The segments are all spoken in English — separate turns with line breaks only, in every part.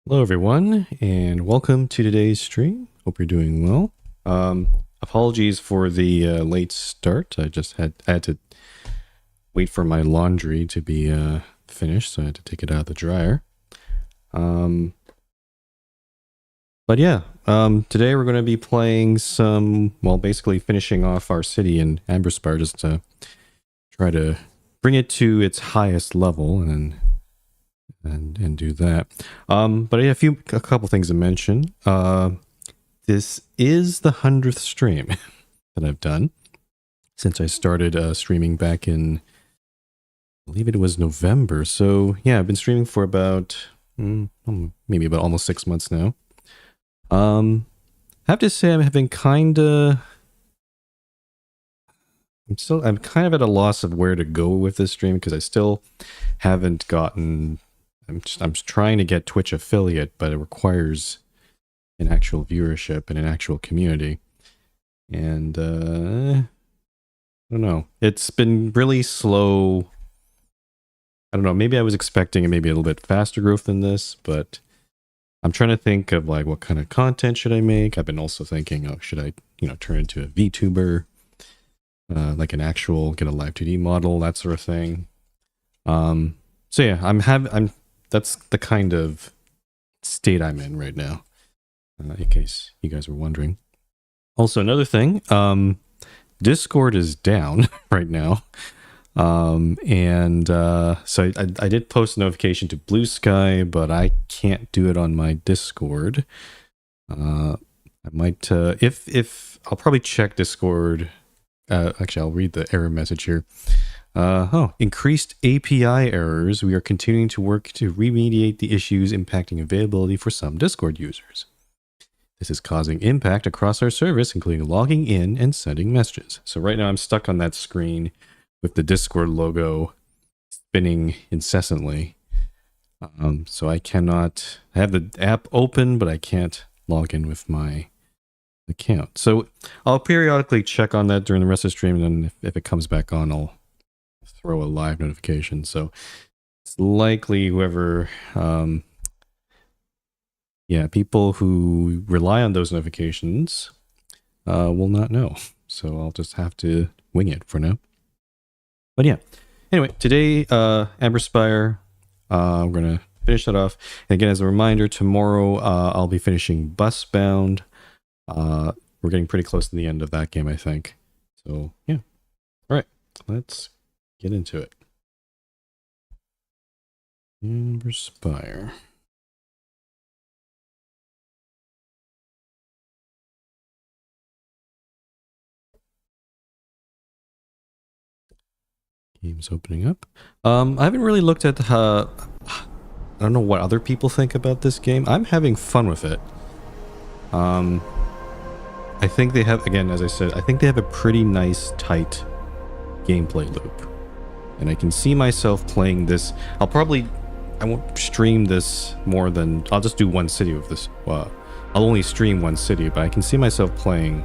Hello, everyone, and welcome to today's stream. Hope you're doing well. Apologies for the late start. I had to wait for my laundry to be finished, so I had to take it out of the dryer. But yeah, today we're going to be playing basically finishing off our city in Amberspire, just to try to bring it to its highest level and do that. But I have a couple things to mention. This is the 100th stream that I've done since I started streaming back in, I believe it was November. So yeah, I've been streaming for about maybe about almost 6 months now. I have to say I'm kind of at a loss of where to go with this stream, because I still haven't gotten. I'm trying to get Twitch affiliate, but it requires an actual viewership and an actual community. And I don't know. It's been really slow. I don't know. Maybe I was expecting maybe a little bit faster growth than this, but I'm trying to think of like what kind of content should I make. I've been also thinking, should I, turn into a VTuber, like an actual get a live 2D model, that sort of thing. So yeah, that's the kind of state I'm in right now, in case you guys were wondering. Also, another thing, Discord is down right now. So I did post a notification to Blue Sky, but I can't do it on my Discord. I might, if I'll probably check Discord. Actually, I'll read the error message here. Increased API errors. We are continuing to work to remediate the issues impacting availability for some Discord users. This is causing impact across our service, including logging in and sending messages. So right now I'm stuck on that screen with the Discord logo spinning incessantly. So I have the app open, but I can't log in with my account. So I'll periodically check on that during the rest of the stream, and then if it comes back on, I'll throw a live notification. So it's likely whoever people who rely on those notifications will not know. So I'll just have to wing it for now. But yeah, anyway, today Amberspire, we're gonna finish that off. And again, as a reminder, tomorrow I'll be finishing Busbound. We're getting pretty close to the end of that game, I think. So yeah, all right, let's get into it. Amberspire. Game's opening up. I haven't really looked at I don't know what other people think about this game. I'm having fun with it. I think they have, again, as I said, I think they have a pretty nice, tight gameplay loop. And I can see myself playing this. I won't stream this more than, I'll just do one city with this. I'll only stream one city, but I can see myself playing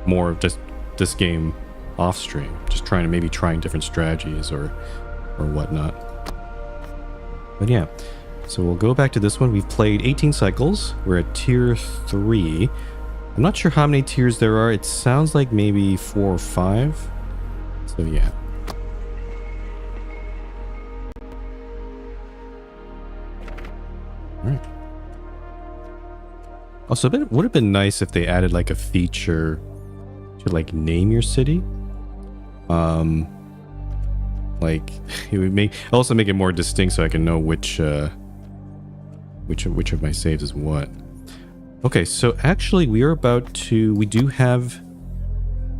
more of just this game off stream. Just trying different strategies or whatnot. But yeah, so we'll go back to this one. We've played 18 cycles. We're at tier 3. I'm not sure how many tiers there are. It sounds like maybe 4 or 5. So yeah. Alright. Also, it would have been nice if they added like a feature to like name your city. Like it would also make it more distinct, so I can know which of my saves is what. Okay, so actually we do have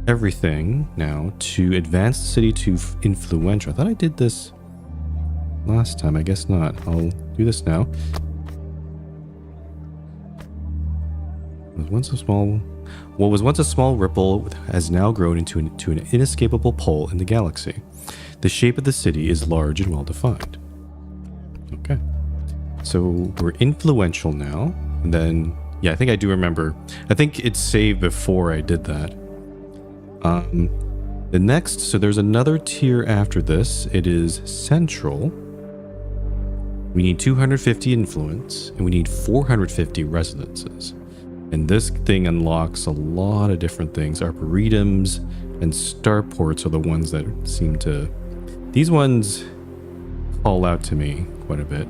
everything now to advance the city to influential. I thought I did this last time. I guess not. I'll do this now. What was once a small ripple has now grown into an inescapable pole in the galaxy. The shape of the city is large and well defined. Okay. So we're influential now. And then, yeah, I think I do remember. I think it's saved before I did that. The next, so there's another tier after this. It is central. We need 250 influence, and we need 450 resonances. And this thing unlocks a lot of different things. Arboretums and starports are the ones that seem to... These ones call out to me quite a bit.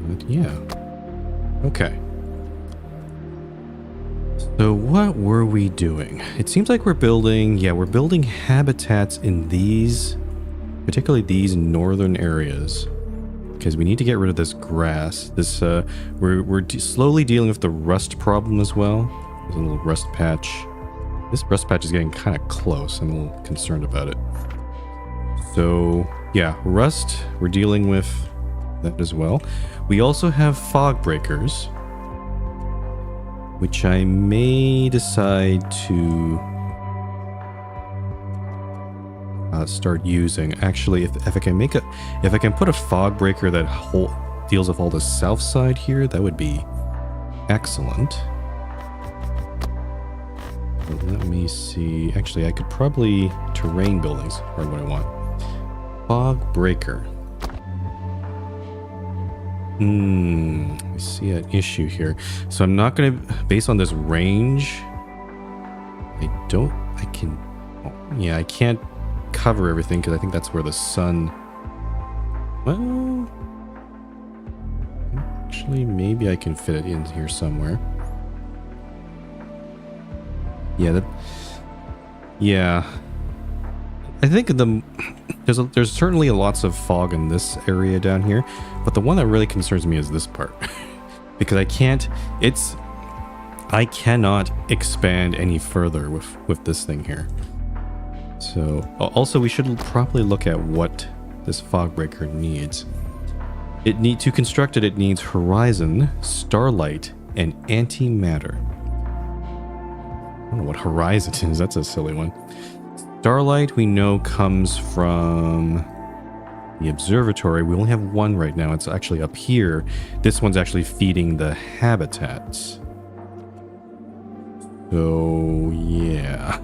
But yeah. Okay. So what were we doing? It seems like we're building... Yeah, we're building habitats in these... particularly these northern areas, because we need to get rid of this grass. This we're slowly dealing with the rust problem as well. There's a little rust patch. This rust patch is getting kind of close. I'm a little concerned about it. So yeah, rust, we're dealing with that as well. We also have fog breakers, which I may decide to start using. Actually, if I can make a, if I can put a fog breaker that deals with all the south side here, that would be excellent. But let me see. Actually, I could probably terrain buildings are what I want. Fog breaker. I see an issue here. So I'm not gonna, based on this range, I can't cover everything because I think that's where the sun... Well, actually, maybe I can fit it in here somewhere. Yeah, I think there's certainly lots of fog in this area down here, but the one that really concerns me is this part because I cannot expand any further with this thing here. So, also we should probably look at what this fog breaker needs. To construct it, it needs horizon, starlight, and antimatter. I don't know what horizon is, that's a silly one. Starlight we know comes from the observatory. We only have one right now, it's actually up here. This one's actually feeding the habitats. So, yeah.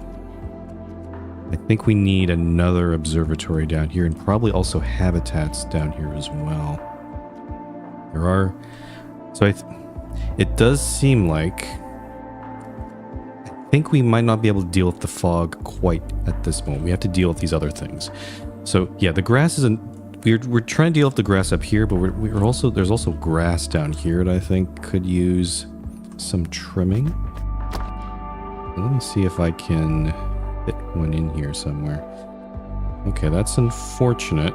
I think we need another observatory down here and probably also habitats down here as well. There are... So it does seem like... I think we might not be able to deal with the fog quite at this moment. We have to deal with these other things. So yeah, the grass isn't... We're trying to deal with the grass up here, but we're also... There's also grass down here that I think could use some trimming. Let me see if I can... fit one in here somewhere. Okay, that's unfortunate.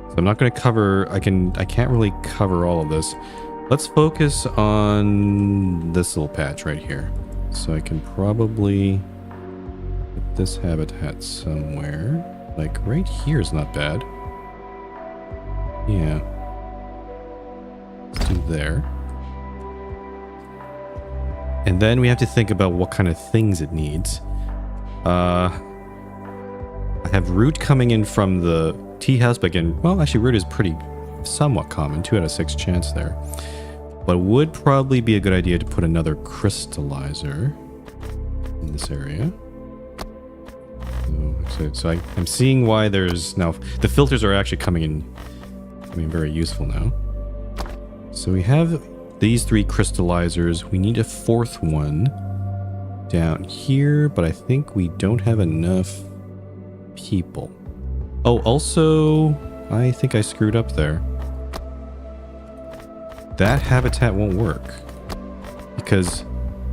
So I'm not going to cover... I can't really cover all of this. Let's focus on this little patch right here. So I can probably put this habitat somewhere. Like right here is not bad. Yeah. Let's do there. And then we have to think about what kind of things it needs. I have root coming in from the tea house, but again, well, actually root is pretty somewhat common, 2 out of 6 chance there. But it would probably be a good idea to put another crystallizer in this area. So I'm seeing why there's now... The filters are actually coming in very useful now. So we have these 3 crystallizers. We need a 4th one down here, but I think we don't have enough people. Oh, also, I think I screwed up there. That habitat won't work because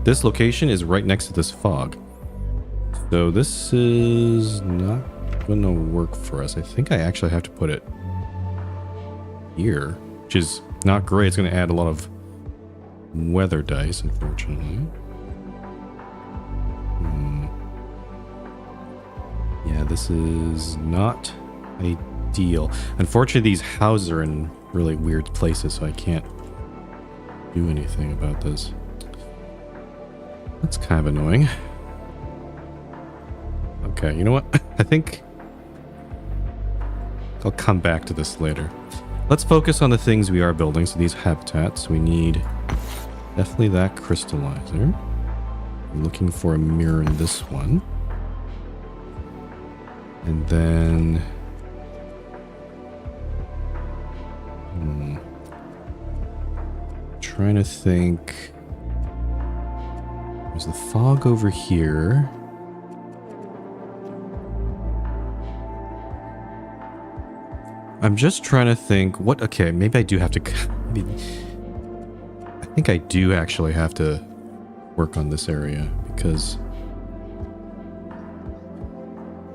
this location is right next to this fog. So this is not going to work for us. I think I actually have to put it here, which is not great. It's going to add a lot of weather dice, unfortunately. Yeah, this is not ideal. Unfortunately, these houses are in really weird places, so I can't do anything about this. That's kind of annoying. Okay, you know what? I think I'll come back to this later. Let's focus on the things we are building. So these habitats, we need definitely that crystallizer. I'm looking for a mirror in this one. And then trying to think. There's the fog over here. I'm just trying to think what. Okay, maybe I do have to. Maybe, I think I do actually have to work on this area because.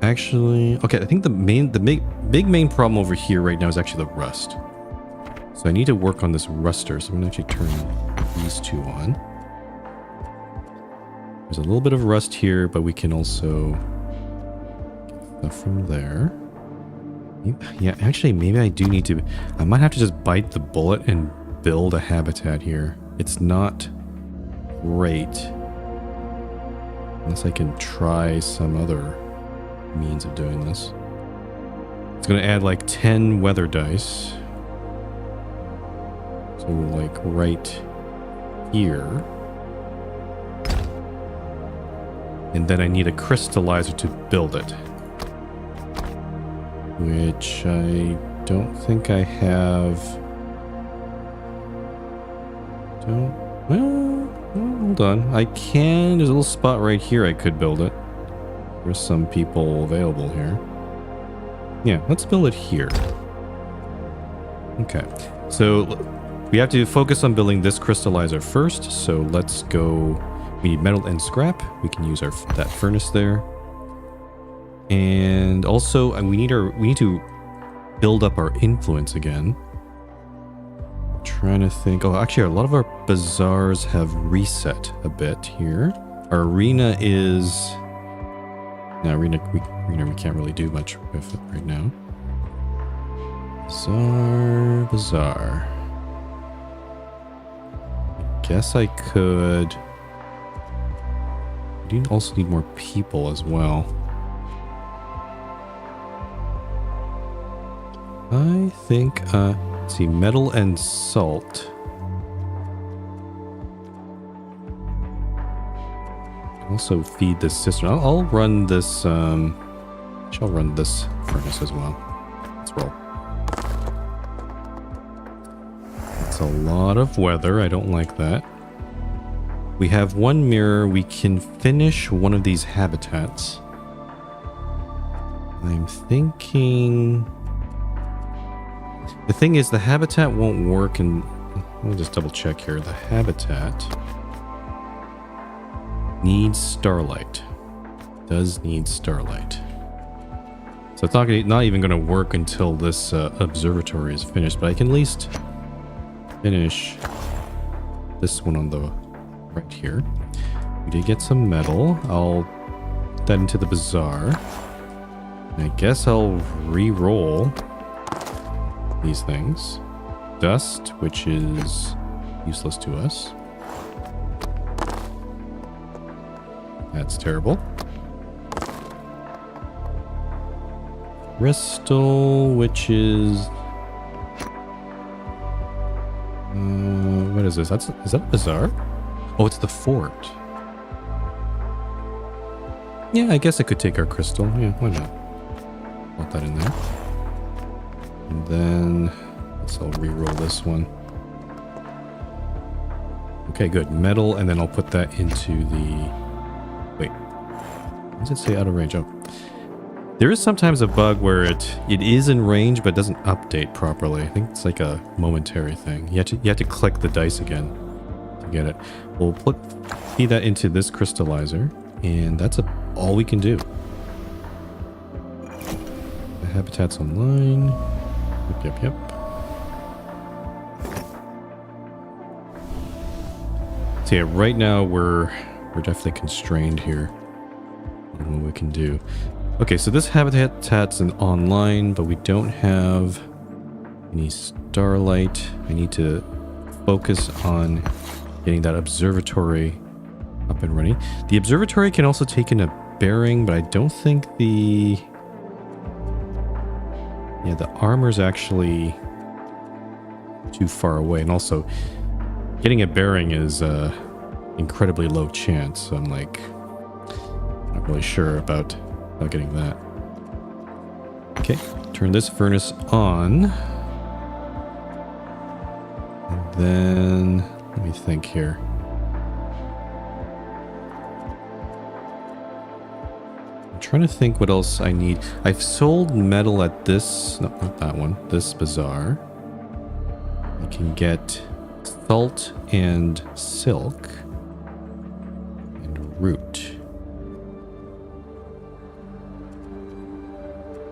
Actually, okay, I think the big main problem over here right now is actually the rust. So I need to work on this ruster. So I'm going to actually turn these two on. There's a little bit of rust here, but we can also get stuff from there. Yeah, actually, maybe I do need to. I might have to just bite the bullet and build a habitat here. It's not great unless I can try some other means of doing this. It's going to add like 10 weather dice. So like right here. And then I need a crystallizer to build it. Which I don't think I have. Well, hold on. I can. There's a little spot right here I could build it. There's some people available here. Yeah, let's build it here. Okay. So we have to focus on building this crystallizer first. So let's go. We need metal and scrap. We can use that furnace there. And also we need to build up our influence again. I'm trying to think. Oh, actually a lot of our bazaars have reset a bit here. Our arena is no, arena we can't really do much with it right now. Bazaar. I guess I could. We do also need more people as well. I think, let's see, metal and salt. Also feed this cistern. I'll run this, I'll run this furnace as well. Let's roll. It's a lot of weather. I don't like that. We have one mirror. We can finish one of these habitats. I'm thinking... The thing is, the habitat won't work, and let me just double check here. The habitat needs starlight. Does need starlight. So it's not even going to work until this observatory is finished, but I can at least finish this one on the right here. We did get some metal. I'll put that into the bazaar. And I guess I'll re-roll these things. Dust, which is useless to us. That's terrible. Crystal, which is... what is this? Is that a bazaar? Oh, it's the fort. Yeah, I guess I could take our crystal. Yeah, why not? Put that in there. And then I'll re-roll this one. Okay, good. Metal, and then I'll put that into the... Wait. What does it say out of range? Oh. There is sometimes a bug where it is in range, but doesn't update properly. I think it's like a momentary thing. You have to click the dice again to get it. We'll feed that into this crystallizer, and that's all we can do. The habitat's online. Yep. So yeah, right now we're definitely constrained here on what we can do. Okay, so this habitat's online, but we don't have any starlight. I need to focus on getting that observatory up and running. The observatory can also take in a bearing, but I don't think the armor's actually too far away. And also, getting a bearing is incredibly low chance. So I'm like, not really sure about getting that. Okay, turn this furnace on. And then Let me think here. I'm trying to think what else I need. I've sold metal at this, no, not that one, this bazaar. I can get salt and silk and root.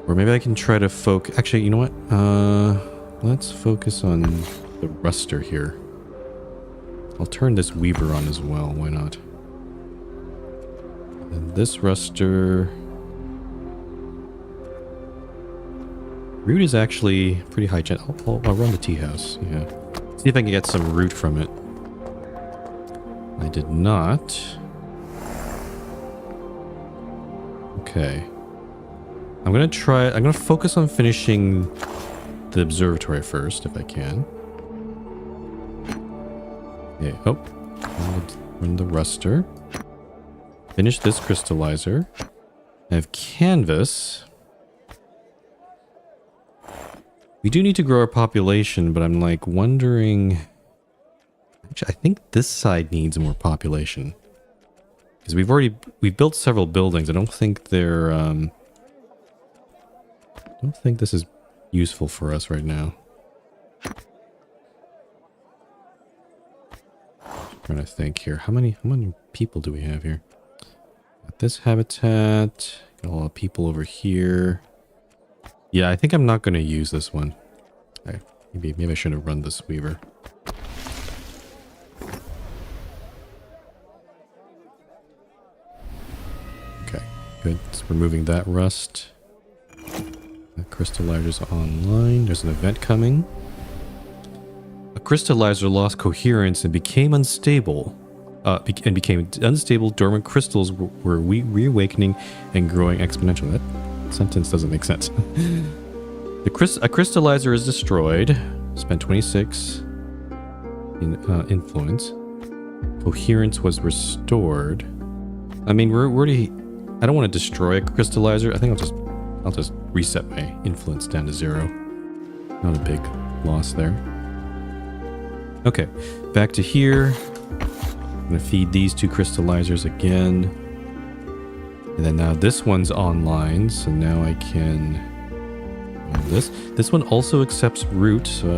Or maybe I can try to focus. Actually, you know what? Let's focus on the ruster here. I'll turn this weaver on as well. Why not? And this ruster. Root is actually pretty high chance. I'll run the tea house. Yeah. See if I can get some root from it. I did not. Okay. I'm gonna focus on finishing the observatory first, if I can. Okay, oh. Run the ruster. Finish this crystallizer. I have canvas. We do need to grow our population, but I'm like wondering... Actually, I think this side needs more population. Because we've built several buildings. I don't think they're... I don't think this is useful for us right now. Trying to think here. How many people do we have here? Got this habitat. Got a lot of people over here. Yeah, I think I'm not going to use this one. Okay, maybe I should have run this weaver. Okay, good. So we're removing that rust. That crystallizer's online. There's an event coming. A crystallizer lost coherence and became unstable. Became unstable. Dormant crystals were reawakening and growing exponentially. That sentence doesn't make sense. A crystallizer is destroyed. Spent 26 in influence. Coherence was restored. I mean, we're already... I don't want to destroy a crystallizer. I think I'll just reset my influence down to 0. Not a big loss there. Okay, back to here. I'm gonna feed these 2 crystallizers again. And then now this one's online, so now I can run this. This one also accepts root, so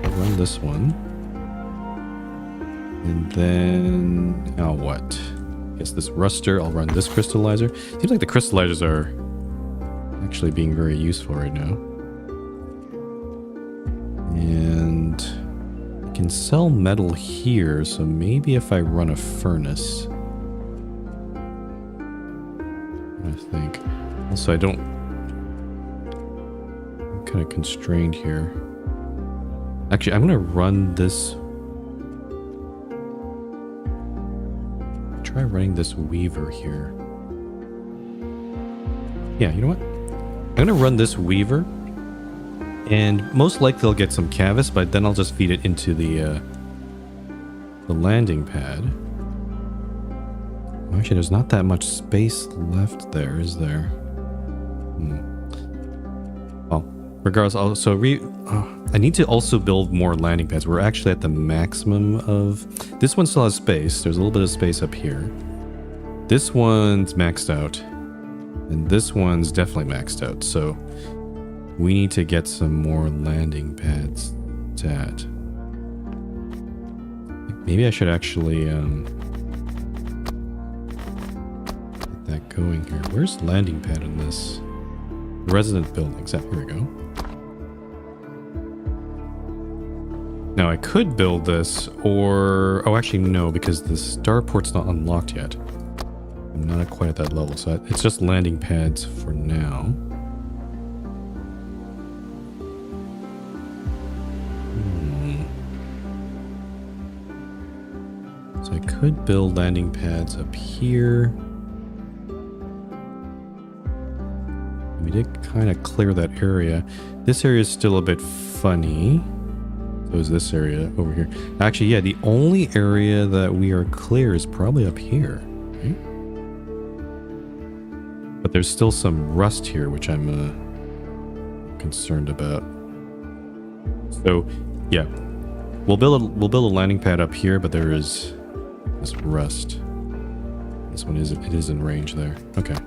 I'll run this one. And then now what? I guess this ruster, I'll run this crystallizer. Seems like the crystallizers are actually being very useful right now. And I can sell metal here, so maybe if I run a furnace. I think. Also, I'm kind of constrained here. Actually, I'm going to run this. Try running this weaver here. Yeah, you know what? I'm going to run this weaver. And most likely I'll get some canvas, but then I'll just feed it into the landing pad. Actually, there's not that much space left there, is there? Well, regardless, I need to also build more landing pads. We're actually at the maximum of... This one still has space. There's a little bit of space up here. This one's maxed out. And this one's definitely maxed out. So we need to get some more landing pads to add. Maybe I should actually... that going here. Where's landing pad in this? Resident buildings. Here we go. Now I could build this, or... Oh, actually no, because the starport's not unlocked yet. I'm not quite at that level, so it's just landing pads for now. So I could build landing pads up here. We did kind of clear that area. This area is still a bit funny. So is this area over here. Actually, yeah, the only area that we are clear is probably up here. Right? But there's still some rust here, which I'm concerned about. So, yeah. We'll build a landing pad up here, but there is this rust. This one is in range there. Okay.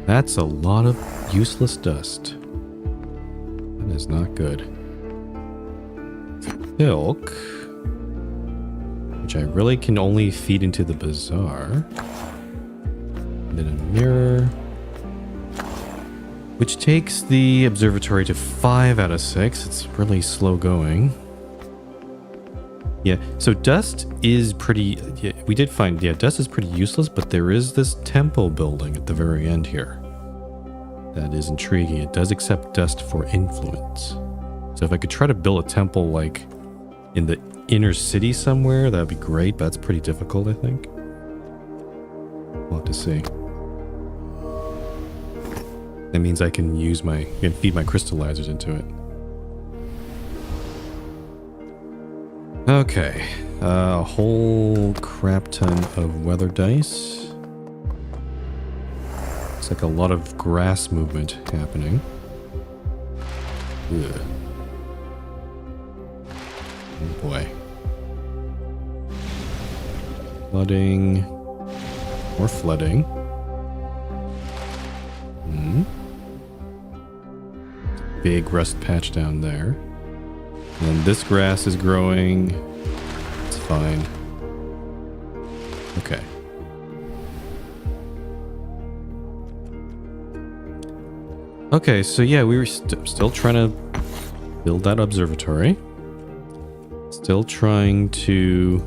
That's a lot of useless dust. That is not good. Silk, which I really can only feed into the bazaar. And then a mirror, which takes the observatory to 5 out of 6. It's really slow going. Yeah, so dust is pretty... Yeah, we did find... Yeah, dust is pretty useless, but there is this temple building at the very end here. That is intriguing. It does accept dust for influence. So if I could try to build a temple, like, in the inner city somewhere, that would be great, but that's pretty difficult, I think. We'll have to see. That means I can feed my crystallizers into it. Okay, a whole crap ton of weather dice. Looks like a lot of grass movement happening. Ugh. Oh boy. Flooding. More flooding. Big rust patch down there. And this grass is growing. It's fine. Okay. Okay, so yeah, we were still trying to build that observatory. Still trying to...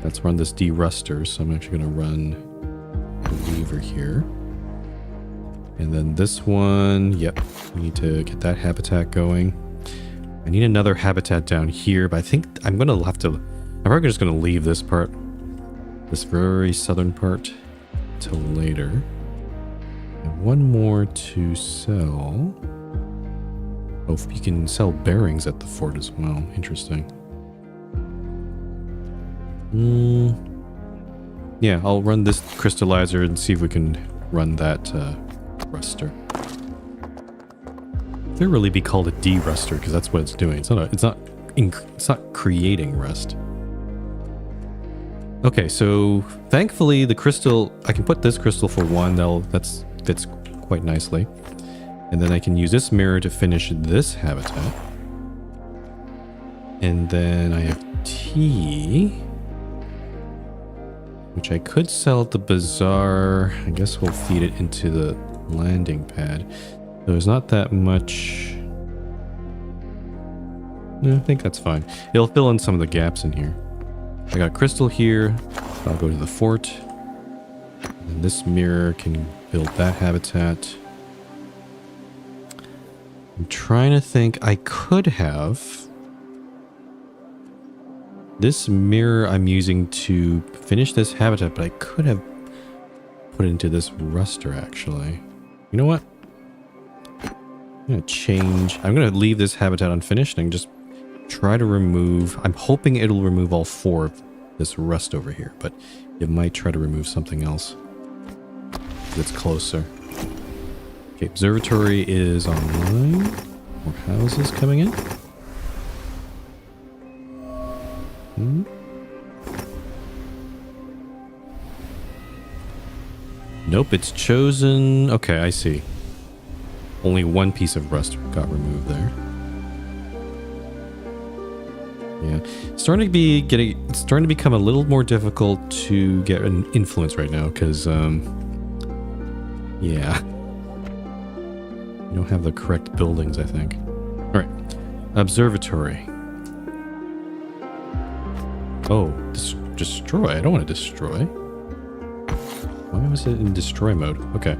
Let's run this de-ruster, so I'm actually going to run the lever here. And then this one, yep, we need to get that habitat going. I need another habitat down here, but I think I'm going to have to... I'm probably just going to leave this part, this very southern part, till later. And one more to sell. Oh, you can sell bearings at the fort as well. Interesting. Yeah, I'll run this crystallizer and see if we can run that ruster. It could really be called a de-ruster because that's what it's doing. It's not creating rust. Okay, so thankfully the crystal, I can put this crystal for 1. That fits quite nicely. And then I can use this mirror to finish this habitat. And then I have tea, which I could sell at the bazaar. I guess we'll feed it into the landing pad. There's not that much. No, I think that's fine. It'll fill in some of the gaps in here. I got crystal here. I'll go to the fort. And this mirror can build that habitat. I'm trying to think. I could have... This mirror I'm using to finish this habitat, but I could have put it into this ruster, actually. You know what? I'm going to change. I'm going to leave this habitat unfinished and just try to remove... I'm hoping it'll remove all 4 of this rust over here, but it might try to remove something else that's closer. Okay, observatory is online. More houses coming in. Nope, it's chosen... Okay, I see. Only 1 piece of rust got removed there. Yeah, it's starting to become a little more difficult to get an influence right now because, yeah, you don't have the correct buildings, I think. All right, observatory. Oh, destroy. I don't want to destroy. Why was it in destroy mode? Okay.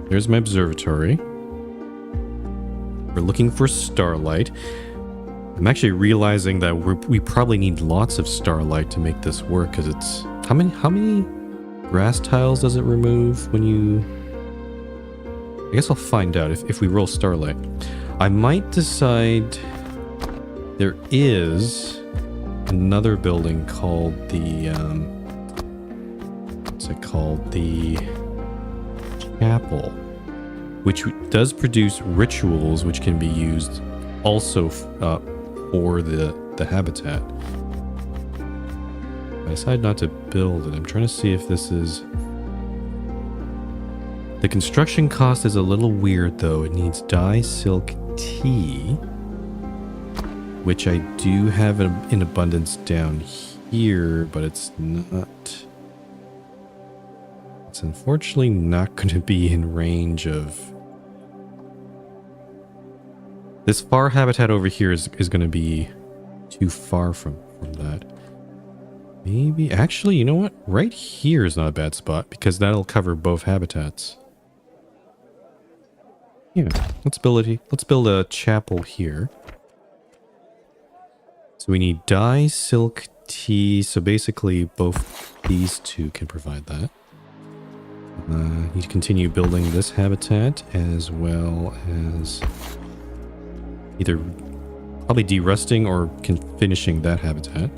There's my observatory. We're looking for starlight. I'm actually realizing that we probably need lots of starlight to make this work because it's... How many grass tiles does it remove when you... I guess I'll find out if we roll starlight. I might decide... There is another building called the... what's it called? The chapel, which does produce rituals which can be used also for the habitat. I decided not to build it. I'm trying to see if this is... The construction cost is a little weird though. It needs dye, silk, tea, which I do have in abundance down here, but it's not... It's unfortunately not going to be in range of... This far habitat over here is going to be too far from that. Maybe... Actually, you know what? Right here is not a bad spot because that'll cover both habitats. Yeah, let's build a chapel here. So we need dye, silk, tea. So basically both these two can provide that. Need to continue building this habitat as well as either probably de-rusting or finishing that habitat.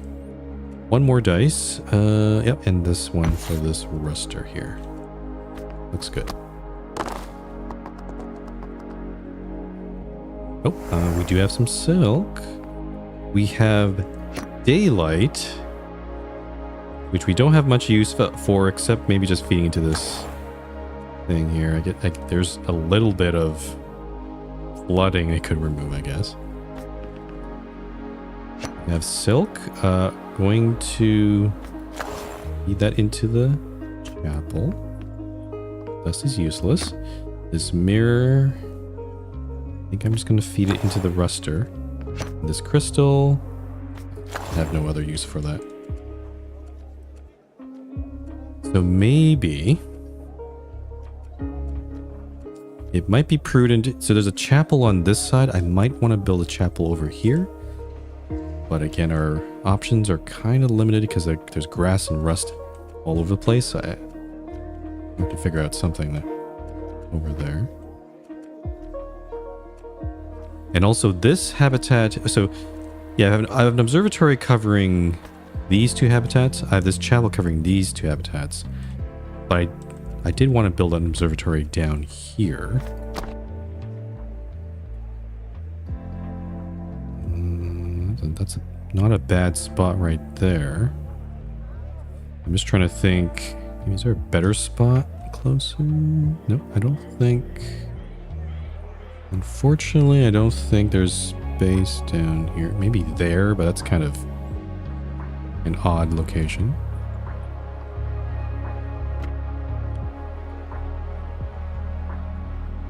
One more dice. Yep, and this one for this ruster here. Looks good. Oh, we do have some silk. We have daylight, which we don't have much use for except maybe just feeding into this thing here. There's a little bit of flooding I could remove, I guess. We have silk. Going to feed that into the chapel. This is useless. This mirror... I think I'm just going to feed it into the ruster. This crystal, I have no other use for that. So maybe it might be prudent. So there's a chapel on this side. I might want to build a chapel over here. But again, our options are kind of limited because there's grass and rust all over the place. So I have to figure out something over there. And also this habitat, so yeah, I have an observatory covering these two habitats. I have this chapel covering these two habitats. But I did want to build an observatory down here. That's not a bad spot right there. I'm just trying to think, maybe is there a better spot closer? No, I don't think... Unfortunately, I don't think there's space down here. Maybe there, but that's kind of an odd location.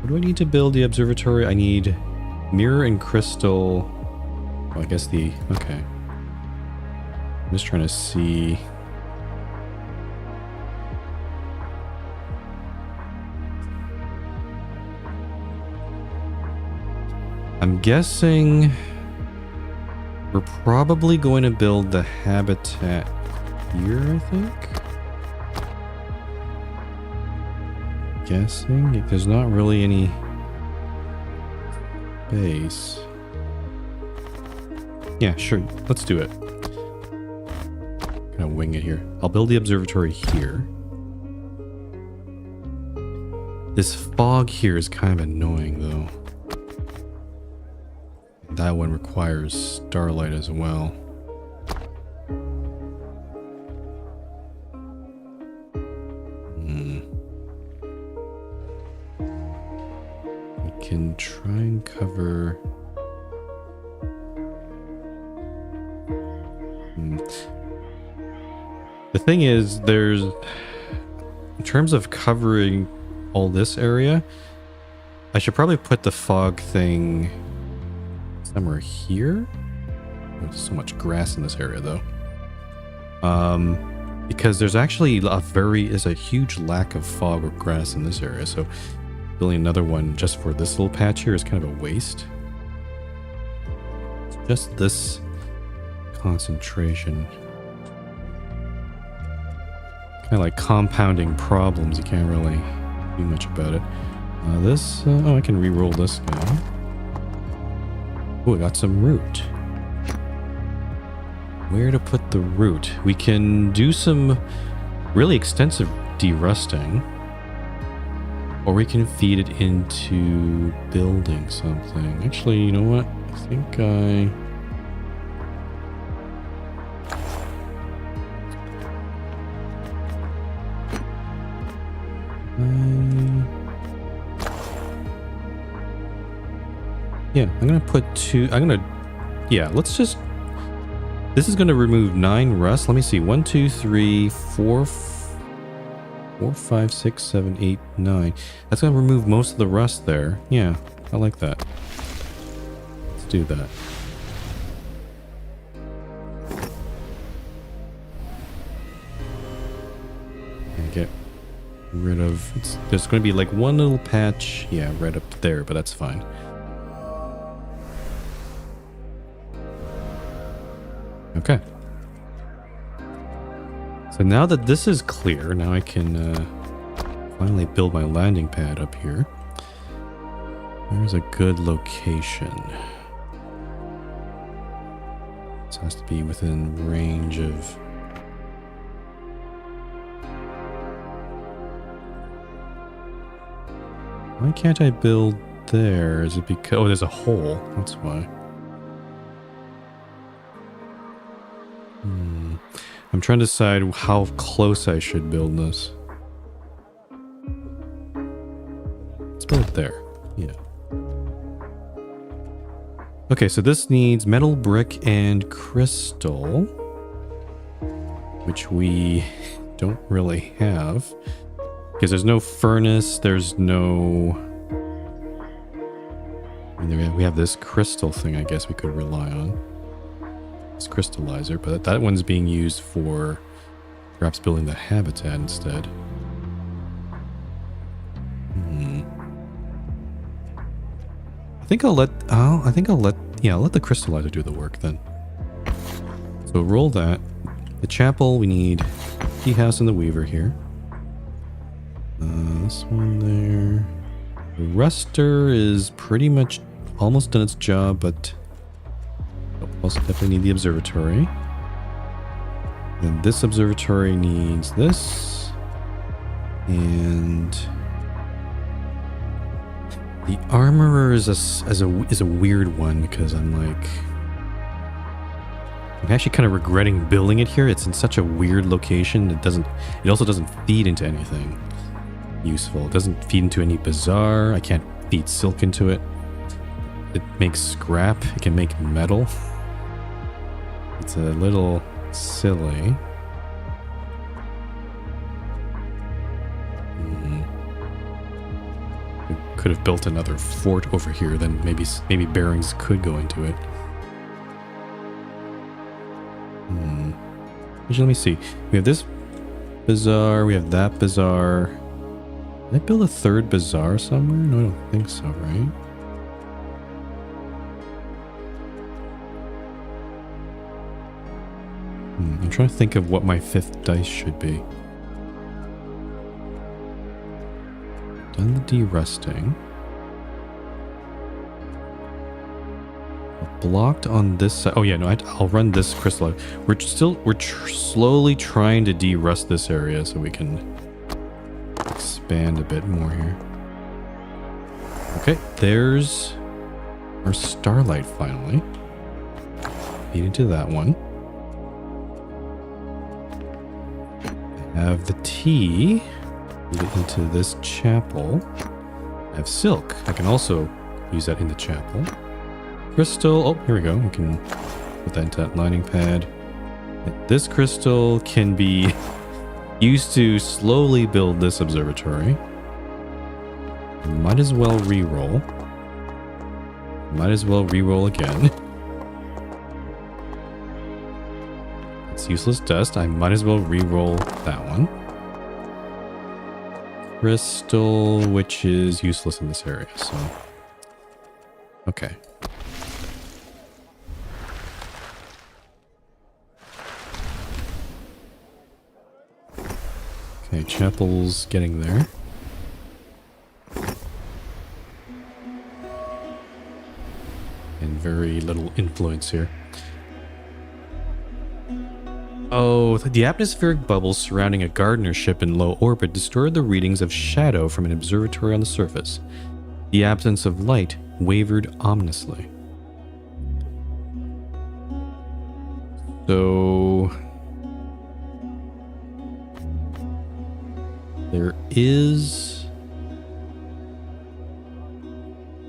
What do I need to build the observatory? I need mirror and crystal. Oh, I guess the... Okay. I'm just trying to see... I'm guessing we're probably going to build the habitat here, I think. Guessing there's not really any space. Yeah, sure. Let's do it. Kind of wing it here. I'll build the observatory here. This fog here is kind of annoying, though. That one requires starlight as well. We can try and cover... The thing is, there's... In terms of covering all this area, I should probably put the fog thing... somewhere here. There's so much grass in this area though. Because there's actually there's a huge lack of fog or grass in this area, so building another one just for this little patch here is kind of a waste. It's just this concentration. Kind of like compounding problems, you can't really do much about it. Oh, I can re-roll this guy. Oh, I got some root. Where to put the root? We can do some really extensive de-rusting. Or we can feed it into building something. Actually, you know what? I think yeah, I'm gonna put two. Yeah, let's just. This is gonna remove 9 rust. Let me see. 1, 2, 3, 4, 4, 5, 6, 7, 8, 9. That's gonna remove most of the rust there. Yeah, I like that. Let's do that. And get rid of. There's gonna be like one little patch. Yeah, right up there, but that's fine. Okay. So now that this is clear, now I can finally build my landing pad up here. Where's a good location? This has to be within range of... Why can't I build there? Is it because... Oh, there's a hole. That's why. I'm trying to decide how close I should build this. Let's build it there. Yeah. Okay, so this needs metal, brick, and crystal, which we don't really have because there's no furnace. There's no... I mean, we have this crystal thing I guess we could rely on. Crystallizer, but that one's being used for perhaps building the habitat instead. I think I'll let yeah, I'll let the crystallizer do the work then. So roll that. The chapel, we need tea house and the weaver here. This one there. The ruster is pretty much almost done its job, but also definitely need the observatory. And this observatory needs this. And the armorer is a weird one because I'm actually kind of regretting building it here. It's in such a weird location. It also doesn't feed into anything useful. It doesn't feed into any bazaar. I can't feed silk into it. It makes scrap. It can make metal. It's a little silly. We could have built another fort over here, then maybe bearings could go into it. Actually, let me see. We have this bazaar, we have that bazaar. Did I build a third bazaar somewhere? No, I don't think so, right? I'm trying to think of what my 5th dice should be. Done the derusting. Blocked on this side. Oh yeah, no, I'll run this crystal. We're slowly trying to derust this area so we can expand a bit more here. Okay, there's our starlight finally. Feed into that one. Have the tea, put it into this chapel. I have silk. I can also use that in the chapel. Crystal. Oh, here we go. We can put that into that lining pad. And this crystal can be used to slowly build this observatory. Might as well re-roll. Might as well re-roll again. It's useless dust. I might as well re-roll that one. Crystal, which is useless in this area, so... Okay. Okay, chapel's getting there. And very little influence here. Oh, the atmospheric bubbles surrounding a Gardner ship in low orbit distorted the readings of shadow from an observatory on the surface. The absence of light wavered ominously. So there is...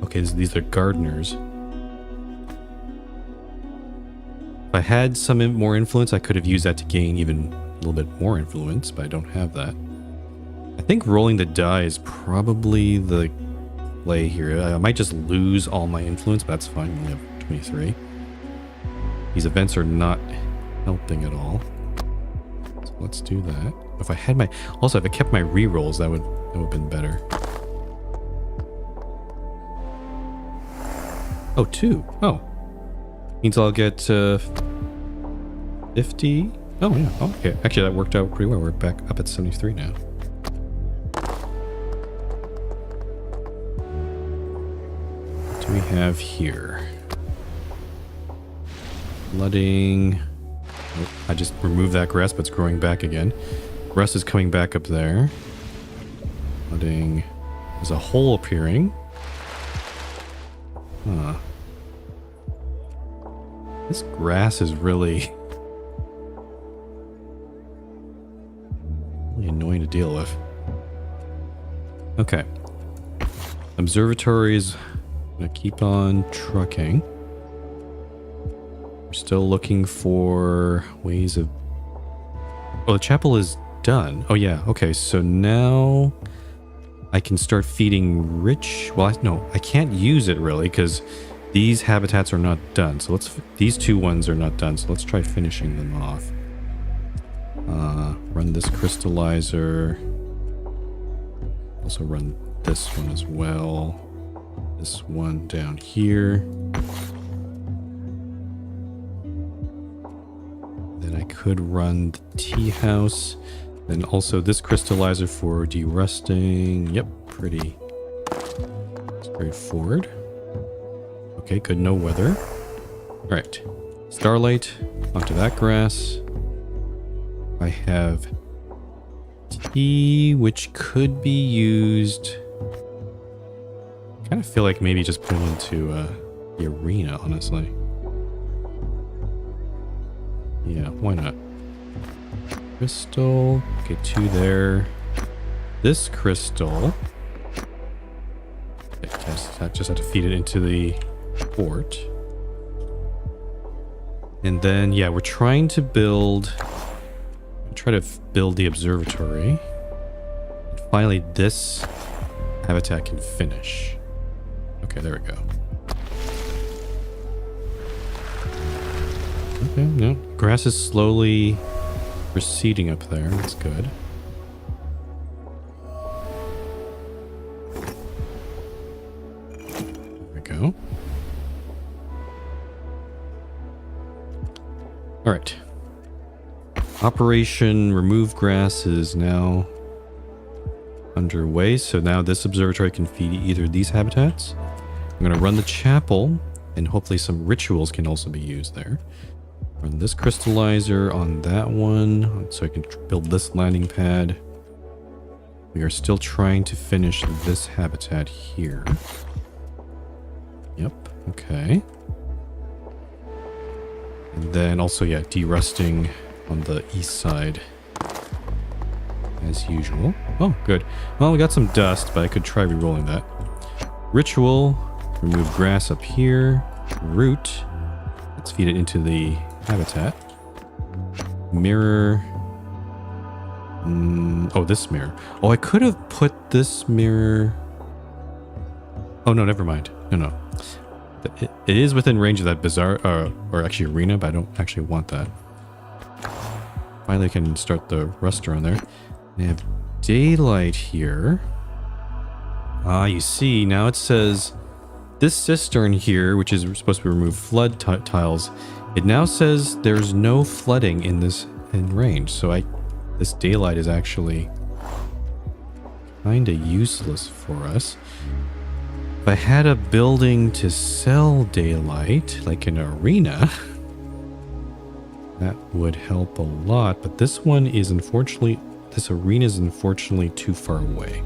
Okay, these are Gardners. If I had some more influence, I could have used that to gain even a little bit more influence, but I don't have that. I think rolling the die is probably the play here. I might just lose all my influence, but that's fine. We have 23. These events are not helping at all. So let's do that. If I had my... Also, if I kept my rerolls, that would have been better. Oh, 2. Oh. Means I'll get 50. Oh, yeah. Okay. Actually, that worked out pretty well. We're back up at 73 now. What do we have here? Flooding. Oh, I just removed that grass, but it's growing back again. Grass is coming back up there. Flooding. There's a hole appearing. Huh. This grass is really annoying to deal with. Okay. Observatories. I'm gonna keep on trucking. We're still looking for ways of... Oh, the chapel is done. Oh yeah, okay, so now I can start feeding rich... Well, no, I can't use it really, because these habitats are not done. So these 2 ones are not done, so let's try finishing them off. Run this crystallizer. Also run this one as well. This one down here. Then I could run the tea house. Then also this crystallizer for derusting. Yep, pretty straightforward. Okay, good, no weather. Alright. Starlight onto that grass. I have tea, which could be used. I kind of feel like maybe just put it into the arena, honestly. Yeah, why not? Crystal. Okay, 2 there. This crystal. I just have to feed it into the port. And then, yeah, we're trying to build... Try to build the observatory. And finally, this habitat can finish. Okay, there we go. Okay, no. Grass is slowly receding up there. That's good. There we go. All right. Operation Remove Grass is now underway. So now this observatory can feed either of these habitats. I'm going to run the chapel, and hopefully some rituals can also be used there. Run this crystallizer on that one, so I can build this landing pad. We are still trying to finish this habitat here. Yep, okay. And then also, yeah, derusting on the east side as usual. Oh, good. Well, we got some dust, but I could try re-rolling that. Ritual, remove grass up here. Root, let's feed it into the habitat. Mirror. Oh, this mirror. Oh, I could have put this mirror... Oh, no, never mind. No. It is within range of that bazaar, or actually arena, but I don't actually want that. Finally, I can start the ruster on there. I have daylight here. You see, now it says this cistern here, which is supposed to remove flood tiles, it now says there's no flooding in range. So this daylight is actually kind of useless for us. If I had a building to sell daylight, like an arena, That would help a lot, but this one is unfortunately, this arena is unfortunately too far away.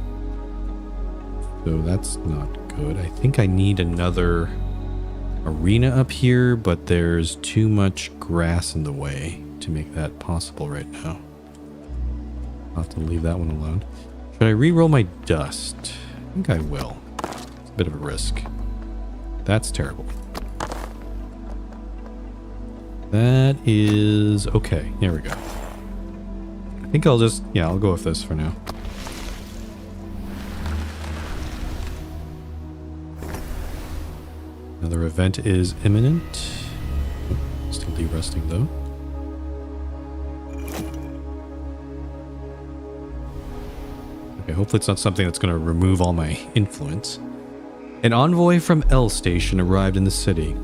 So that's not good. I think I need another arena up here, but there's too much grass in the way to make that possible right now. I'll have to leave that one alone. Should I re-roll my dust? I think I will. It's a bit of a risk. That's terrible. That is okay. There we go. I think I'll just, yeah, I'll go with this for now. Another event is imminent. Oh, still de-rusting though. Okay, hopefully it's not something that's going to remove all my influence. An envoy from L Station arrived in the city.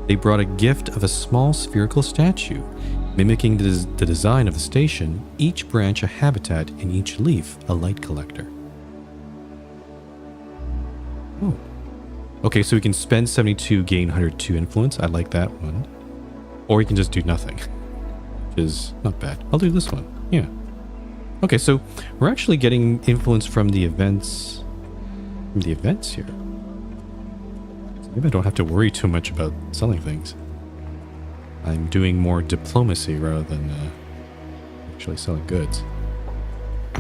They brought a gift of a small spherical statue, mimicking the design of the station, each branch a habitat and each leaf a light collector. Oh. Okay, so we can spend 72, gain 102 influence. I like that one. Or we can just do nothing, which is not bad. I'll do this one. Yeah. Okay, so we're actually getting influence from the events. Here. Maybe I don't have to worry too much about selling things. I'm doing more diplomacy rather than actually selling goods.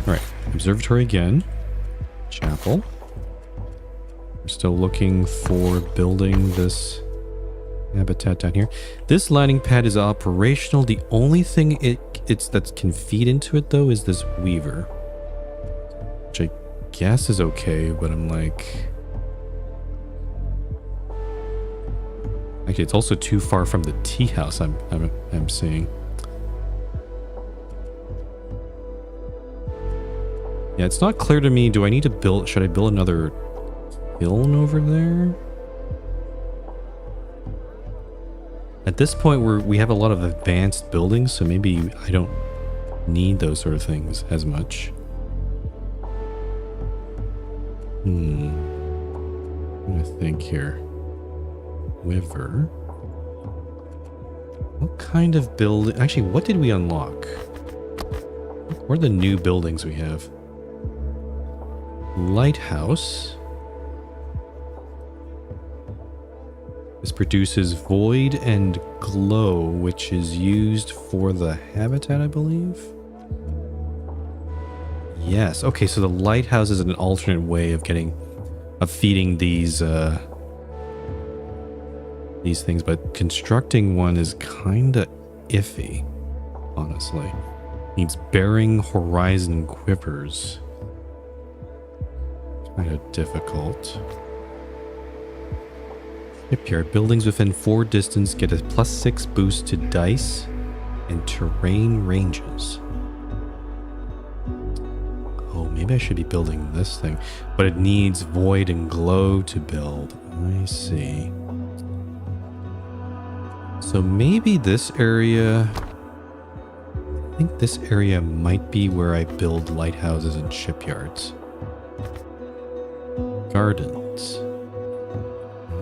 Alright, observatory again. Chapel. We're still looking for building this habitat down here. This landing pad is operational. The only thing that can feed into it though is this weaver. Which I guess is okay, but I'm like... Actually, it's also too far from the tea house I'm seeing. Yeah, it's not clear to me. Do I need to build... Should I build another kiln over there? At this point, we have a lot of advanced buildings, so maybe I don't need those sort of things as much. I'm gonna think here. River. What kind of build? Actually, what did we unlock? What are the new buildings we have? Lighthouse. This produces void and glow, which is used for the habitat, I believe. Yes. Okay, so the lighthouse is an alternate way of feeding these things, but constructing one is kinda iffy, honestly. Needs bearing horizon quivers. Kinda difficult. Shipyard. Buildings within 4 distance get a +6 boost to dice and terrain ranges. Oh, maybe I should be building this thing, but it needs void and glow to build. I see. So maybe this area... I think this area might be where I build lighthouses and shipyards. Gardens.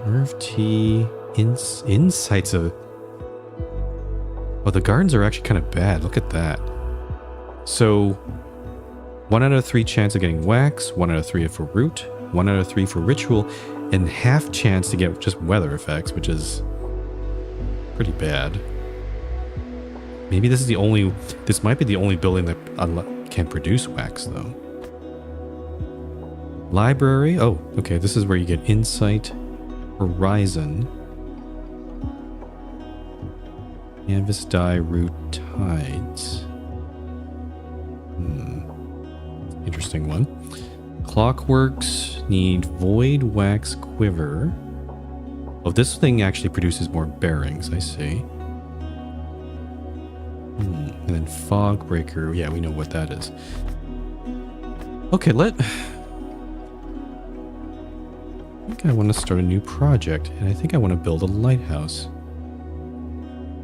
Nerve tea. Insights of... Oh, the gardens are actually kind of bad. Look at that. So, 1 out of 3 chance of getting wax, 1 out of 3 for root, 1 out of 3 for ritual, and half chance to get just weather effects, which is pretty bad. Maybe this is the only... This might be the only building that can produce wax, though. Library. Oh, okay. This is where you get insight. Horizon. Canvas dye root tides. Interesting one. Clockworks need void wax quiver. Oh, this thing actually produces more bearings, I see. And then fog breaker. Yeah, we know what that is. Okay, I think I want to start a new project, and I think I want to build a lighthouse.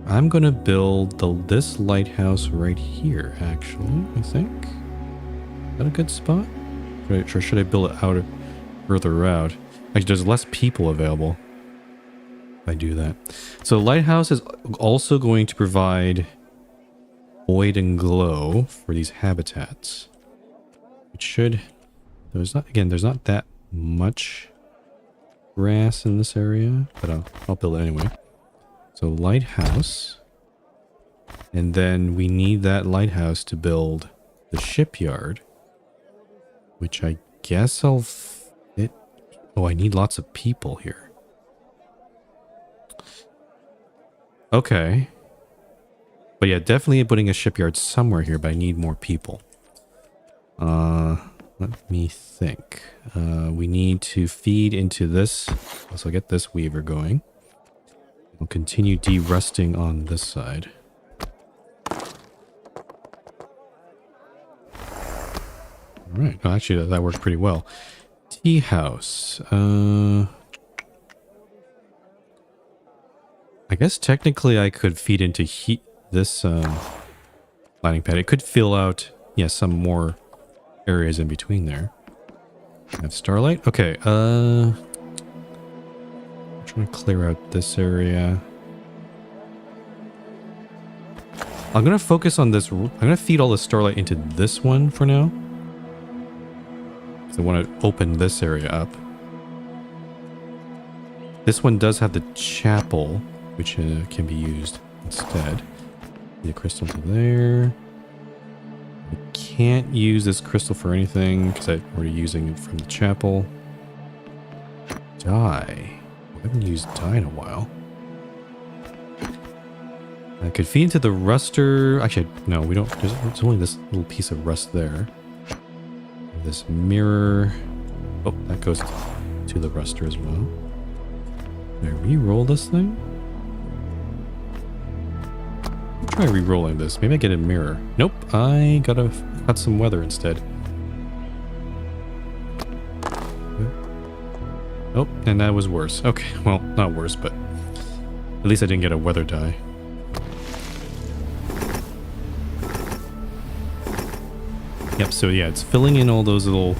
I'm going to build this lighthouse right here, actually, I think. Is that a good spot? Or should I build it out further out? Actually, there's less people available if I do that. So the lighthouse is also going to provide void and glow for these habitats. It should... there's not that much grass in this area, but I'll build it anyway. So lighthouse. And then we need that lighthouse to build the shipyard, which I guess I'll fit. Oh, I need lots of people here. Okay. But yeah, definitely putting a shipyard somewhere here, but I need more people. Let me think. We need to feed into this. So I'll get this weaver going. We'll continue de-rusting on this side. Alright, well, actually that worked pretty well. Tea house. I guess technically I could feed into this landing pad. It could fill out, yeah, some more areas in between there. I have starlight. Okay, I'm trying to clear out this area. I'm gonna focus on this. I'm gonna feed all the starlight into this one for now. I want to open this area up. This one does have the chapel, which can be used instead. Need a crystal to there. I can't use this crystal for anything because I'm already using it from the chapel. Dye. I haven't used dye in a while. I could feed into the ruster. Actually, no, we don't. There's only this little piece of rust there. This mirror. Oh, that goes to the ruster as well. Can I re-roll this thing? I'll try re-rolling this. Maybe I get a mirror. Nope, I gotta cut some weather instead. Oh, and that was worse. Okay, well, not worse, but at least I didn't get a weather die. Yep, so yeah, it's filling in all those little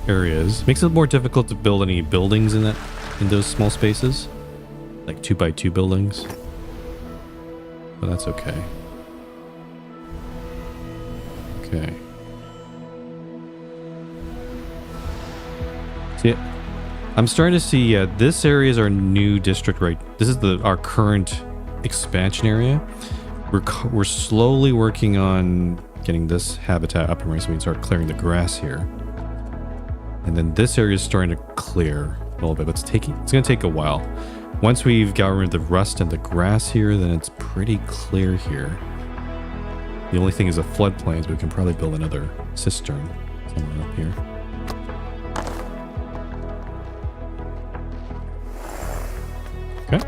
areas. Makes it more difficult to build any buildings in those small spaces. Like 2x2 buildings. But that's okay. Okay. See, I'm starting to see, yeah, this area is our new district, right? This is our current expansion area. We're slowly working on getting this habitat up and running so we can start clearing the grass here. And then this area is starting to clear a little bit, but it's going to take a while. Once we've got rid of the rust and the grass here, then it's pretty clear here. The only thing is the floodplains, but we can probably build another cistern somewhere up here. Okay.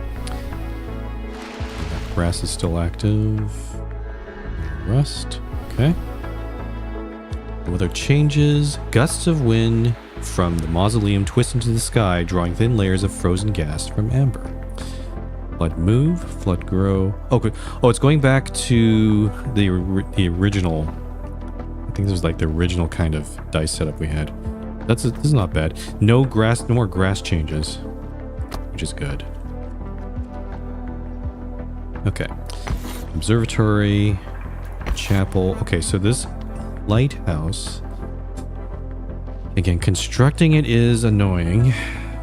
That grass is still active. Rust. Okay. The weather changes. Gusts of wind from the mausoleum twist into the sky, drawing thin layers of frozen gas from amber. Flood move, flood grow. Oh, good. Oh, it's going back to the original. I think this was like the original kind of dice setup we had. This is not bad. No more grass changes, which is good. Okay. Observatory. Chapel. Okay, so this lighthouse, again, constructing it is annoying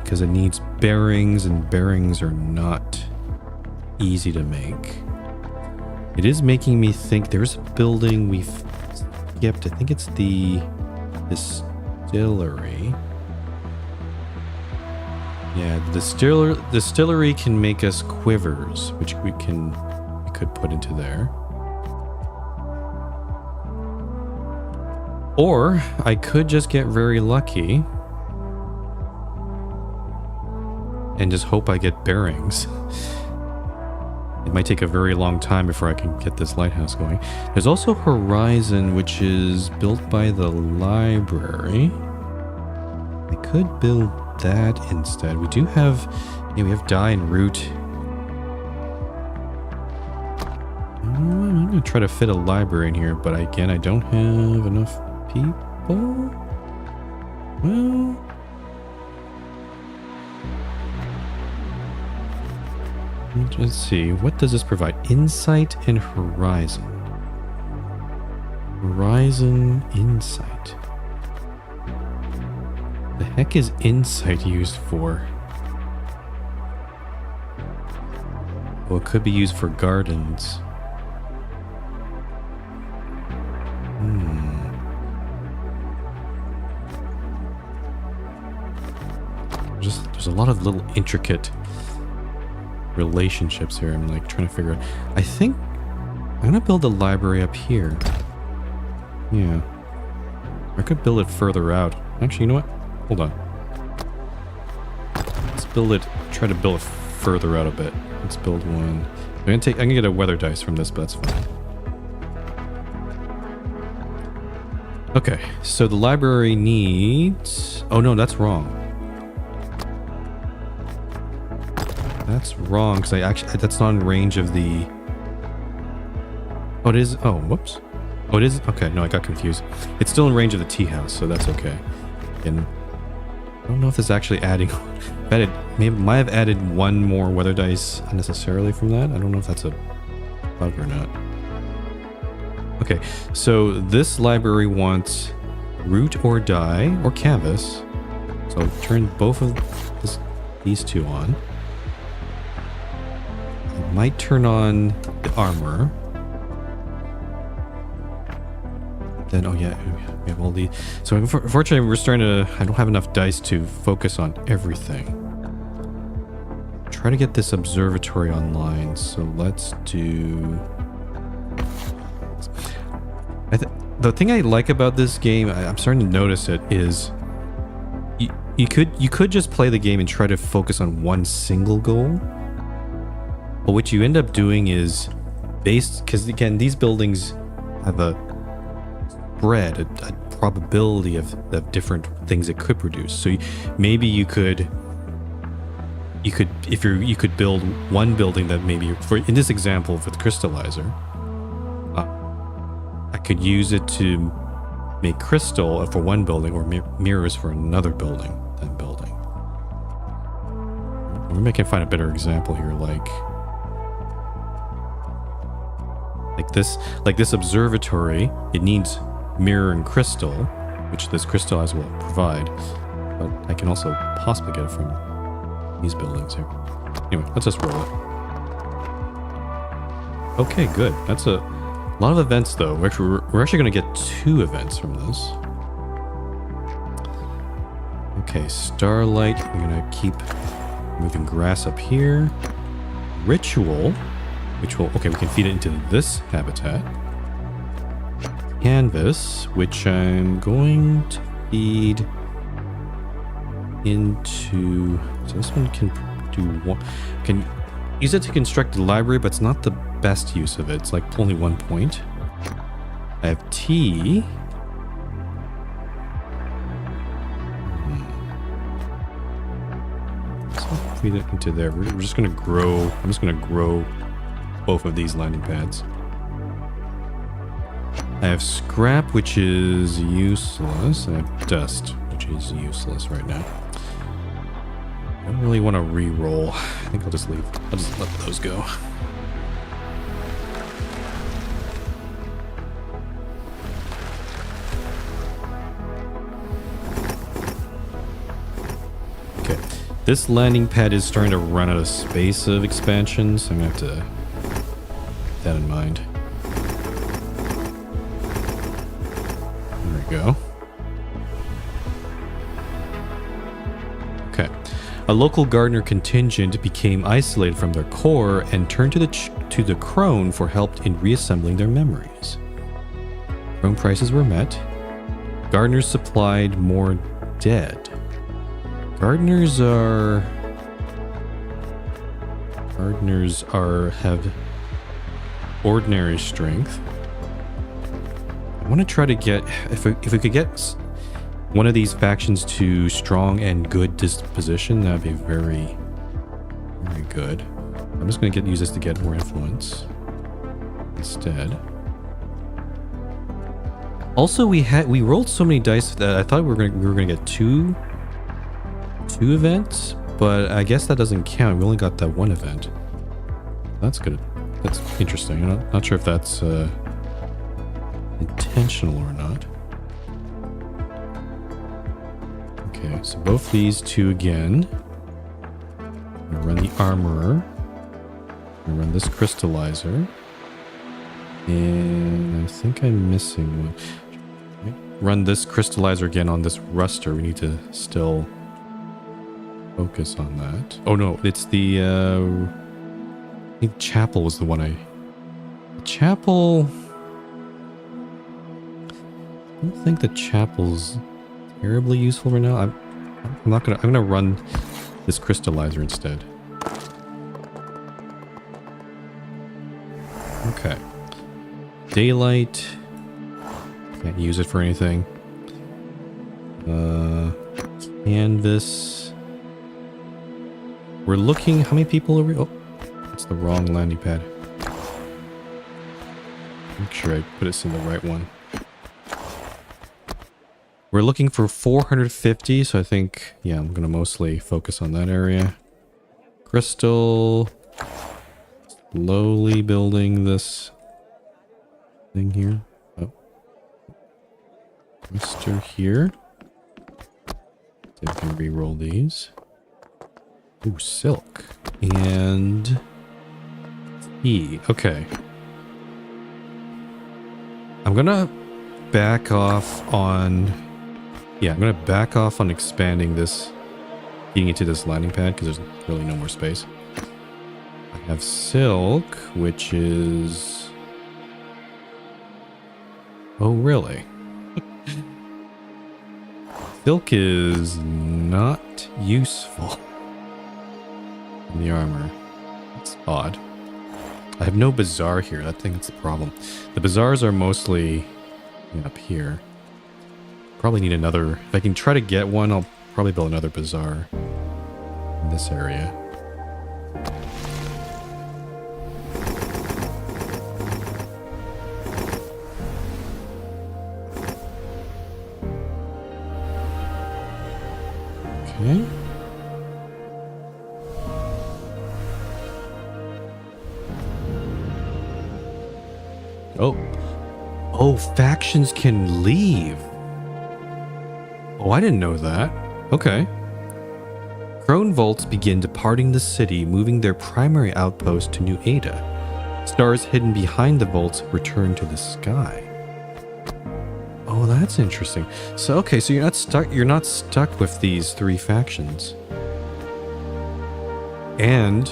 because it needs bearings, and bearings are not easy to make. It is making me think there's a building we've skipped. I think it's the distillery. Yeah, the distillery can make us quivers, which we could put into there. Or I could just get very lucky and just hope I get bearings. It might take a very long time before I can get this lighthouse going. There's also Horizon, which is built by the library. I could build that instead. We do have, yeah, we have dye and root. I'm going to try to fit a library in here, but again, I don't have enough people. Well, let's see. What does this provide? Insight and Horizon. Horizon Insight. The heck is Insight used for? Well, it could be used for gardens. There's a lot of little intricate relationships here. I'm like trying to figure out. I think I'm gonna build a library up here. Yeah. I could build it further out. Actually, you know what? Hold on. Let's build it. Try to build it further out a bit. Let's build one. I can get a weather dice from this, but that's fine. Okay, so the library needs... Oh no, that's wrong. That's wrong, because that's not in range of the... Oh, it is... Oh, whoops. Oh, it is... Okay, no, I got confused. It's still in range of the tea house, so that's okay. And I don't know if it's actually adding... might have added one more weather dice unnecessarily from that. I don't know if that's a bug or not. Okay, so this library wants root or die or canvas. So I'll turn both of these two on. I might turn on the armor. Then, oh yeah, we have all these. So unfortunately, we're starting to... I don't have enough dice to focus on everything. Try to get this observatory online. So let's do... The thing I like about this game, I'm starting to notice it, is you could just play the game and try to focus on one single goal. But what you end up doing is based... Because again, these buildings have a spread, a probability of different things it could produce. So maybe you could build one building that maybe, in this example with crystallizer, I could use it to make crystal for one building or mirrors for another building. Maybe I can find a better example here, like this observatory. It needs mirror and crystal, which this crystallizer will provide, but I can also possibly get it from these buildings here. Anyway, let's just roll it. Okay, good. That's a lot of events, though. We're actually going to get 2 events from this. Okay, Starlight. I'm going to keep moving grass up here. Ritual, which will... Okay, we can feed it into this habitat. Canvas, which I'm going to feed into... So this one can do one... Can use it to construct the library, but it's not the best use of it. It's like only 1 point. I have tea. So I'll feed it into there. We're just going to grow... I'm just going to grow both of these landing pads. I have scrap, which is useless. I have dust, which is useless right now. I don't really want to re-roll. I think I'll just leave. I'll just let those go. Okay. This landing pad is starting to run out of space of expansion, so I'm going to have to keep that in mind. There we go. Okay. A local gardener contingent became isolated from their core and turned to the crone for help in reassembling their memories. Crone prices were met. Gardeners supplied more dead. Gardeners have ordinary strength. I want to try to get, if we could get one of these factions to strong and good disposition, that'd be very, very good. I'm just going to use this to get more influence instead. Also, we rolled so many dice that I thought we were going to get two events, but I guess that doesn't count. We only got that one event. That's good. That's interesting. I'm not sure if that's intentional or not. Okay, so both these two again. I'm gonna run the armorer. I'm gonna run this crystallizer. And I think I'm missing one. Run this crystallizer again on this ruster. We need to still focus on that. Oh no, it's the I think chapel was the one the chapel. I don't think the chapel's terribly useful right now. I'm gonna run this crystallizer instead. Okay. Daylight. Can't use it for anything. Canvas. We're looking. How many people are we? Oh, it's the wrong landing pad. Make sure I put us in the right one. We're looking for 450, so I think, yeah, I'm gonna mostly focus on that area. Crystal. Slowly building this thing here. Oh. Mister here. See if I can re-roll these. Ooh, silk. And E. Okay. I'm gonna back off on... Yeah, I'm gonna back off on expanding this, getting into this landing pad, because there's really no more space. I have silk, which is... Oh, really? Silk is not useful in the armor. It's odd. I have no bazaar here. I think that's the problem. The bazaars are mostly up here. Probably need another... If I can try to get one, I'll probably build another bazaar in this area. Okay. Oh. Oh, factions can leave. Oh, I didn't know that. Okay. Crone Volts begin departing the city, moving their primary outpost to New Ada. Stars hidden behind the vaults return to the sky. Oh, that's interesting. So, okay, so you're not stuck with these three factions. And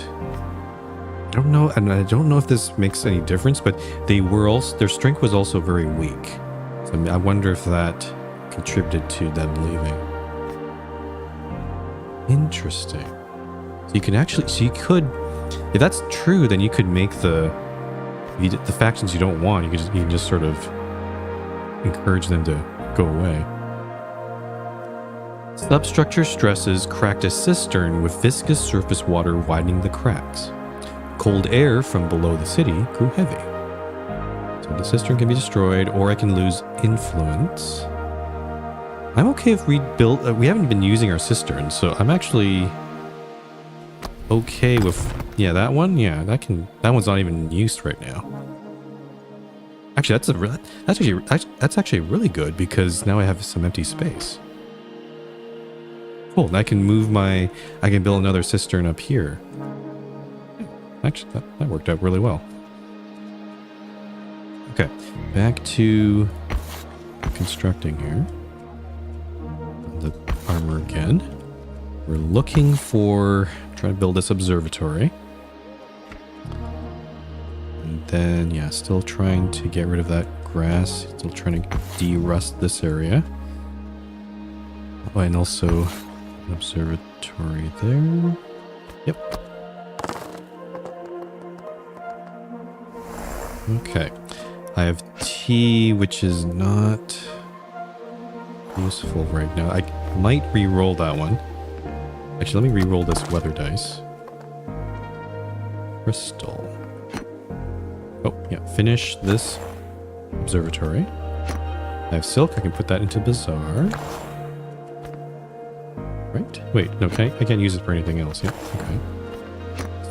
I don't know if this makes any difference, but their strength was also very weak. So I wonder if that contributed to them leaving. Interesting. So you can actually, if that's true, then you could make the factions you don't want. You can just sort of encourage them to go away. Substructure stresses cracked a cistern with viscous surface water widening the cracks. Cold air from below the city grew heavy. So the cistern can be destroyed, or I can lose influence. I'm okay if we haven't been using our cistern, so I'm actually okay with, yeah, that one. Yeah, that one's not even used right now. Actually, that's actually really good, because now I have some empty space. Cool. And I can build another cistern up here. Actually, that worked out really well. Okay, back to constructing here. The armor again. We're looking for, trying to build this observatory. And then, yeah, still trying to get rid of that grass. Still trying to de-rust this area. Oh, and also an observatory there. Yep. Okay. I have tea, which is not useful right now. I might re-roll that one. Actually, let me re-roll this weather dice. Crystal. Oh, yeah. Finish this observatory. I have silk. I can put that into bazaar. Right? Wait, okay. I can't use it for anything else. Yeah, okay.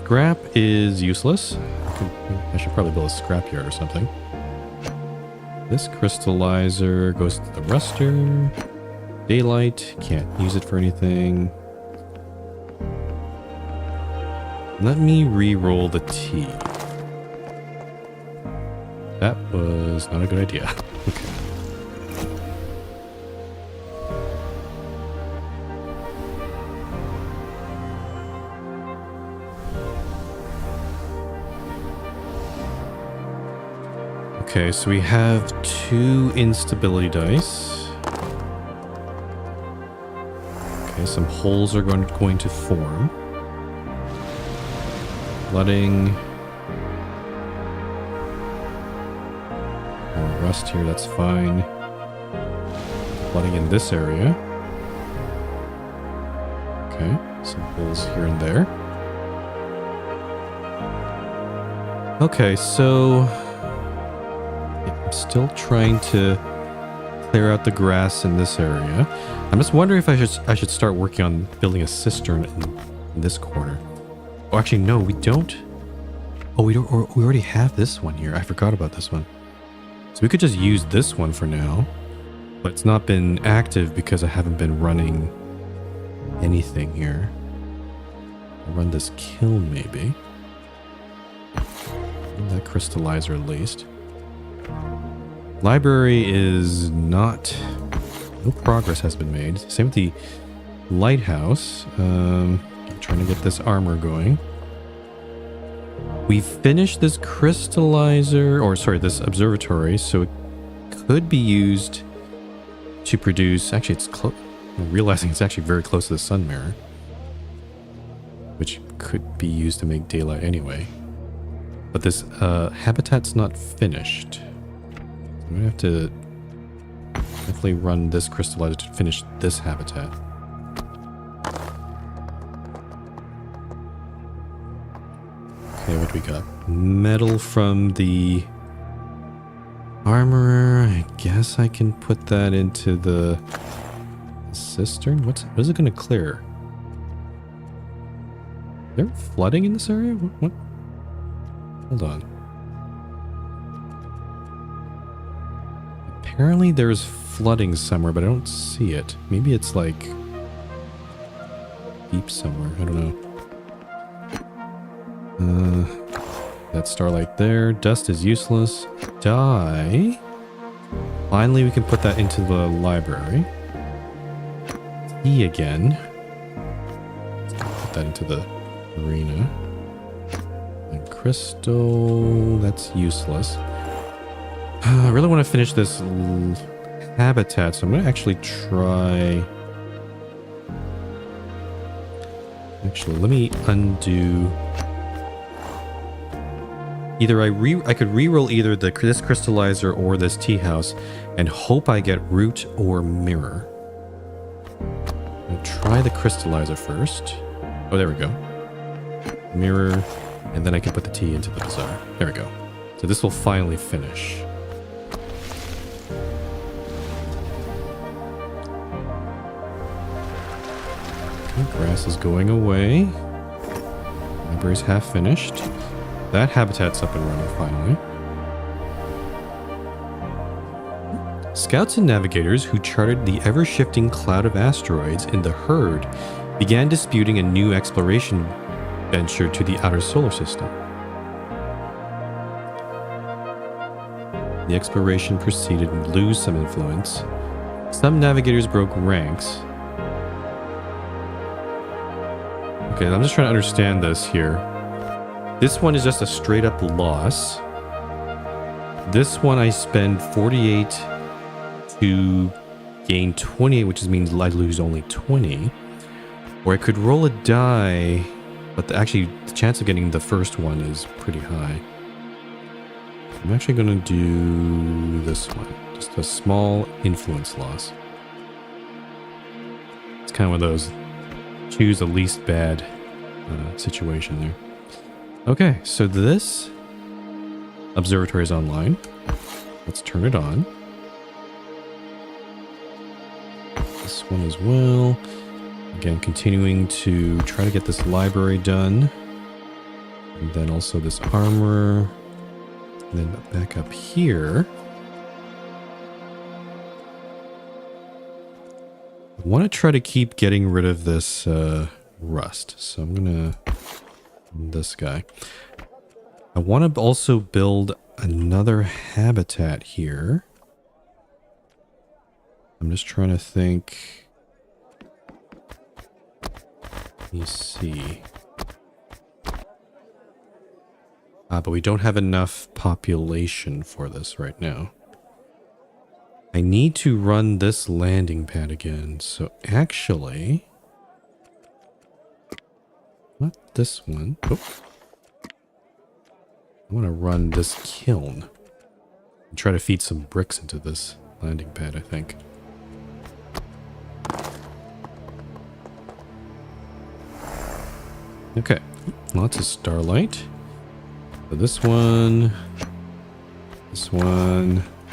Scrap is useless. I should probably build a scrapyard or something. This crystallizer goes to the ruster. Daylight, can't use it for anything. Let me re-roll the T. That was not a good idea. Okay. Okay, so we have 2 instability dice. Okay, some holes are going to form. Flooding. More rust here, that's fine. Flooding in this area. Okay, some holes here and there. Okay, so I'm still trying to clear out the grass in this area. I'm just wondering if I should start working on building a cistern in this corner. Oh, actually, no, we don't. Oh, we already have this one here. I forgot about this one. So we could just use this one for now. But it's not been active because I haven't been running anything here. I'll run this kiln maybe. And that crystallizer at least. Library is not... No progress has been made. Same with the lighthouse. I'm trying to get this armor going. We finished this crystallizer, or sorry, this observatory, so it could be used to produce... Actually, it's close. I'm realizing it's actually very close to the sun mirror, which could be used to make daylight anyway. But this habitat's not finished. I'm gonna have to definitely run this crystallizer to finish this habitat. Okay, what do we got? Metal from the armorer. I guess I can put that into the cistern. What is it going to clear? Is there flooding in this area? What? Hold on. Apparently there's flooding somewhere, but I don't see it. Maybe it's like deep somewhere. I don't know. That starlight there. Dust is useless. Dye. Finally, we can put that into the library. E again. Put that into the arena. And crystal. That's useless. I really want to finish this habitat, so I'm going to actually try... Actually, let me undo... Either I could re-roll either this crystallizer or this tea house and hope I get root or mirror. I'll try the crystallizer first. Oh, there we go. Mirror, and then I can put the tea into the bazaar. There we go. So this will finally finish. Okay, grass is going away. Library's half finished. That habitat's up and running finally. Scouts and navigators who charted the ever-shifting cloud of asteroids in the herd began disputing a new exploration venture to the outer solar system. The exploration proceeded and lose some influence. Some navigators broke ranks. Okay, I'm just trying to understand this here. This one is just a straight up loss. This one I spend 48 to gain 28, which means I lose only 20. Or I could roll a die, but actually the chance of getting the first one is pretty high. I'm actually going to do this one. Just a small influence loss. It's kind of one of those choose the least bad situation there. Okay, so this observatory is online. Let's turn it on. This one as well. Again, continuing to try to get this library done. And then also this armor. And then back up here. want to try to keep getting rid of this rust. So I'm going to... This guy. I want to also build another habitat here. I'm just trying to think. Let me see. But we don't have enough population for this right now. I need to run this landing pad again. So actually... Not this one. Oh. I want to run this kiln. And try to feed some bricks into this landing pad, I think. Okay. Lots of starlight. So this one,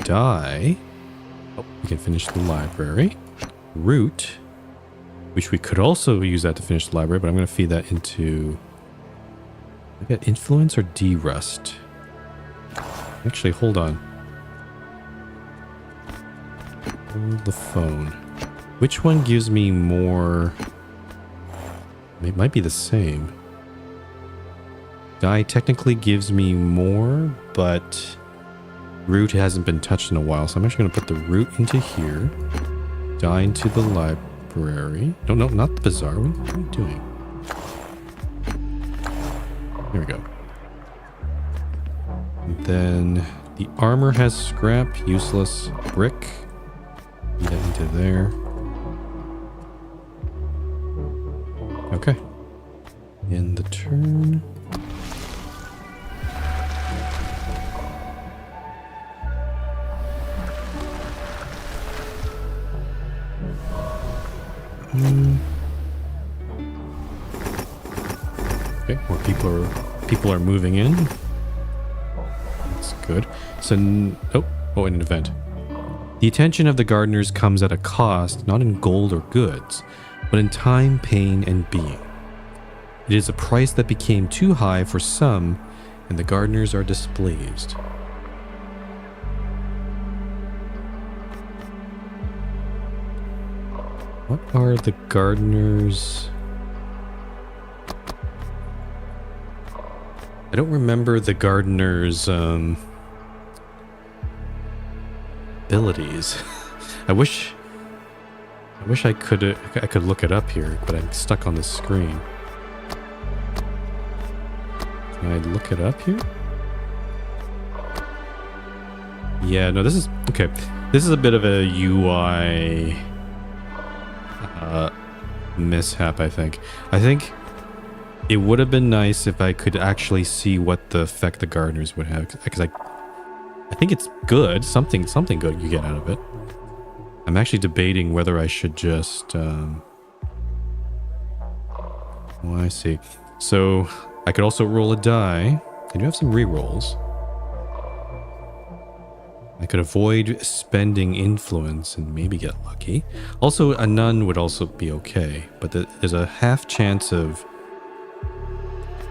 dye. Oh, we can finish the library. Root, which we could also use that to finish the library, but I'm going to feed that into... I got influence or de-rust? Actually, hold on. Hold the phone. Which one gives me more... It might be the same. Dye technically gives me more, but root hasn't been touched in a while, so I'm actually going to put the root into here. Dye into the library. No, not the bazaar. What are you doing? Here we go. And then the armor has scrap, useless brick. Put that into there. Okay. End the turn. Okay, more people are moving in. That's good. So, oh, an event. The attention of the gardeners comes at a cost, not in gold or goods, but in time, pain, and being. It is a price that became too high for some, and the gardeners are displeased. What are the gardeners? I don't remember the gardeners' abilities. I wish I could look it up here, but I'm stuck on the screen. Can I look it up here? Yeah, no, this is okay. This is a bit of a UI mishap, I think. I think it would have been nice if I could actually see what the effect the gardeners would have, because I think it's good. Something good you get out of it. I'm actually debating whether I should just oh, I see. So I could also roll a die. I do have some rerolls. I could avoid spending influence and maybe get lucky. Also, a nun would also be okay, but there's a half chance of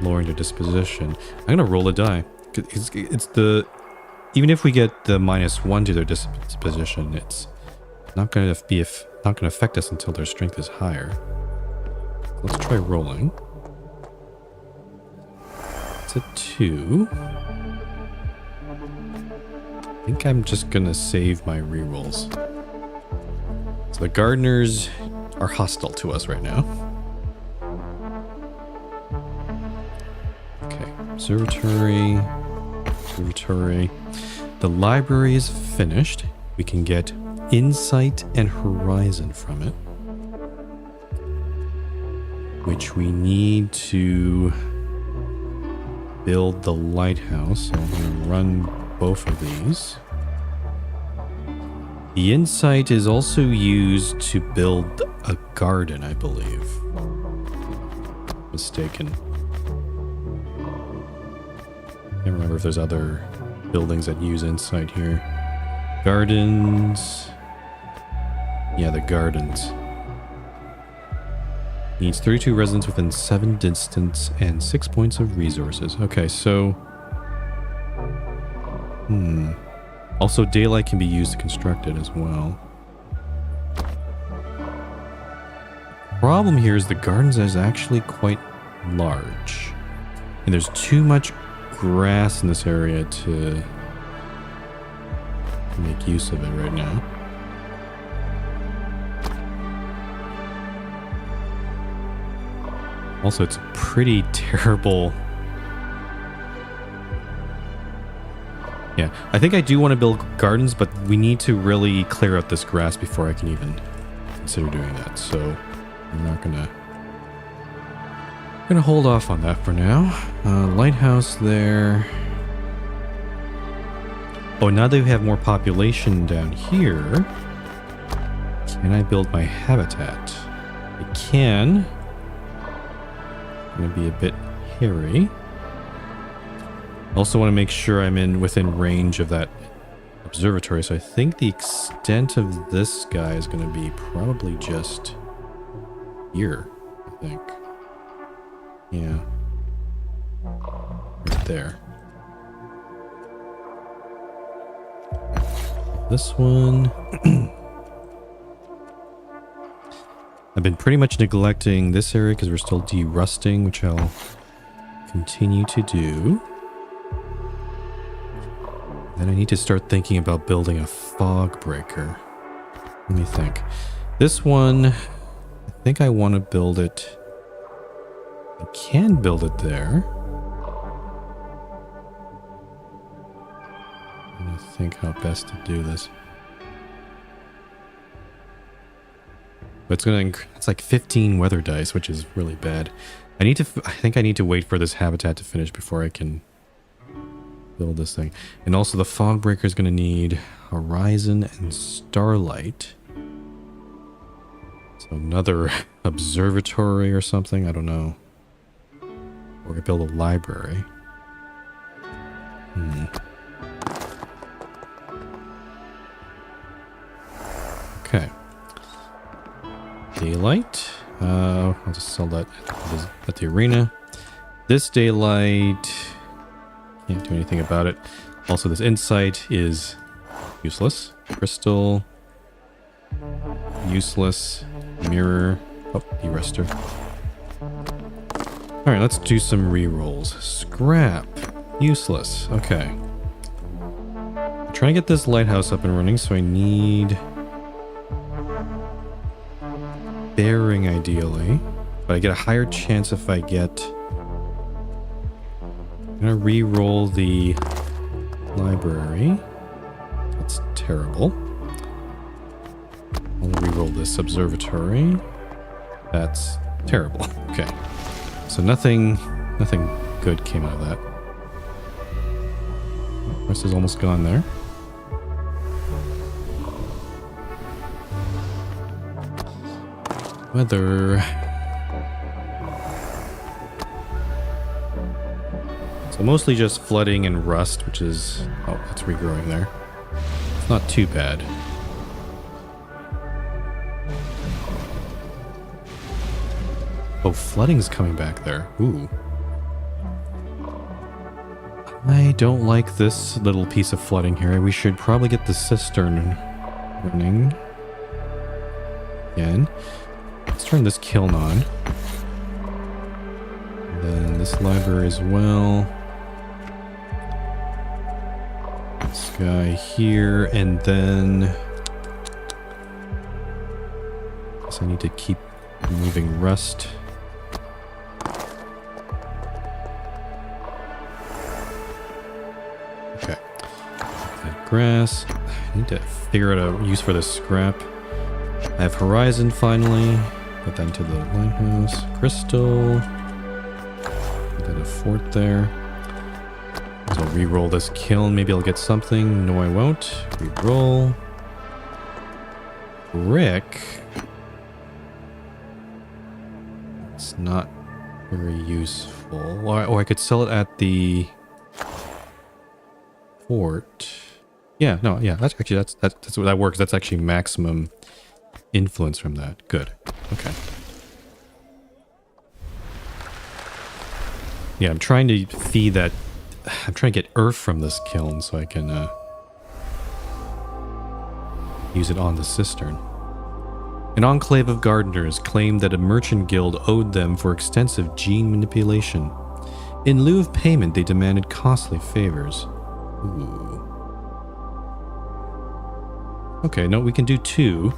lowering their disposition. I'm gonna roll a die. It's the... Even if we get the -1 to their disposition, it's not gonna affect us until their strength is higher. Let's try rolling. It's a 2. I think I'm just gonna save my rerolls. So the gardeners are hostile to us right now. Okay, observatory. The library is finished. We can get insight and horizon from it, which we need to build the lighthouse. So I'm going to run both of these. The insight is also used to build a garden, I believe. Mistaken. I can't remember if there's other buildings that use insight here. Gardens. Yeah, the gardens. Needs 32 residents within 7 distance and 6 points of resources. Okay, so... Also, daylight can be used to construct it as well. problem here is the garden is actually quite large. And there's too much grass in this area to make use of it right now. Also, it's pretty terrible. Yeah, I think I do want to build gardens, but we need to really clear out this grass before I can even consider doing that. So I'm not gonna hold off on that for now. Lighthouse there. Oh, now that we have more population down here, can I build my habitat? I can. Gonna be a bit hairy. Also want to make sure I'm within range of that observatory. So I think the extent of this guy is going to be probably just here, I think. Yeah. Right there. This one. I've been pretty much neglecting this area because we're still de-rusting, which I'll continue to do. Then I need to start thinking about building a fog breaker. Let me think. This one, I think I want to build it. I can build it there. I'm going to think how best to do this. But it's like 15 weather dice, which is really bad. I think I need to wait for this habitat to finish before I can build this thing. And also the fog breaker is going to need horizon and starlight. So another observatory or something, I don't know. Or I build a library. Okay. Daylight. I'll just sell that at the arena. This daylight, can't do anything about it. Also, this insight is useless. Crystal, useless. Mirror. Oh, de-rester. All right, let's do some re-rolls. Scrap, useless. Okay. I'm trying to get this lighthouse up and running, so I need bearing ideally, but I get a higher chance if I get. I'm gonna re-roll the library. That's terrible. I'll re-roll this observatory. That's terrible. Okay, so nothing good came out of that. Rest is almost gone there. Weather. So mostly just flooding and rust, which is... Oh, that's regrowing there. It's not too bad. Oh, flooding's coming back there. Ooh. I don't like this little piece of flooding here. We should probably get the cistern running again. Let's turn this kiln on. And then this library as well. This guy here, and then I guess I need to keep removing rust. Okay. That grass. I need to figure out a use for this scrap. I have horizon finally. Put that into the lighthouse. Crystal. Put that a fort there. So I'll re-roll this kiln. Maybe I'll get something. No, I won't. Re-roll. Brick. It's not very useful. Oh, I could sell it at the fort. Yeah, no, yeah. That's actually that's what that works. That's actually maximum influence from that. Good. Okay. Yeah, I'm trying to feed that. I'm trying to get earth from this kiln so I can use it on the cistern. An enclave of gardeners claimed that a merchant guild owed them for extensive gene manipulation. In lieu of payment, they demanded costly favors. Ooh. Okay, no, we can do 2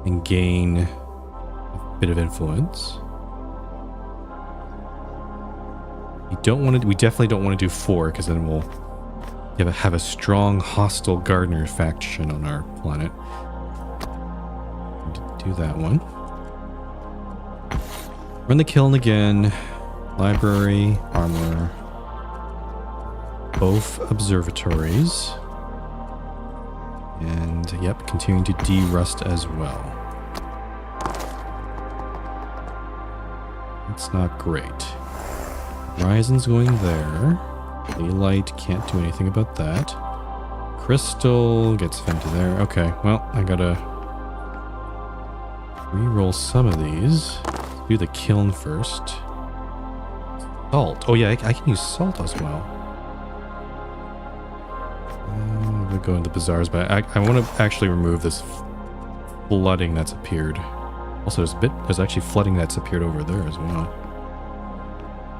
and gain a bit of influence. We definitely don't want to do 4 because then we'll have a strong hostile gardener faction on our planet. Do that one. Run the kiln again. Library, armor. Both observatories. And yep, continuing to de-rust as well. It's not great. Horizon's going there. Daylight, can't do anything about that. Crystal gets fed to there. Okay, well, I gotta re-roll some of these. Do the kiln first. Salt. Oh yeah, I can use salt as well. We'll go into the bazaars, but I want to actually remove this flooding that's appeared. Also, there's actually flooding that's appeared over there as well.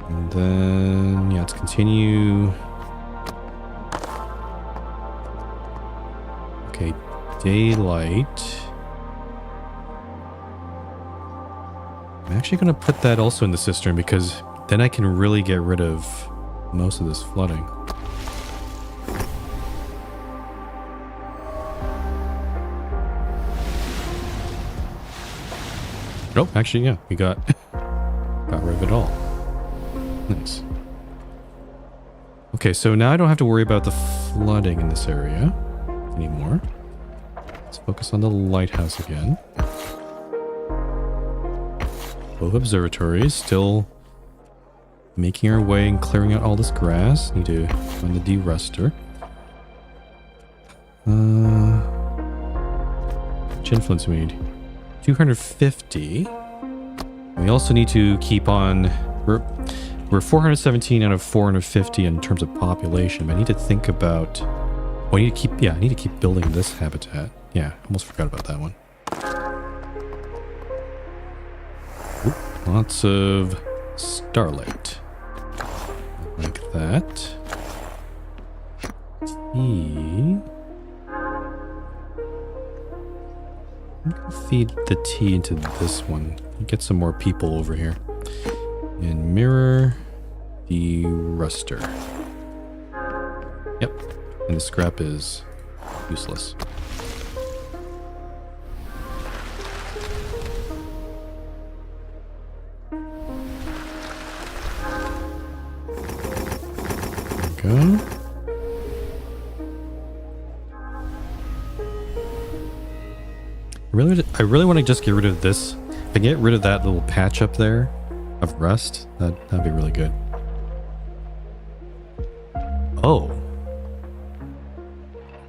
And then, yeah, let's continue. Okay, daylight. I'm actually going to put that also in the cistern because then I can really get rid of most of this flooding. Nope, actually, yeah, we got rid of it all. Nice. Okay, so now I don't have to worry about the flooding in this area anymore. Let's focus on the lighthouse again. Both observatories still making our way and clearing out all this grass. Need to find the de-ruster. Which influence we need? 250. We also need to keep on... We're 417 out of 450 in terms of population. I need to think about... Oh, I need to keep building this habitat. Yeah, almost forgot about that one. Oop, lots of starlight. Like that. Tea. I'm gonna feed the tea into this one. Get some more people over here. And mirror the ruster. Yep. And the scrap is useless. There we go. I really want to just get rid of this. If I get rid of that little patch up there of rust, that'd be really good. Oh.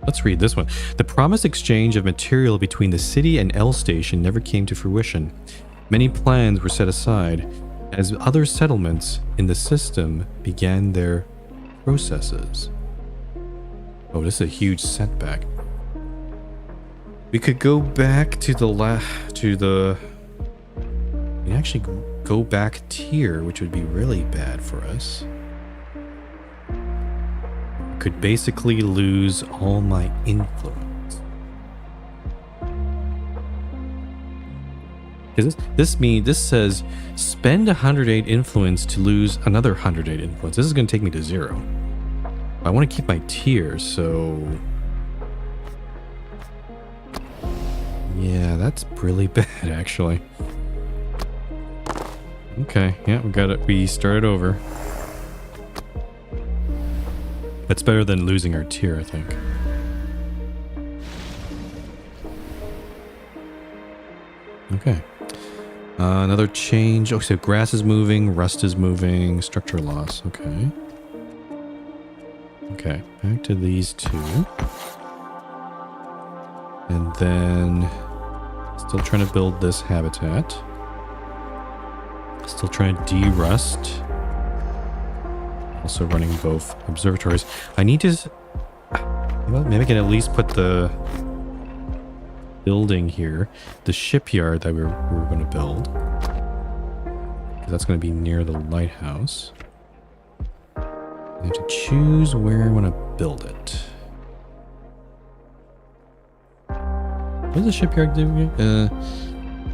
Let's read this one. The promised exchange of material between the city and L Station never came to fruition. Many plans were set aside as other settlements in the system began their processes. Oh, this is a huge setback. We could go back to we can actually go back tier, which would be really bad for us. Could basically lose all my influence. Because this says spend 108 influence to lose another 108 influence. This is going to take me to 0. I want to keep my tier, so yeah, that's really bad actually. Okay, yeah, we started over. That's better than losing our tier, I think. Okay. Another change. Oh, so grass is moving, rust is moving, structure loss. Okay. Okay, back to these two. And then still trying to build this habitat. Still trying to de-rust. Also running both observatories. I need to... Maybe I can at least put the building here. The shipyard that we were going to build. That's going to be near the lighthouse. I have to choose where I want to build it. What does the shipyard do?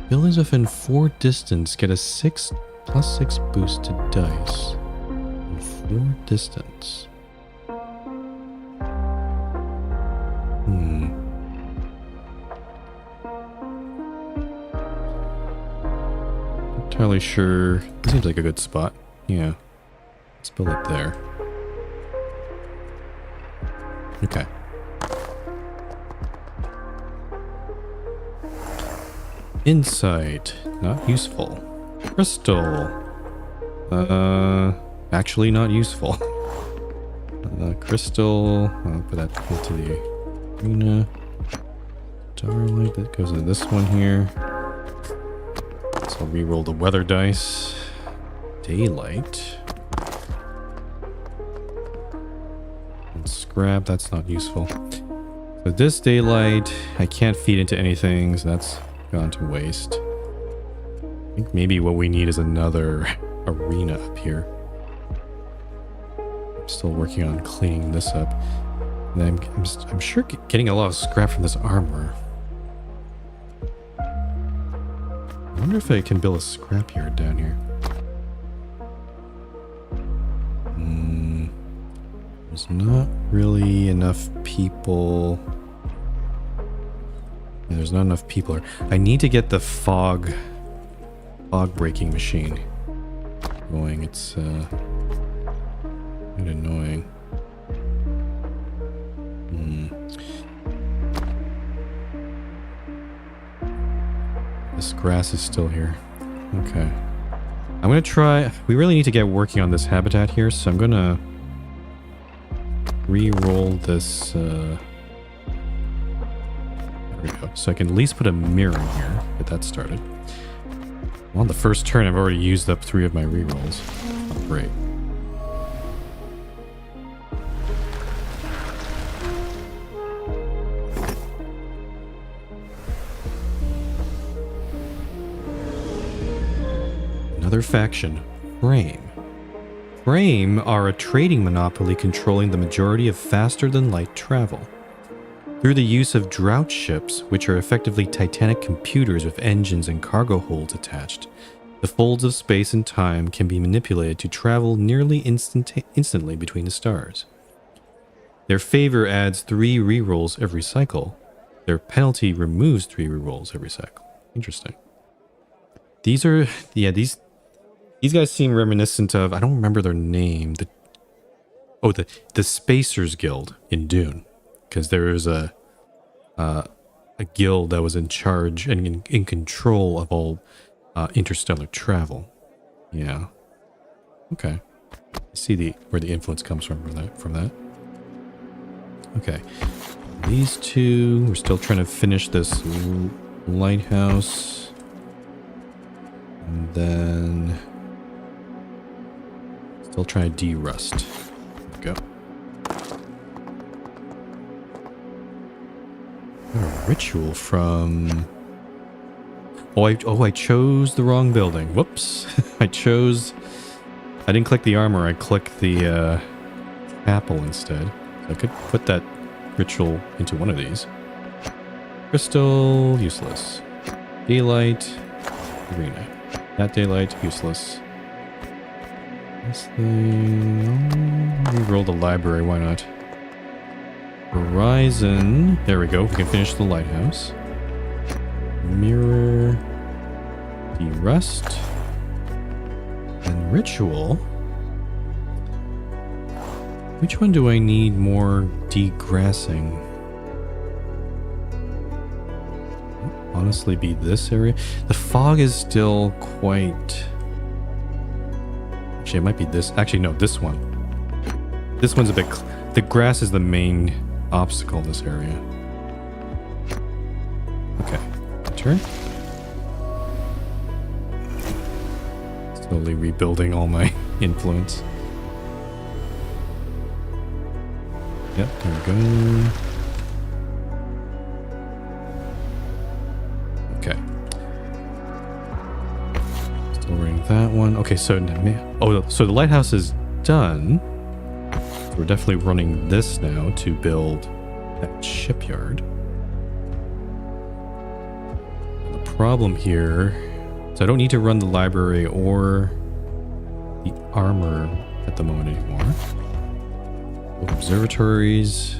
Buildings within 4 distance get a 6+6 boost to dice. In 4 distance. Not entirely sure. This seems like a good spot. Yeah. Let's build it there. Okay. Insight. Not useful. Crystal. Actually not useful. Crystal. I'll put that into the arena. Starlight. That goes into this one here. So I'll re-roll the weather dice. Daylight. And scrap. That's not useful. So this daylight, I can't feed into anything, so that's gone to waste. I think maybe what we need is another arena up here. I'm still working on cleaning this up. And I'm sure getting a lot of scrap from this armor. I wonder if I can build a scrapyard down here. There's not really enough people. Yeah, there's not enough people. I need to get the fog breaking machine going. It's kind of annoying. This grass is still here. Okay. I'm gonna try. We really need to get working on this habitat here, so I'm gonna re-roll this. There we go. So I can at least put a mirror in here. Get that started. On the first turn, I've already used up 3 of my re-rolls. Oh, great. Another faction, Frame. Frame are a trading monopoly controlling the majority of faster-than-light travel. Through the use of drought ships, which are effectively titanic computers with engines and cargo holds attached, the folds of space and time can be manipulated to travel nearly instantly between the stars. Their favor adds 3 rerolls every cycle. Their penalty removes 3 rerolls every cycle. Interesting. These are, yeah, these guys seem reminiscent of, I don't remember their name, the Spacers Guild in Dune. Because there was a guild that was in charge and in control of all interstellar travel. Yeah. Okay. I see where the influence comes from that. Okay. These 2, we're still trying to finish this lighthouse. And then still trying to de-rust. There we go. A ritual from... I chose the wrong building. Whoops. I didn't click the armor, I clicked the apple instead. So I could put that ritual into one of these. Crystal, useless. Daylight, arena. That daylight, useless. This thing... Re-roll the library, why not? Horizon. There we go. We can finish the lighthouse. Mirror. De-rust. And ritual. Which one do I need more degrassing? Honestly, be this area. The fog is still quite... Actually, it might be this. Actually, no, this one. This one's a bit... The grass is the main obstacle in this area. Okay. Turn. Slowly rebuilding all my influence. Yep, there we go. Still running that one. Okay, so so the lighthouse is done. So we're definitely running this now to build that shipyard. The problem here is I don't need to run the library or the armor at the moment anymore. Build observatories.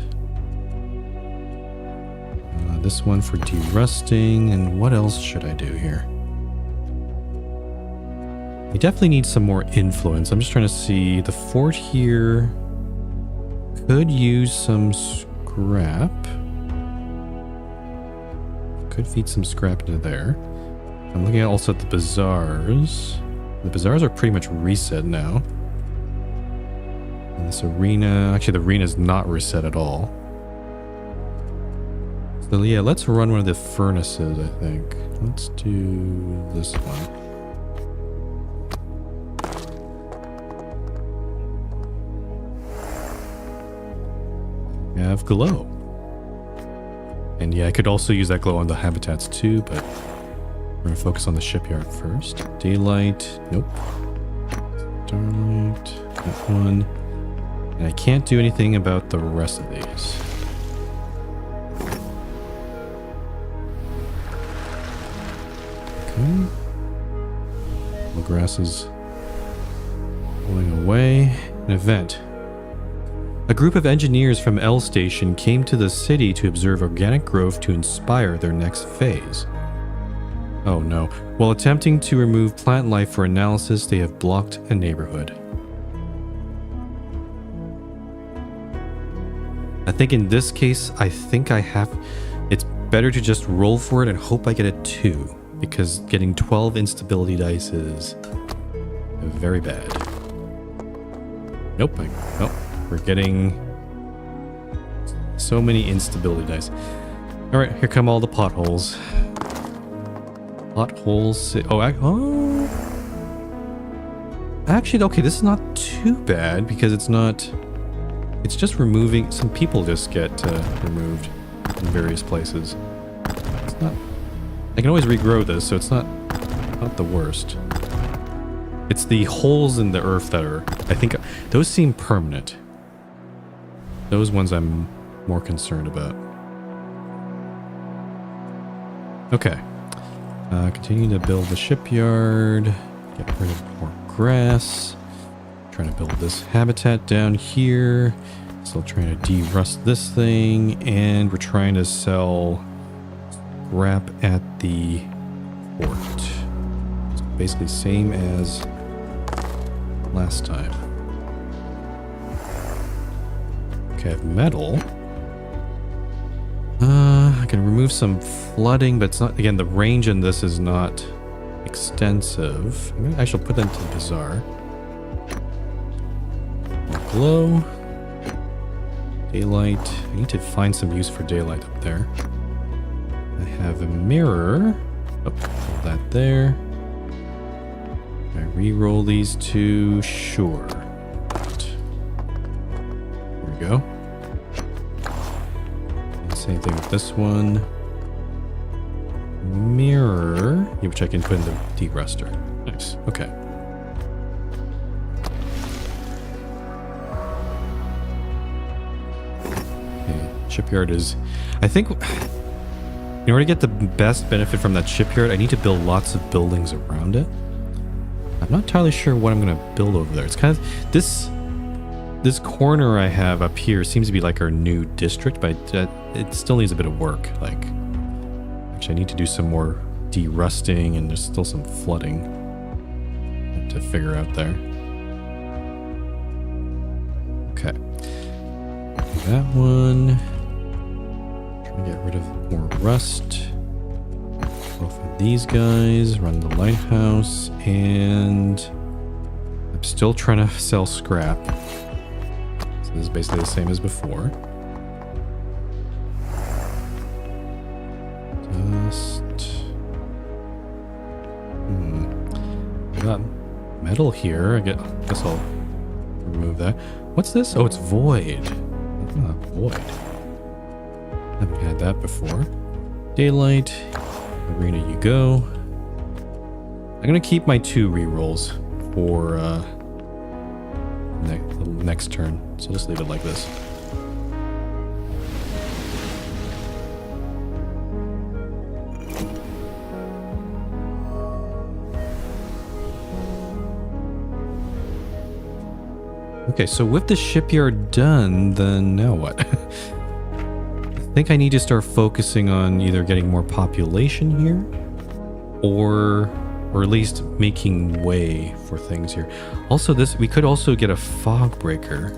This one for de-rusting. And what else should I do here? I definitely need some more influence. I'm just trying to see. The fort here could use some scrap. Could feed some scrap into there. I'm looking at also at the bazaars. The bazaars are pretty much reset now. And this arena... Actually, the arena is not reset at all. So yeah, let's run one of the furnaces, I think. Let's do this one. We have glow. And yeah, I could also use that glow on the habitats too, but we're going to focus on the shipyard first. Daylight. Nope. Starlight. That one. And I can't do anything about the rest of these. Okay. The grass is going away. An event. A group of engineers from L Station came to the city to observe organic growth to inspire their next phase. Oh no. While attempting to remove plant life for analysis, they have blocked a neighborhood. I think in this case, it's better to just roll for it and hope I get a 2. Because getting 12 instability dice is very bad. Nope. We're getting so many instability dice. Alright, here come all the potholes. Potholes. Actually, okay, this is not too bad because it's just removing. Some people just get removed in various places. It's not. I can always regrow this, so it's not the worst. It's the holes in the earth that are, I think, those seem permanent. Those ones I'm more concerned about. Okay. Continue to build the shipyard. Get rid of more grass. Trying to build this habitat down here. Still trying to de-rust this thing. And we're trying to sell scrap at the port. It's basically same as last time. Okay, I have metal. I can remove some flooding, but it's not, again, the range in this is not extensive. I shall put that into the bazaar. More glow. Daylight. I need to find some use for daylight up there. I have a mirror. Oh, hold that there. Can I re-roll these two? Sure. Here we go. Same thing with this one. Mirror, which I can put in the de-ruster. Nice. Okay. Shipyard is... I think... In order to get the best benefit from that shipyard, I need to build lots of buildings around it. I'm not entirely sure what I'm going to build over there. It's kind of... This corner I have up here seems to be like our new district, but it still needs a bit of work. Like, actually, I need to do some more de-rusting, and there's still some flooding to figure out there. Okay. That one. Trying to get rid of more rust. Both of these guys. Run the lighthouse, and I'm still trying to sell scrap. This is basically the same as before. Just... I got metal here. I guess I'll remove that. What's this? Oh, it's void. Ah, void. Haven't had that before. Daylight. Arena you go. I'm gonna keep my 2 rerolls for the next turn. So just leave it like this. Okay, so with the shipyard done, then now what? I think I need to start focusing on either getting more population here, or at least making way for things here. Also, we could also get a fog breaker,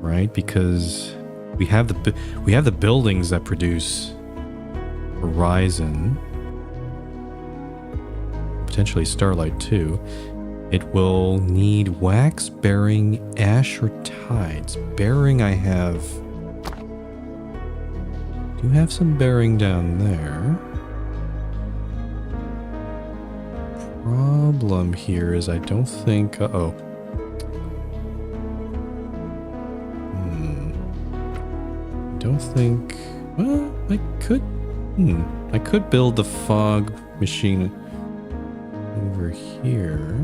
right? Because we have the buildings that produce horizon, potentially starlight too. It will need wax, bearing, ash, or tides. Bearing I have. Do have some bearing down there. Problem here is I don't think. Uh-oh. Don't think. Well, I could. I could build the fog machine over here.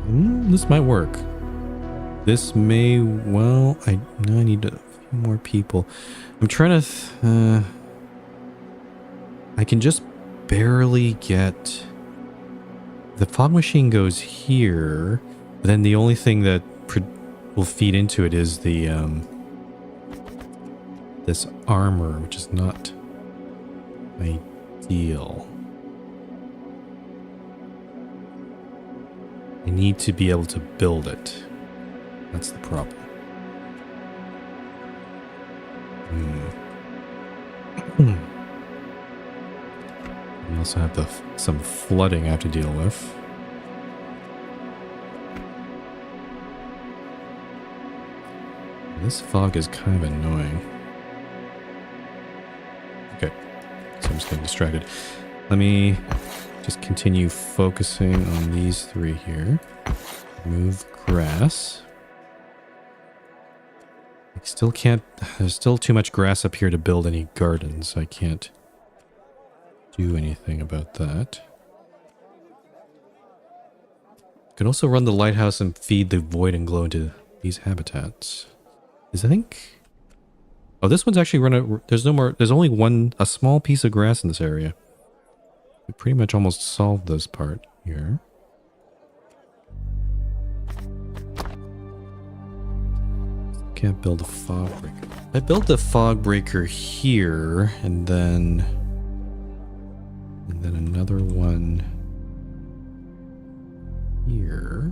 This might work. This may, well, I need a few more people. I'm trying to, I can just barely get, the fog machine goes here, but then the only thing that will feed into it is the, this armor, which is not ideal. I need to be able to build it. That's the problem. We also have some flooding I have to deal with. This fog is kind of annoying. Okay, so I'm just getting distracted. Let me just continue focusing on these 3 here. Move grass. I still can't, there's still too much grass up here to build any gardens. I can't do anything about that. Could also run the lighthouse and feed the void and glow into these habitats. I think. Oh, this one's actually run out. There's no more. There's only a small piece of grass in this area. We pretty much almost solved this part here. Can't build a fog breaker. I built the fog breaker here, and then another one here.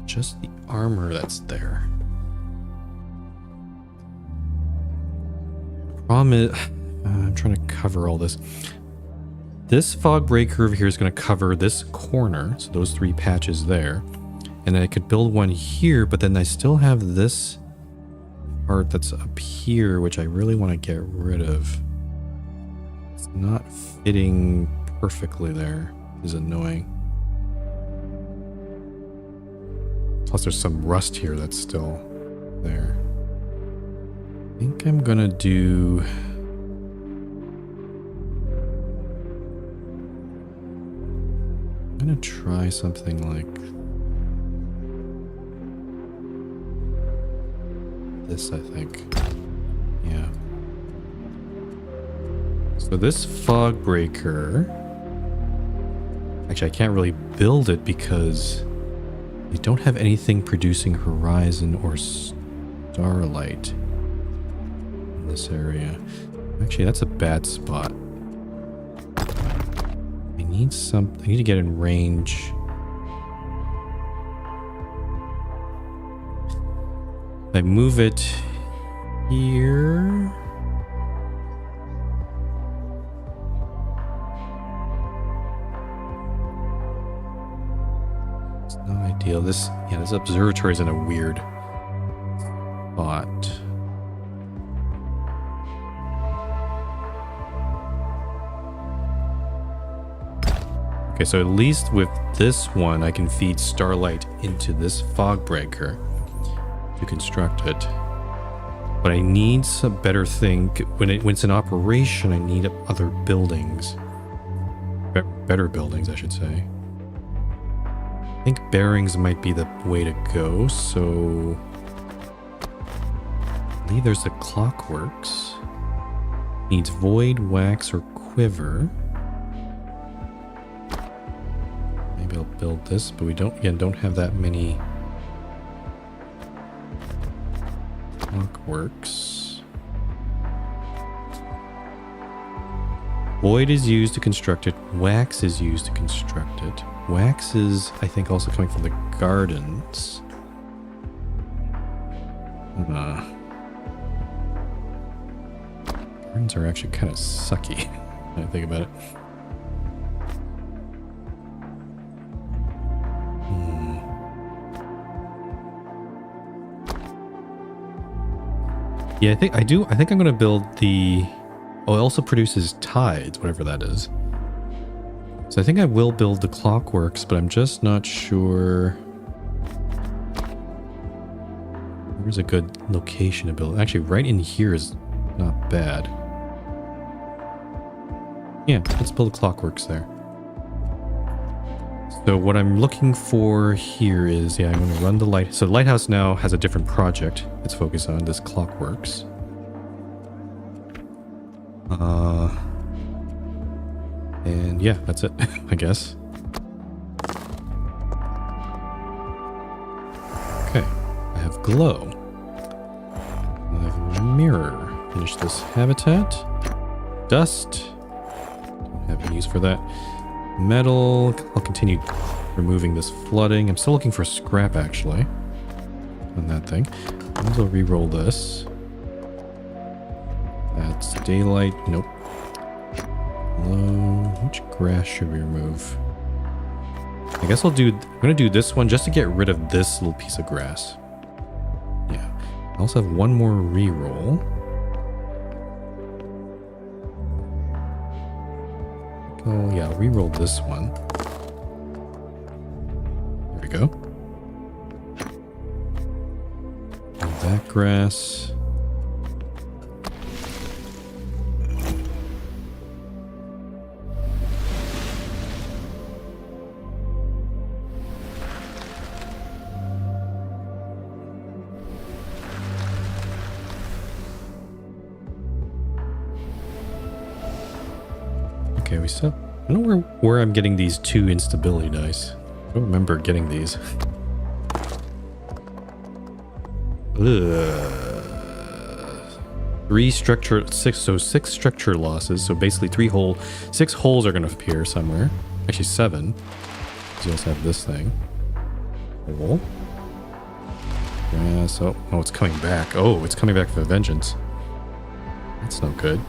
Just the armor that's there. The problem is, I'm trying to cover all this. This fog breaker over here is going to cover this corner, so those 3 patches there. And then I could build one here, but then I still have this part that's up here, which I really want to get rid of. It's not fitting perfectly there. It's annoying. Plus there's some rust here that's still there. I think I'm gonna do... I'm gonna try something like this, I think. Yeah. So this fog breaker... Actually, I can't really build it because they don't have anything producing horizon or starlight in this area. Actually, that's a bad spot. I need to get in range. If I move it here. It's not ideal. This observatory is in a weird spot. Okay, so at least with this one, I can feed starlight into this fog breaker to construct it. But I need a better thing. When it's in operation, I need other buildings. Better buildings, I should say. I think bearings might be the way to go, so... I believe there's the clockworks. Needs void, wax, or quiver. Maybe I'll build this, but we don't have that many clockworks. Void is used to construct it. Wax is used to construct it. Wax is, I think, also coming from the gardens. Gardens are actually kind of sucky when I think about it. Yeah, I think I'm going to build the... Oh, it also produces tides, whatever that is. So I think I will build the clockworks, but I'm just not sure... Where's a good location to build? Actually, right in here is not bad. Yeah, let's build the clockworks there. So what I'm looking for here is, yeah, I'm going to run the light. So Lighthouse now has a different project it's focused on, this clockworks. And yeah, that's it, I guess. Okay, I have glow. I have a mirror. Finish this habitat. Dust. Don't have any use for that. Metal. I'll continue removing this flooding. I'm still looking for scrap, actually, on that thing. I might as well re-roll this. That's daylight. Nope. Low. Which grass should we remove? I guess I'm gonna do this one just to get rid of this little piece of grass. Yeah. I also have one more re-roll. Oh yeah, I'll re-roll this one. There we go. And that grass. Okay, we still... I don't know where I'm getting these 2 instability dice. I don't remember getting these. Ugh. 3 structure... 6... So 6 structure losses. So basically 6 holes are going to appear somewhere. Actually 7. Because you also have this thing. Hole. Yeah, so... Oh, it's coming back. Oh, it's coming back for vengeance. That's no good.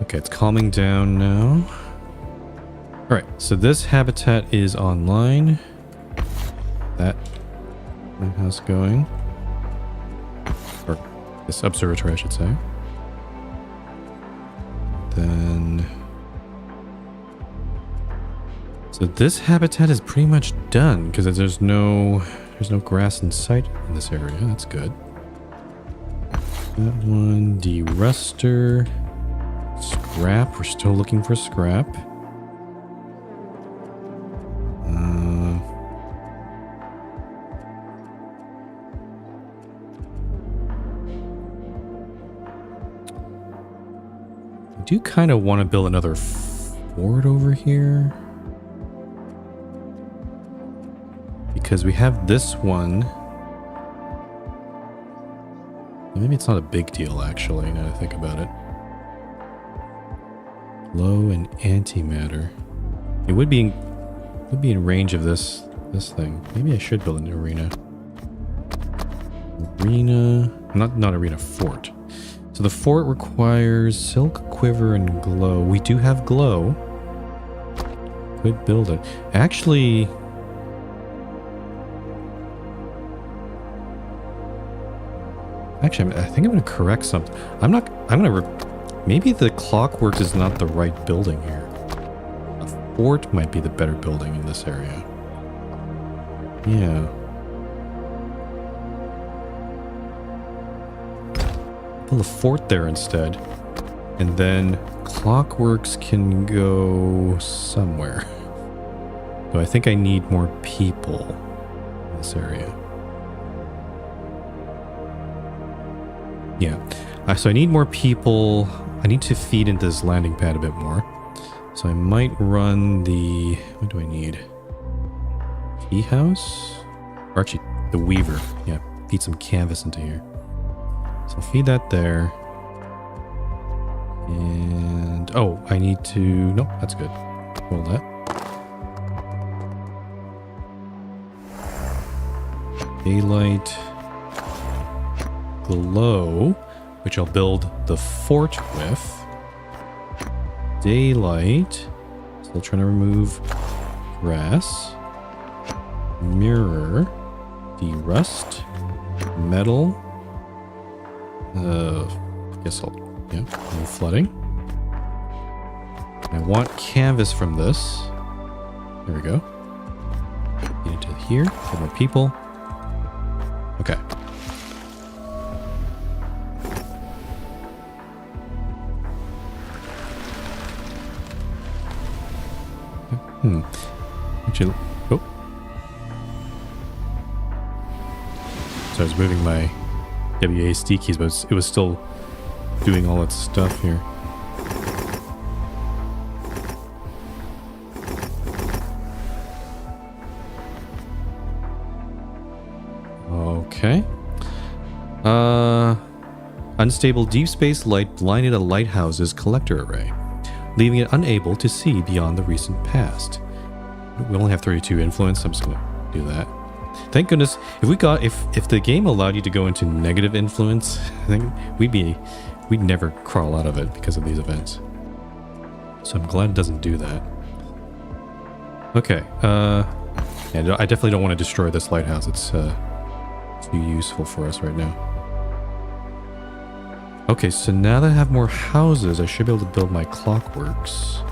Okay, it's calming down now. Alright, so this habitat is online. That how's it going? Or this observatory, I should say. Then... So this habitat is pretty much done, because there's no grass in sight in this area. That's good. That one, de-ruster. Scrap, we're still looking for scrap. I do kind of want to build another fort over here. Because we have this one. Maybe it's not a big deal, actually, now that I think about it. Low and antimatter. It would be in range of this thing. Maybe I should build an arena. Not arena, fort. So the fort requires silk, quiver, and glow. We do have glow. Could build it. Actually, I think I'm going to correct something. Maybe the clockwork is not the right building here. fort might be the better building in this area. Yeah. Build a fort there instead. And then clockworks can go somewhere. So I think I need more people in this area. Yeah. So I need more people. I need to feed into this landing pad a bit more. So I might run the... What do I need? Tea house? Or actually, the weaver. Yeah, feed some canvas into here. So I'll feed that there. And... Oh, I need to... Nope, that's good. Hold that. Daylight. Glow, which I'll build the fort with. Daylight. Still trying to remove grass. Mirror. De-rust. Metal. Guess I'll... Yeah, no flooding. I want canvas from this. There we go. Get into here. Get more people. Okay. Actually, oh. So I was moving my WASD keys, but it was still doing all its stuff here. Okay. Unstable deep space light blinded a lighthouse's collector array, leaving it unable to see beyond the recent past. We only have 32 influence. I'm just gonna do that. Thank goodness. If the game allowed you to go into negative influence, I think we'd never crawl out of it because of these events. So I'm glad it doesn't do that. Okay. Yeah, I definitely don't want to destroy this lighthouse. It's too useful for us right now. Okay, so now that I have more houses, I should be able to build my clockworks.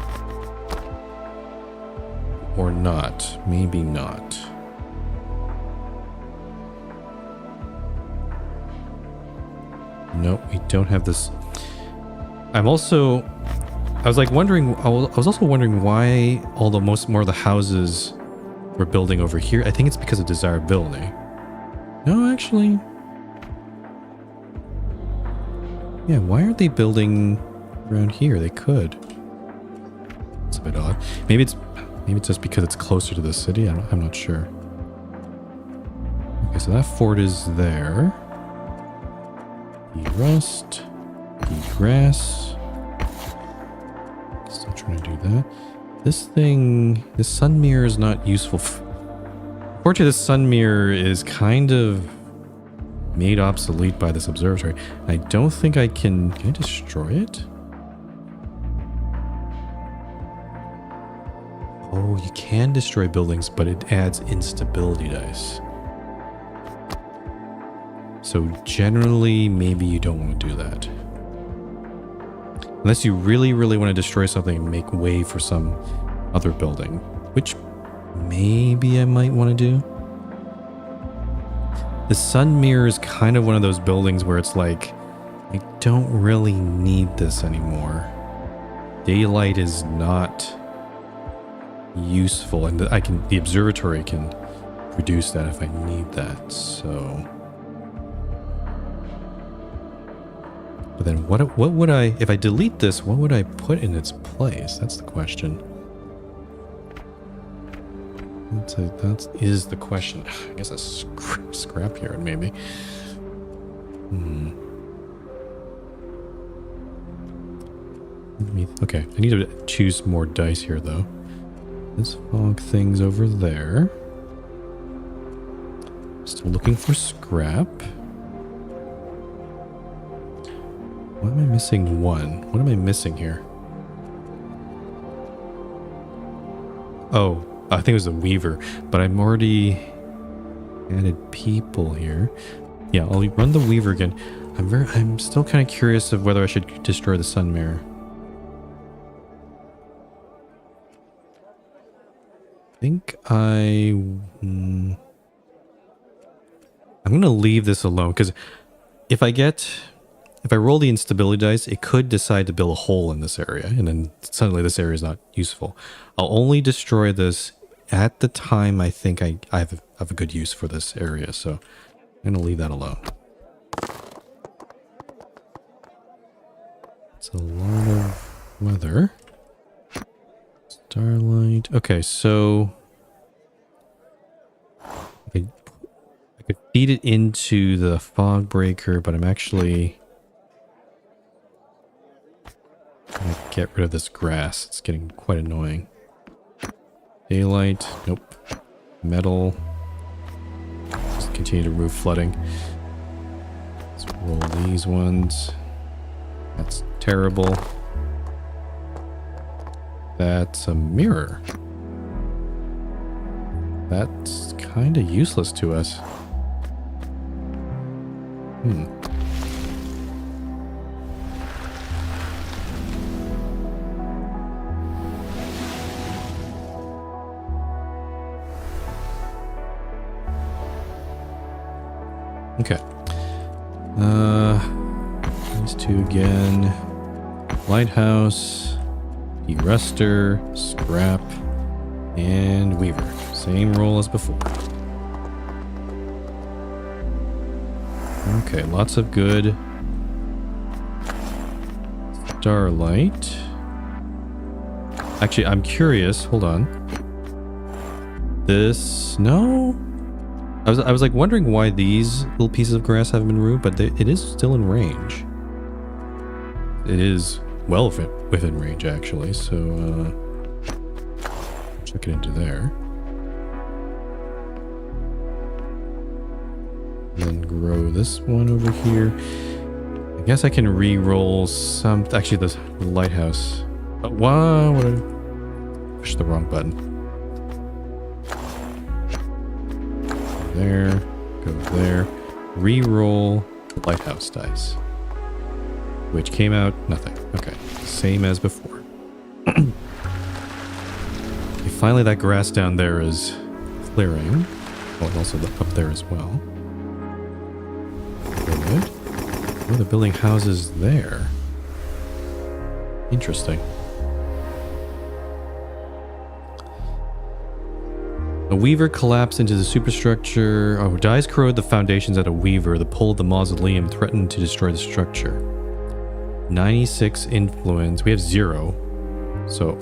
Or not. Maybe not. Nope, we don't have this. I was wondering, I was also wondering why more of the houses we're building over here. I think it's because of desirability. No, actually. Yeah, why aren't they building around here? They could. It's a bit odd. Maybe it's just because it's closer to the city. I'm not sure. Okay, so that fort is there. De-rust. De-grass. Still trying to do that. This sun mirror is not useful. Unfortunately, this sun mirror is kind of made obsolete by this observatory. I don't think I can I destroy it? Oh, you can destroy buildings, but it adds instability dice. So generally, maybe you don't want to do that. Unless you really, really want to destroy something and make way for some other building, which maybe I might want to do. The sun mirror is kind of one of those buildings where it's like, I don't really need this anymore. Daylight is not useful, and the observatory can reduce that if I need that. So, but then what would I, if I delete this, what would I put in its place? That's the question. That is the question. I guess a scrapyard maybe. Okay, I need to choose more dice here though. This fog thing's over there. Still looking for scrap. Why am I missing one? What am I missing here? Oh, I think it was the weaver, but I'm already added people here. Yeah, I'll run the weaver again. I'm still kind of curious of whether I should destroy the sun mirror. think I'm gonna leave this alone because if I roll the instability dice, it could decide to build a hole in this area, and then suddenly this area is not useful. I'll only destroy this at the time I think I have a good use for this area, so I'm gonna leave that alone. It's a lot of weather. Starlight. Okay, so I could feed it into the fog breaker, but I'm actually gonna get rid of this grass. It's getting quite annoying. Daylight. Nope. Metal. Just continue to remove flooding. Let's roll these ones. That's terrible. That's a mirror. That's kind of useless to us. Okay. These two again. Lighthouse, Erester, Scrap, and Weaver. Same roll as before. Okay, lots of good. Starlight. Actually, I'm curious. Hold on. This... No? I was like wondering why these little pieces of grass haven't been removed, but it is still in range. It is well within range, actually, so chuck it into there. And then grow this one over here. I guess I can re-roll some... Actually, this lighthouse. Oh, wow, what I pushed the wrong button. There, go there, re-roll the lighthouse dice, which came out nothing. Okay, same as before. Okay, finally that grass down there is clearing. Oh, and also up there as well. Good. Oh, they're building houses there. Interesting. A weaver collapsed into the superstructure. Oh, dyes corrode the foundations at a weaver. The pole of the mausoleum threatened to destroy the structure. 96 influence. We have 0. So...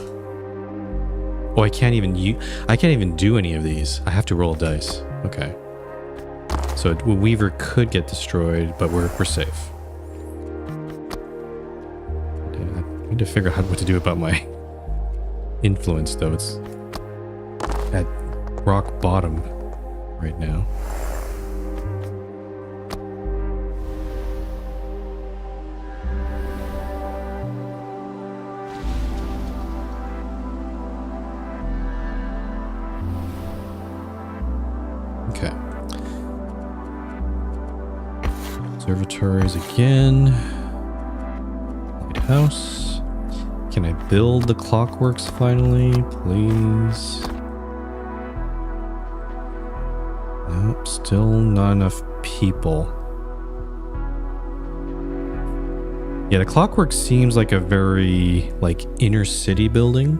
Oh, I can't even do any of these. I have to roll dice. Okay. So a weaver could get destroyed, but we're safe. I need to figure out what to do about my influence, though. It's at rock bottom right now. Okay. Observatories again. Lighthouse. Can I build the clockworks finally, please? Nope, still not enough people. Yeah, the clockwork seems like a very, inner city building,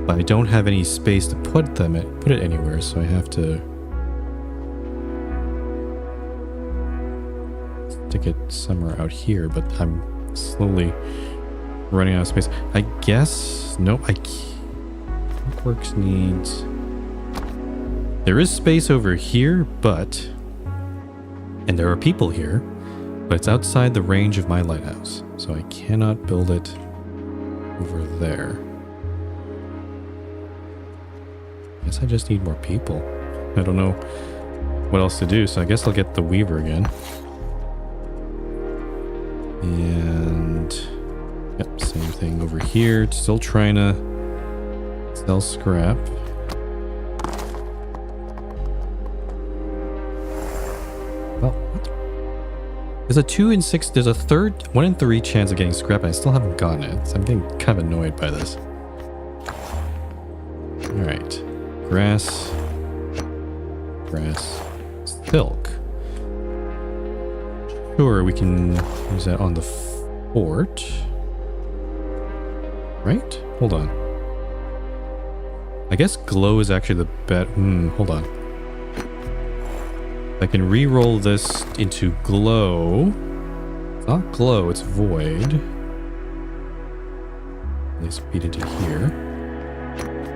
but I don't have any space to put it anywhere, so I have to stick it somewhere out here, but I'm slowly running out of space. I guess, nope, clockworks needs... There is space over here, and there are people here, but it's outside the range of my lighthouse, so I cannot build it over there. I guess I just need more people. I don't know what else to do, so I guess I'll get the weaver again. And... Yep, same thing over here. Still trying to sell scrap. There's a 2 in 6, there's a 1 in 3 chance of getting scrap, and I still haven't gotten it. So I'm getting kind of annoyed by this. Alright. Grass. Grass. Silk. Sure, we can use that on the fort. Right? Hold on. I guess glow is actually the bet. Hold on. I can re-roll this into glow. It's not glow, it's void. At least feed into here.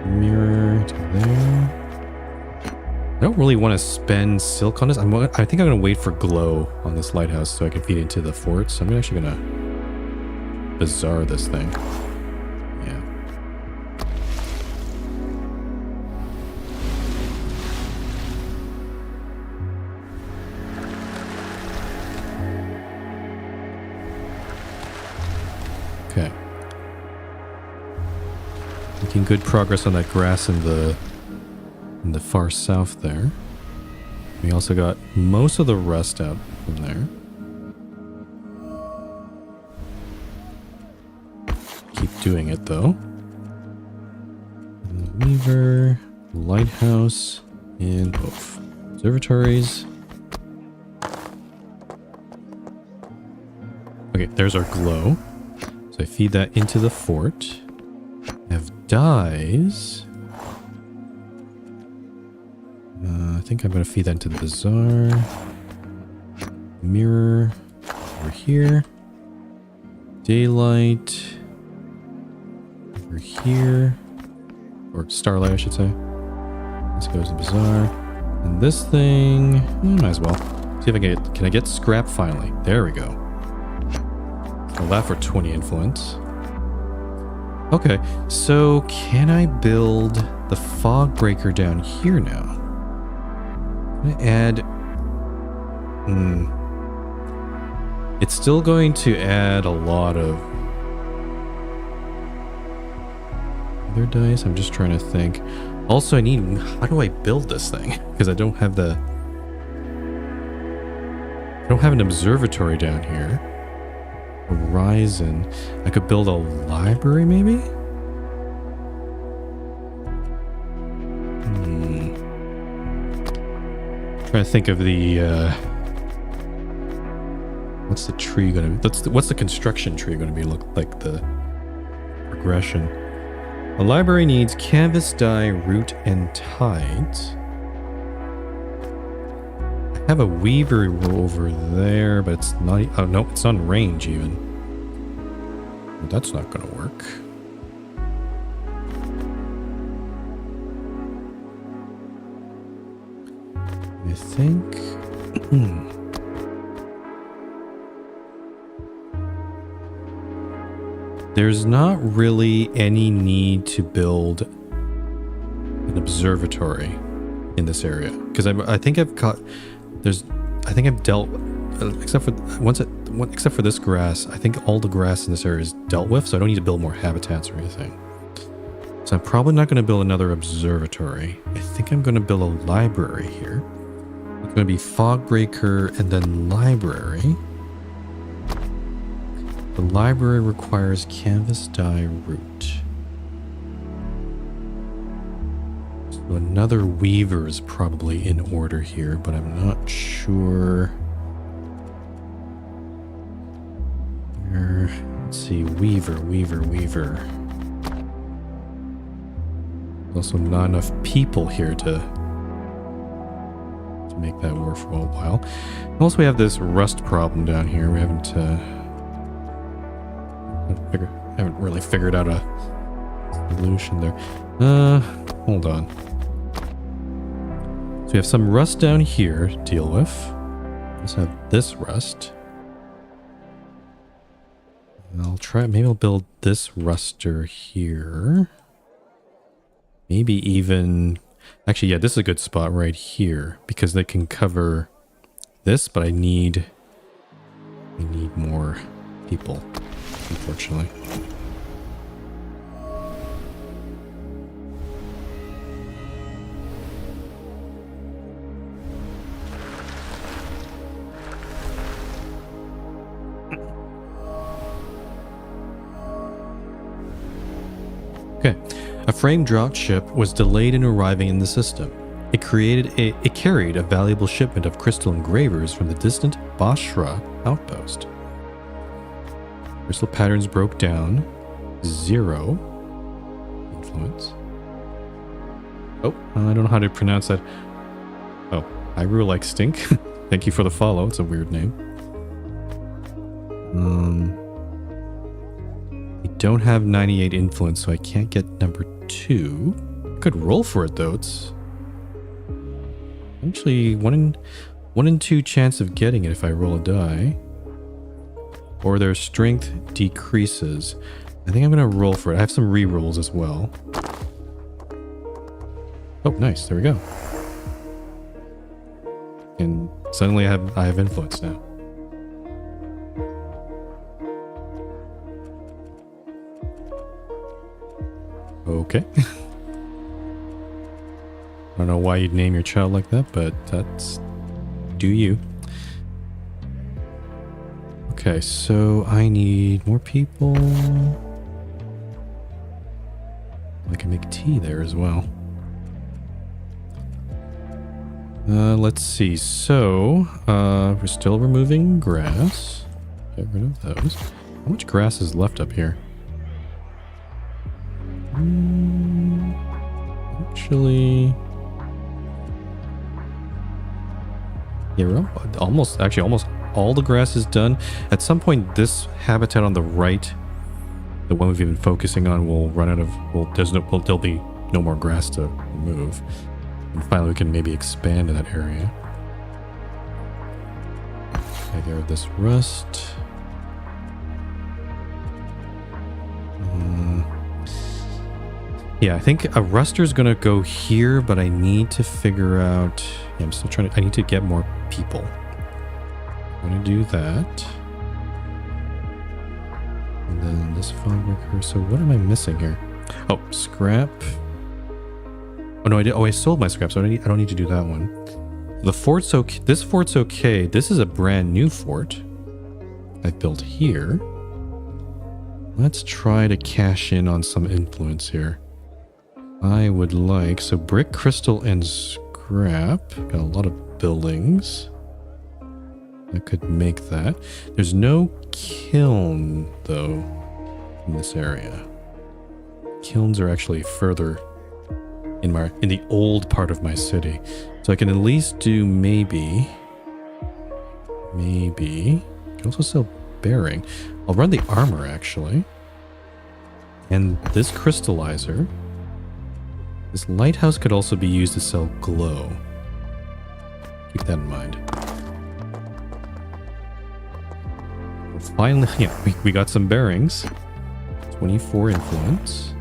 Mirror to there. I don't really want to spend silk on this. I think I'm going to wait for glow on this lighthouse so I can feed into the fort. So I'm actually going to bazaar this thing. Yeah. Okay. Making good progress on that grass in the far south there. We also got most of the rust out from there. Keep doing it though. And the weaver, lighthouse, and both observatories. Okay, there's our glow. So I feed that into the fort. I have dyes. I think I'm going to feed that into the bazaar. Mirror over here. Daylight over here. Or starlight, I should say. This goes to the bazaar. And this thing, might as well. See if I can I get scrap finally? There we go. I'll that for 20 influence. Okay, so can I build the fog breaker down here now? I'm gonna add... It's still going to add a lot of other dice. I'm just trying to think. Also, I need... How do I build this thing? Because I don't have the... I don't have an observatory down here. Horizon. I could build a library, maybe? Trying to think of the what's the tree gonna be? What's the construction tree gonna be look like, the progression? A library needs canvas, dye, root, and tides. I have a weaver over there, but it's not... Oh no, it's on range even. But that's not gonna work. I think... There's not really any need to build an observatory in this area. Because I think I've caught... I think I've dealt... except for this grass, I think all the grass in this area is dealt with, so I don't need to build more habitats or anything. So I'm probably not going to build another observatory. I think I'm going to build a library here. It's going to be fog breaker and then library. The library requires canvas, dye, root. So another weaver is probably in order here, but I'm not sure. Let's see, weaver. Also not enough people here to make that work for a while. And also we have this rust problem down here. We haven't really figured out a solution there. Hold on. So we have some rust down here to deal with. Let's have this rust. And I'll try, maybe I'll build this ruster here. Maybe even... Actually, yeah, this is a good spot right here because they can cover this, but I need more people, unfortunately. Okay, a frame dropped ship was delayed in arriving in the system. It carried a valuable shipment of crystal engravers from the distant Bashra outpost. Crystal patterns broke down. 0 influence. Oh, I don't know how to pronounce that. Oh, I really like Stink. Thank you for the follow. It's a weird name. I don't have 98 influence, so I can't get number 2. I could roll for it though. It's actually 1 in 2 chance of getting it if I roll a die. Or their strength decreases. I think I'm gonna roll for it. I have some re-rolls as well. Oh, nice. There we go. And suddenly I have influence now. Okay. I don't know why you'd name your child like that, but that's... do you. Okay, so I need more people. I can make tea there as well. Let's see. So, we're still removing grass. Get rid of those. How much grass is left up here? Actually... yeah, we're almost all the grass is done. At some point, this habitat on the right, the one we've been focusing on, will run out of... well, there'll be no more grass to remove. And finally, we can maybe expand in that area. I get rid of this rust. Yeah, I think a ruster's gonna go here, but I need to figure out... yeah, I'm still trying to... I need to get more people. I'm gonna do that. And then this fog worker. So what am I missing here? Oh, scrap. Oh no, I did. Oh, I sold my scrap, so I don't need to do that one. The fort's okay. This fort's okay. This is a brand new fort I've built here. Let's try to cash in on some influence here. I would like... so brick, crystal, and scrap. Got a lot of buildings. I could make that. There's no kiln, though, in this area. Kilns are actually further in the old part of my city. So I can at least do maybe... I can also sell bearing. I'll run the armor, actually. And this crystallizer. This lighthouse could also be used to sell glow. Keep that in mind. Finally, yeah, we got some bearings. 24 influence.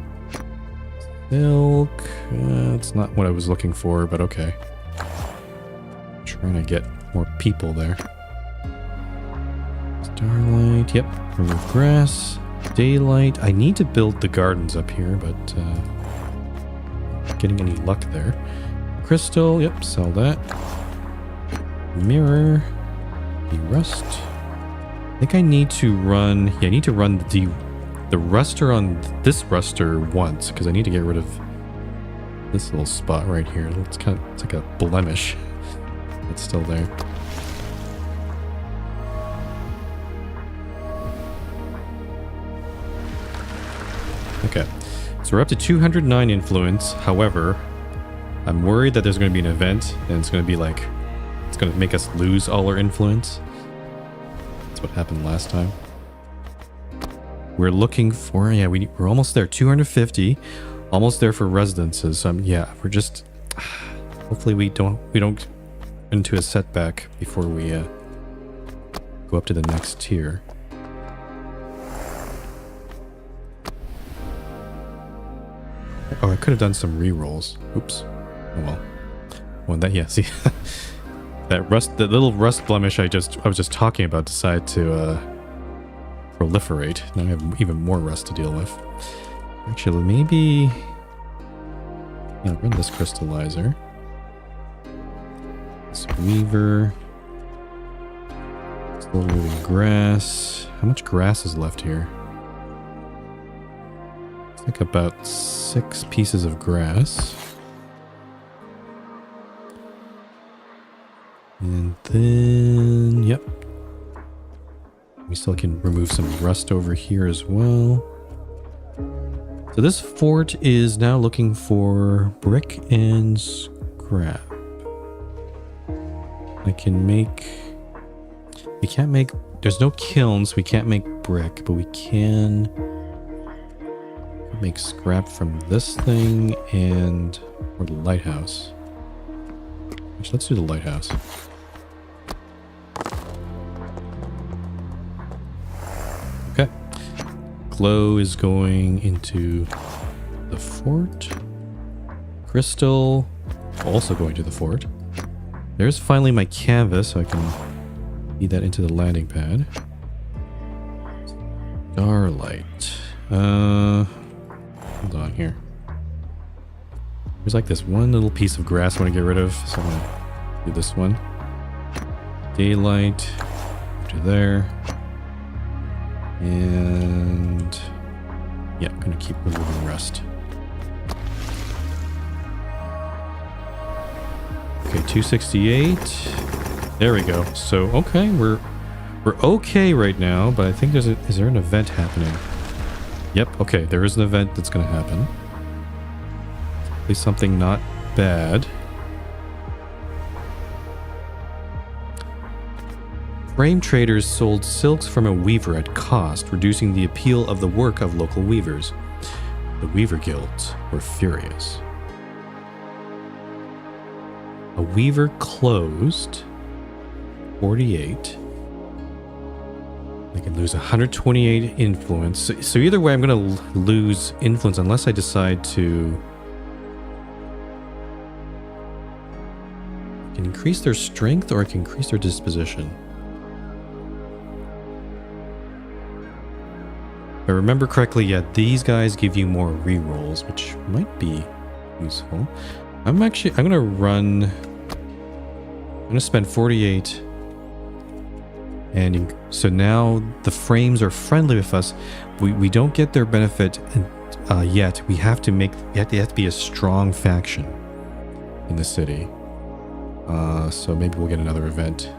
Silk. It's not what I was looking for, but okay. Trying to get more people there. Starlight. Yep. Remove grass. Daylight. I need to build the gardens up here, but not getting any luck there. Crystal. Yep. Sell that. Mirror. The rust. I think I need to run... yeah, I need to run the ruster on this ruster once, because I need to get rid of this little spot right here. It's like a blemish. It's still there. Okay, so we're up to 209 influence. However, I'm worried that there's going to be an event, and it's going to be like... it's going to make us lose all our influence. That's what happened last time. We're looking for... yeah, we're almost there. 250. Almost there for residences. Yeah, we're just... hopefully we don't into a setback before we go up to the next tier. Oh, I could have done some re-rolls. Oops. Oh well. Well, that... yeah, see... that little rust blemish I was just talking about decided to proliferate. Now I have even more rust to deal with. Actually, maybe... yeah, I'll run this crystallizer. This weaver. Still moving grass. How much grass is left here? like about 6 pieces of grass. And then, yep. We still can remove some rust over here as well. So this fort is now looking for brick and scrap. I can make... We can't make... There's no kilns, we can't make brick, but we can make scrap from this thing and... or the lighthouse. Actually, let's do the lighthouse. Okay. Glow is going into the fort. Crystal also going to the fort. There's finally my canvas, so I can feed that into the landing pad. Starlight. Hold on here. There's like this one little piece of grass I want to get rid of, so I'm gonna do this one. Daylight to there. And yeah, I'm gonna keep removing rust. Okay, 268. There we go. So okay, we're okay right now, but I think is there an event happening? Yep, okay, there is an event that's gonna happen. At least something not bad. Frame traders sold silks from a weaver at cost, reducing the appeal of the work of local weavers. The weaver guilds were furious. A weaver closed. 48. I can lose 128 influence. So either way, I'm going to lose influence unless I decide to... I can increase their strength or I can increase their disposition. If I remember correctly, yeah, these guys give you more rerolls, which might be useful. I'm going to run... I'm going to spend 48. And so now the frames are friendly with us. We don't get their benefit yet. We have to be a strong faction in the city. So maybe we'll get another event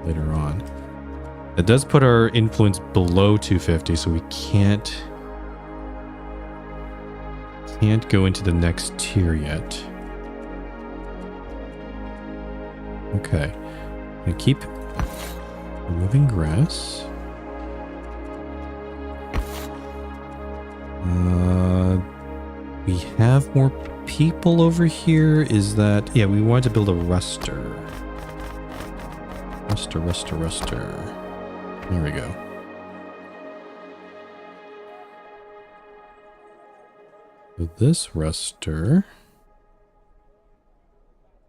later on. It does put our influence below 250, so we can't go into the next tier yet. Okay. I'm gonna keep removing grass. We have more people over here. Is that... Yeah, we wanted to build a ruster. Ruster. There we go. So this ruster...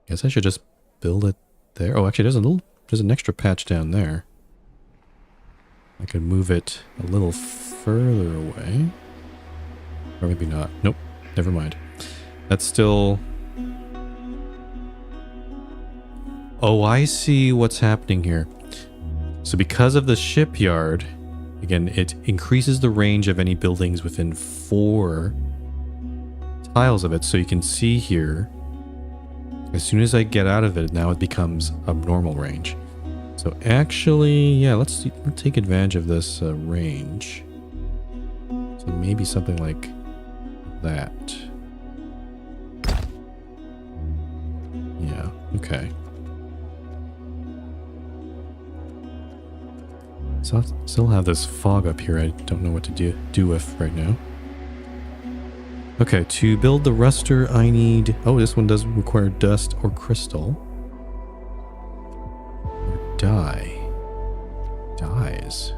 Guess I should just build it there. Oh, actually, there's an extra patch down there. I could move it a little further away. Or maybe not. Nope. Never mind. That's still... Oh, I see what's happening here. So because of the shipyard, again, it increases the range of any buildings within 4 tiles of it. So you can see here, as soon as I get out of it, now it becomes a normal range. So actually, yeah, let's take advantage of this range. So maybe something like that. Yeah, okay. So I still have this fog up here I don't know what to do with right now. Okay, to build the ruster I need... Oh, this one does require dust or crystal. Or dye. Dyes.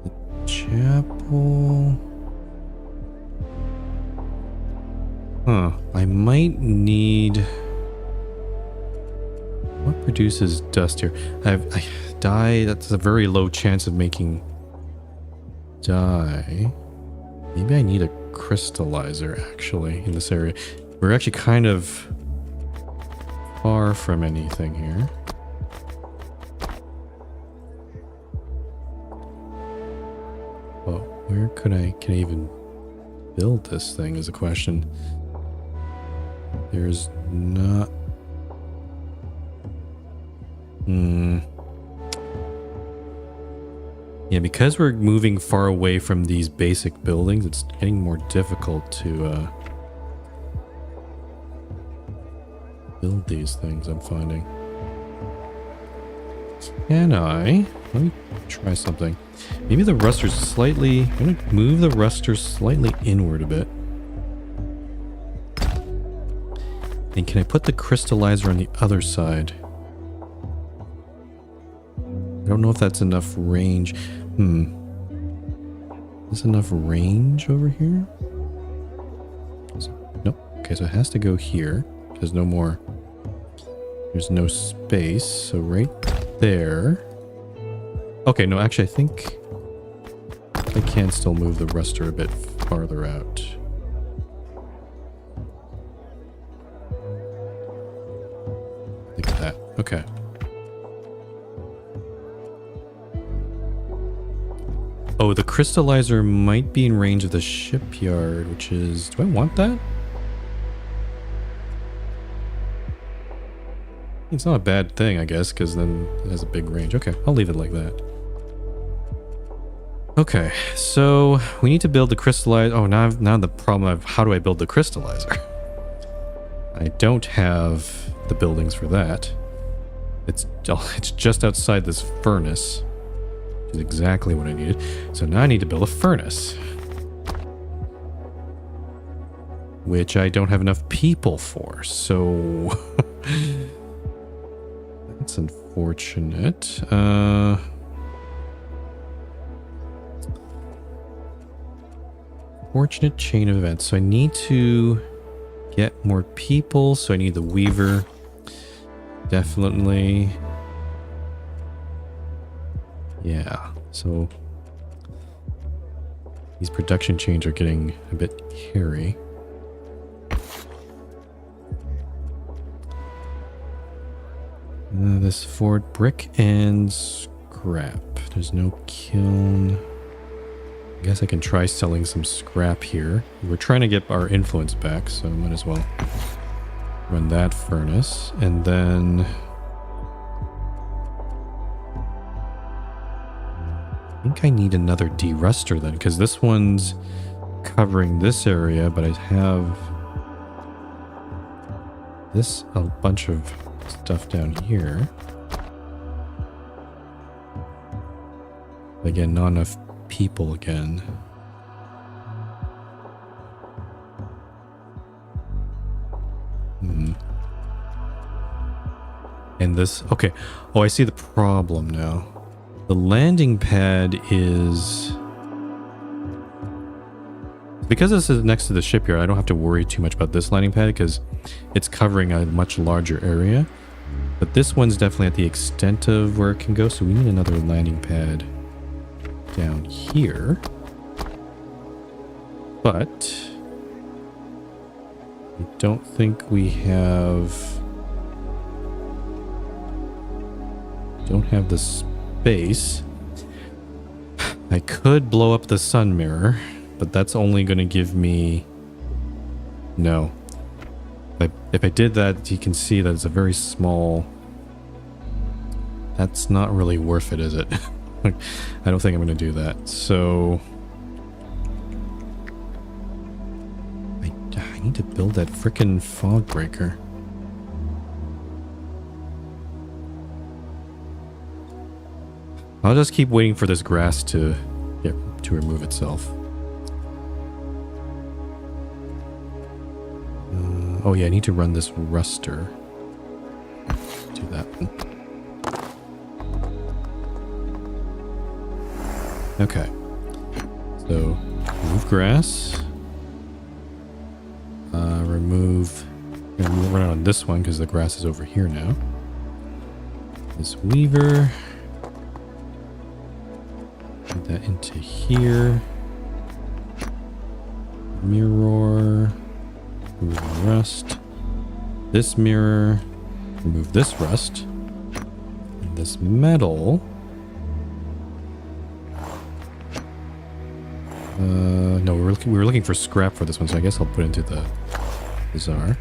The chapel... Huh, I might need... What produces dust here? I dye, that's a very low chance of making dye. Maybe I need a crystallizer actually in this area. We're actually kind of far from anything here. Where can I even build this thing is a question. There's not... Yeah, because we're moving far away from these basic buildings, it's getting more difficult to build these things, I'm finding. Can I? Let me try something. Maybe the ruster's slightly... I'm going to move the ruster slightly inward a bit. And can I put the crystallizer on the other side? I don't know if that's enough range. Is enough range over here? Nope. Okay, so it has to go here. There's no more... There's no space, so right there. Okay, no, actually, I think I can still move the ruster a bit farther out. Like that. Okay. Oh, the crystallizer might be in range of the shipyard, which is... Do I want that? It's not a bad thing, I guess, because then it has a big range. Okay, I'll leave it like that. Okay, so we need to build the crystallizer. Oh, now the problem of how do I build the crystallizer? I don't have the buildings for that. It's just outside this furnace, which is exactly what I needed. So now I need to build a furnace, which I don't have enough people for. So that's unfortunate. Fortunate chain of events. So I need to get more people. So I need the weaver. Definitely. Yeah. So these production chains are getting a bit hairy. This Ford brick and scrap. There's no kiln. I guess I can try selling some scrap here. We're trying to get our influence back, so I might as well run that furnace. And then I think I need another deruster then, because this one's covering this area, but I have this a bunch of stuff down here. Again, not enough people again. And this, okay. Oh, I see the problem now. The landing pad is... Because this is next to the shipyard, I don't have to worry too much about this landing pad because it's covering a much larger area. But this one's definitely at the extent of where it can go, so we need another landing pad down here. But I don't think we have... Don't have the space. I could blow up the sun mirror, but that's only going to give me... No. If I did that, you can see that it's a very small... That's not really worth it, is it? I don't think I'm going to do that. So... I need to build that frickin' fog breaker. I'll just keep waiting for this grass to remove itself. Oh yeah, I need to run this ruster. Do that one. Okay. So, remove grass. Remove... I'm going to run on this one because the grass is over here now. This weaver... Put that into here. Mirror. Remove rust. This mirror. Remove this rust. And this metal. No, we were looking for scrap for this one, so I guess I'll put it into the bazaar.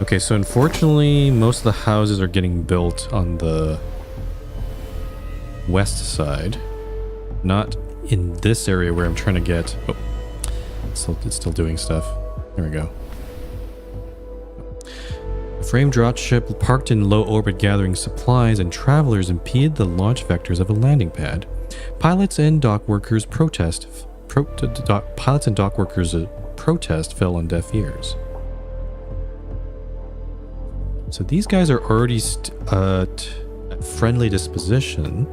Okay, so unfortunately, most of the houses are getting built on the west side. Not in this area where I'm trying to get... Oh, it's still doing stuff. There we go. A frame dropship parked in low orbit gathering supplies, and travelers impeded the launch vectors of a landing pad. Pilots and dock workers protest fell on deaf ears. So these guys are already at friendly disposition.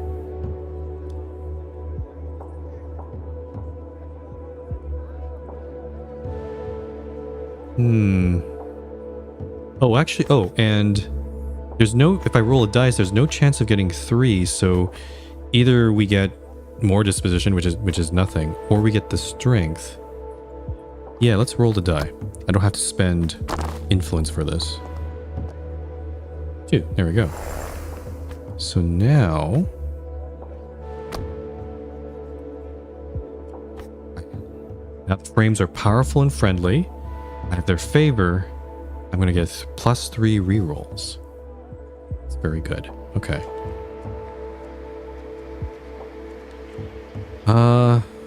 Oh, actually, and there's no, if I roll a dice, there's no chance of getting 3, so either we get more disposition, which is nothing, or we get the strength. Yeah, let's roll the die. I don't have to spend influence for this. 2, there we go. So now... Now the frames are powerful and friendly. Out of their favor, I'm going to get +3 rerolls. It's very good. Okay.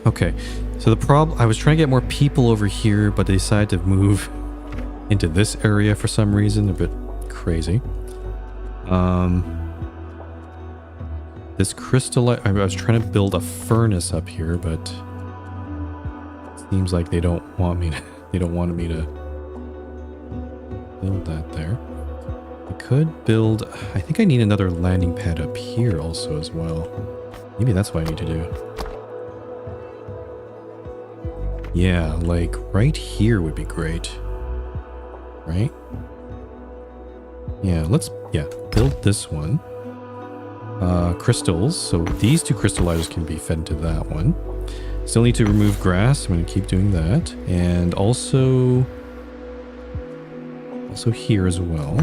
Okay. So the problem... I was trying to get more people over here, but they decided to move into this area for some reason. A bit crazy. This crystallite... I was trying to build a furnace up here, but... It seems like they don't want me to... They don't want me to build that there. I could build... I think I need another landing pad up here also as well. Maybe that's what I need to do. Yeah, like right here would be great. Right? Yeah, let's... Yeah, build this one. Crystals. So these 2 crystallizers can be fed into that one. Still need to remove grass. I'm going to keep doing that. And also here as well.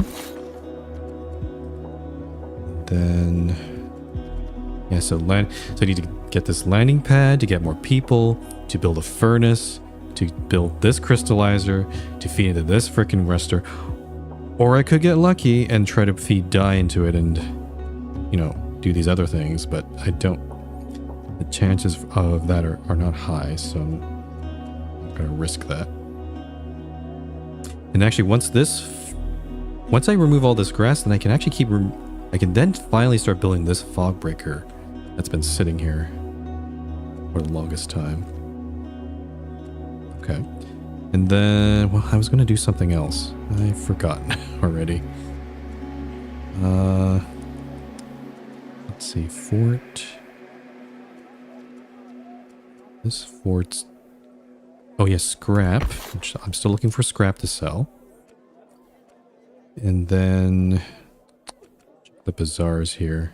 Then... Yeah, so I need to get this landing pad to get more people, to build a furnace, to build this crystallizer, to feed into this frickin' rester. Or I could get lucky and try to feed dye into it and, you know, do these other things, but I don't... The chances of that are not high, so I'm not going to risk that. And actually, once I remove all this grass, then I can actually I can then finally start building this fog breaker that's been sitting here for the longest time. Okay. And then, well, I was going to do something else. I've forgotten already. Let's see, fort. This fort's... Oh yeah, scrap. Which I'm still looking for scrap to sell. And then... Check the bazaars here.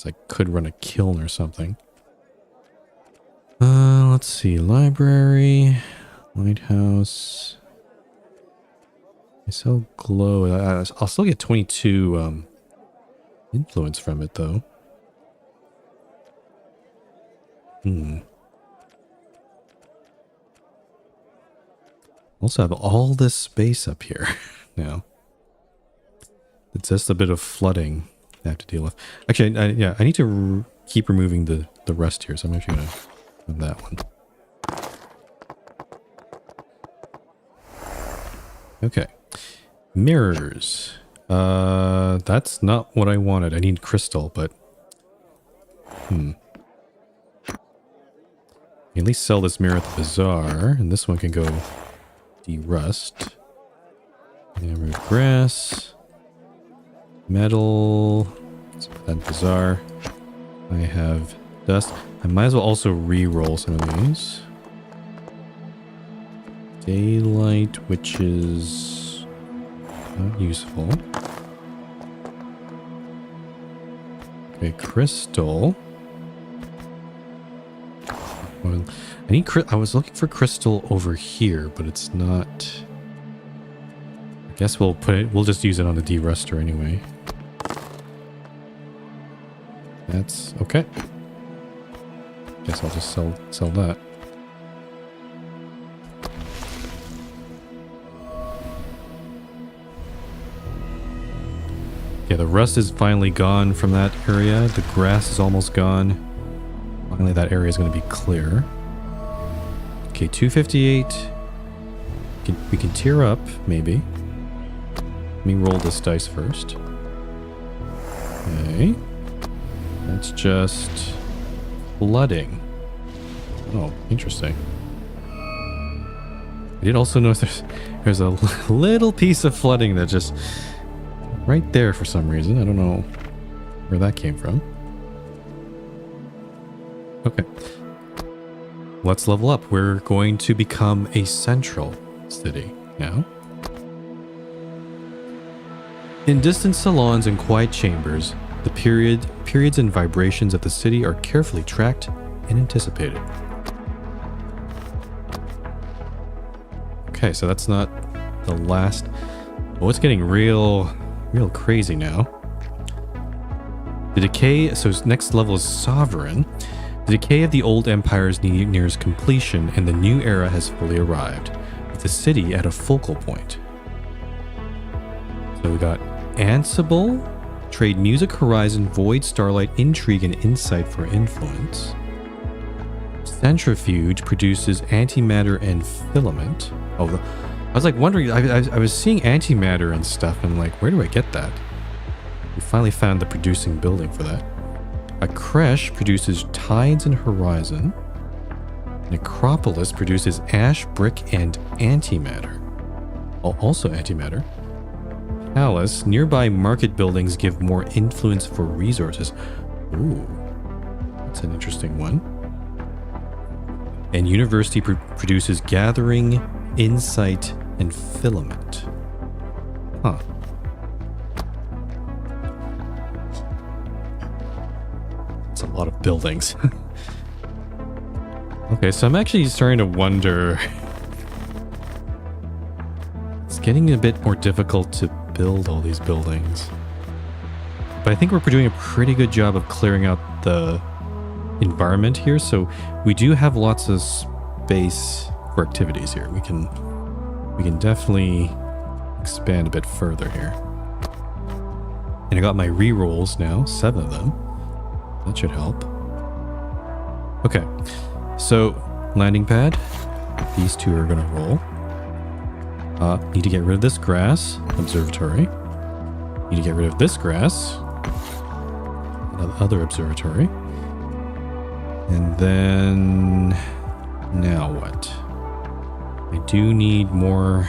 I could run a kiln or something. Let's see. Library. Lighthouse. I sell glow. I'll still get 22 influence from it though. Also have all this space up here now. It's just a bit of flooding I have to deal with. Actually, I need to keep removing the rest here, so I'm actually going to have that one. Okay. Mirrors. That's not what I wanted. I need crystal, but... At least sell this mirror at the bazaar, and this one can go de-rust. Remove grass. Metal. Let's put that in the bazaar. I have dust. I might as well also re-roll some of these. Daylight, which is not useful. Okay, crystal. Well, I was looking for crystal over here, but it's not. I guess we'll just use it on the de-ruster anyway. That's okay. Guess I'll just sell that. Yeah, the rust is finally gone from that area. The grass is almost gone. Finally, that area is going to be clear. Okay, 258. We can tear up, maybe. Let me roll this dice first. Okay. That's just flooding. Oh, interesting. I did also notice there's a little piece of flooding that just right there for some reason. I don't know where that came from. Okay. Let's level up. We're going to become a central city now. In distant salons and quiet chambers, the periods and vibrations of the city are carefully tracked and anticipated. Okay, so that's not the last. Oh, it's getting real crazy now. The decay, so next level is sovereign. The decay of the old empires nears completion and the new era has fully arrived, with the city at a focal point. So we got Ansible, trade music horizon, void, starlight, intrigue, and insight for influence. Centrifuge produces antimatter and filament. Oh, I was like wondering, I was seeing antimatter and stuff, and I'm like, where do I get that? We finally found the producing building for that. A creche produces tides and horizon. Necropolis produces ash, brick, and antimatter. Oh, also antimatter. Palace, nearby market buildings give more influence for resources. Ooh, that's an interesting one. And university produces gathering, insight, and filament. Huh. That's a lot of buildings. Okay, so I'm actually starting to wonder. It's getting a bit more difficult to build all these buildings. But I think we're doing a pretty good job of clearing out the environment here, so we do have lots of space for activities here. We can definitely expand a bit further here. And I got my rerolls now, 7 of them. That should help. Okay, so landing pad. These 2 are gonna roll. Need to get rid of this grass. Observatory. Need to get rid of this grass. Other observatory. And then now what? I do need more.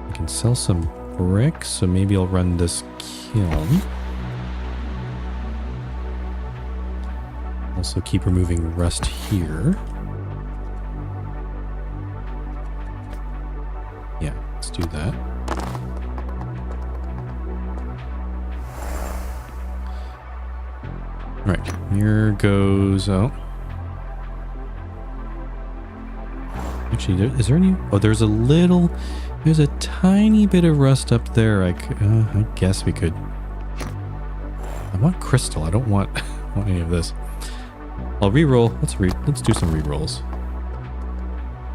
I can sell some bricks, so maybe I'll run this kiln. Also keep removing rust here. Yeah, let's do that. Right, here goes. Oh, actually, is there any? Oh, there's a tiny bit of rust up there. I guess we could. I want crystal. I don't want any of this. I'll re-roll. Let's do some re-rolls.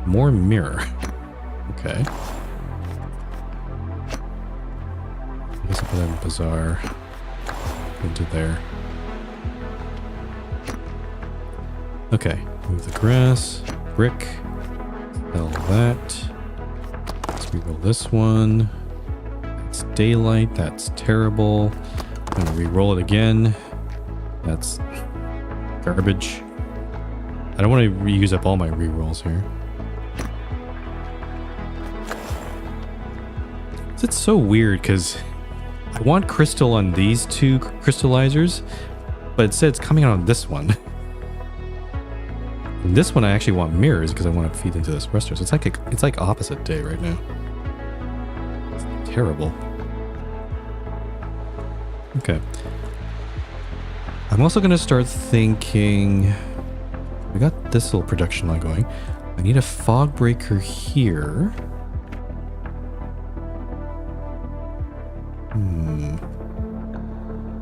More mirror. Okay. I guess I'll put that in bazaar. Into there. Okay. Move the grass. Brick. Sell that. Let's re-roll this one. That's daylight. That's terrible. I'm gonna re-roll it again. That's garbage. I don't want to reuse up all my re-rolls here. It's so weird because I want crystal on these 2 crystallizers, but it said it's coming out on this one. And this one I actually want mirrors because I want to feed into this rester. So it's like opposite day right now. It's terrible. Okay. I'm also going to start thinking We got this little production line going. I need a fog breaker here.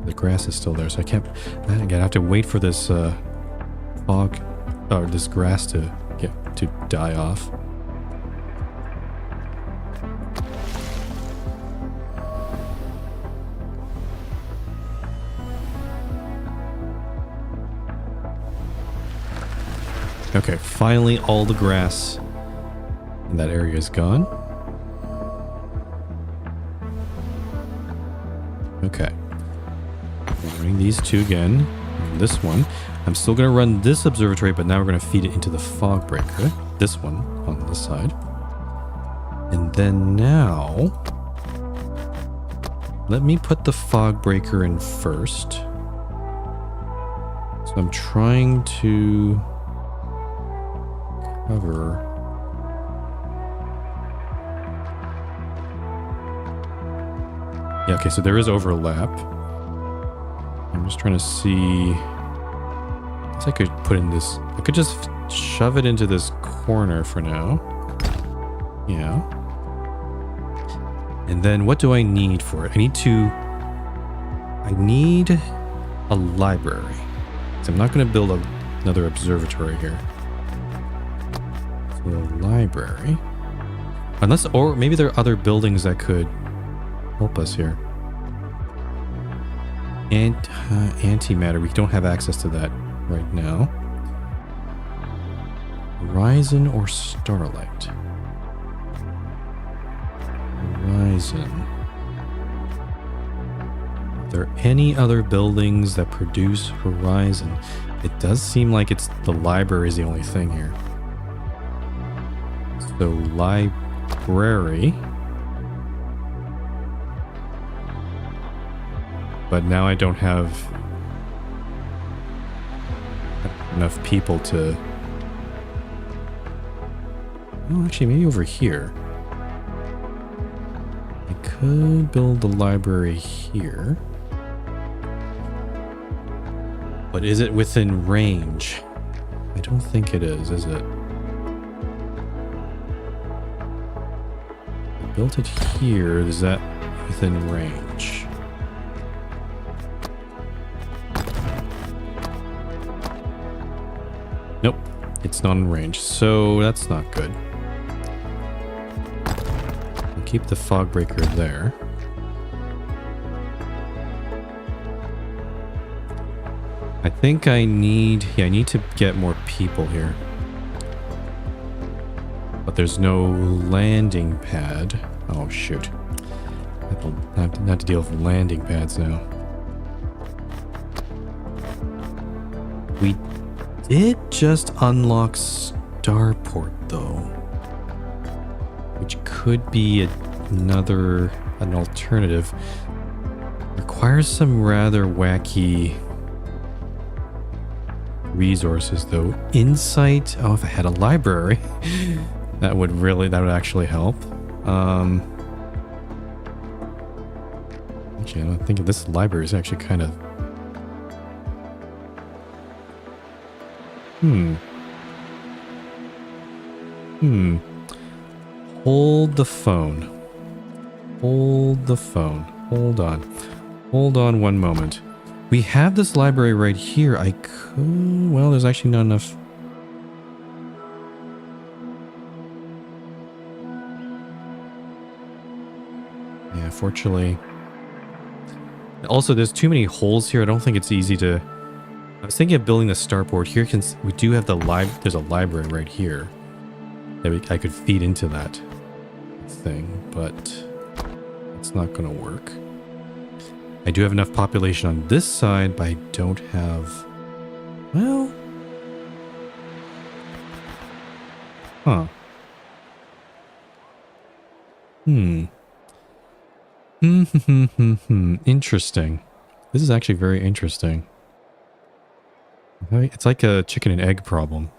The grass is still there, so I can't... Again, I have to wait for this fog... or this grass to die off. Okay, finally all the grass in that area is gone. Okay. We're running these two again. And this one. I'm still going to run this observatory, but now we're going to feed it into the fog breaker. This one on this side. And then now... let me put the fog breaker in first. So I'm trying to... cover. Yeah, okay, so there is overlap. I'm just trying to see. I guess I could put in this. I could just shove it into this corner for now. Yeah. And then what do I need for it? I need a library. So I'm not going to build another observatory here. The library, unless, or maybe there are other buildings that could help us here. And antimatter, we don't have access to that right now. Horizon or Starlight? Horizon. Are there any other buildings that produce Horizon? It does seem like it's the library is the only thing here. So, library. But now I don't have enough people to... oh, actually, maybe over here. I could build the library here. But is it within range? I don't think it is it? Built it here. Is that within range? Nope, it's not in range, so that's not good. I'll keep the fog breaker there. I think I need to get more people here. But there's no landing pad. Oh, shoot. I have to deal with landing pads now. We did just unlock Starport, though. Which could be an alternative. Requires some rather wacky resources, though. Insight. Oh, if I had a library... that would actually help. Actually, I don't think this library is actually kind of... Hold the phone. Hold the phone. Hold on. Hold on one moment. We have this library right here. I could... well, there's actually not enough... yeah, fortunately. Also, there's too many holes here. I don't think it's easy to... I was thinking of building the starport here. We do have there's a library right here that I could feed into that thing, but it's not going to work. I do have enough population on this side, but I don't have... well... huh. Interesting. This is actually very interesting. It's like a chicken and egg problem.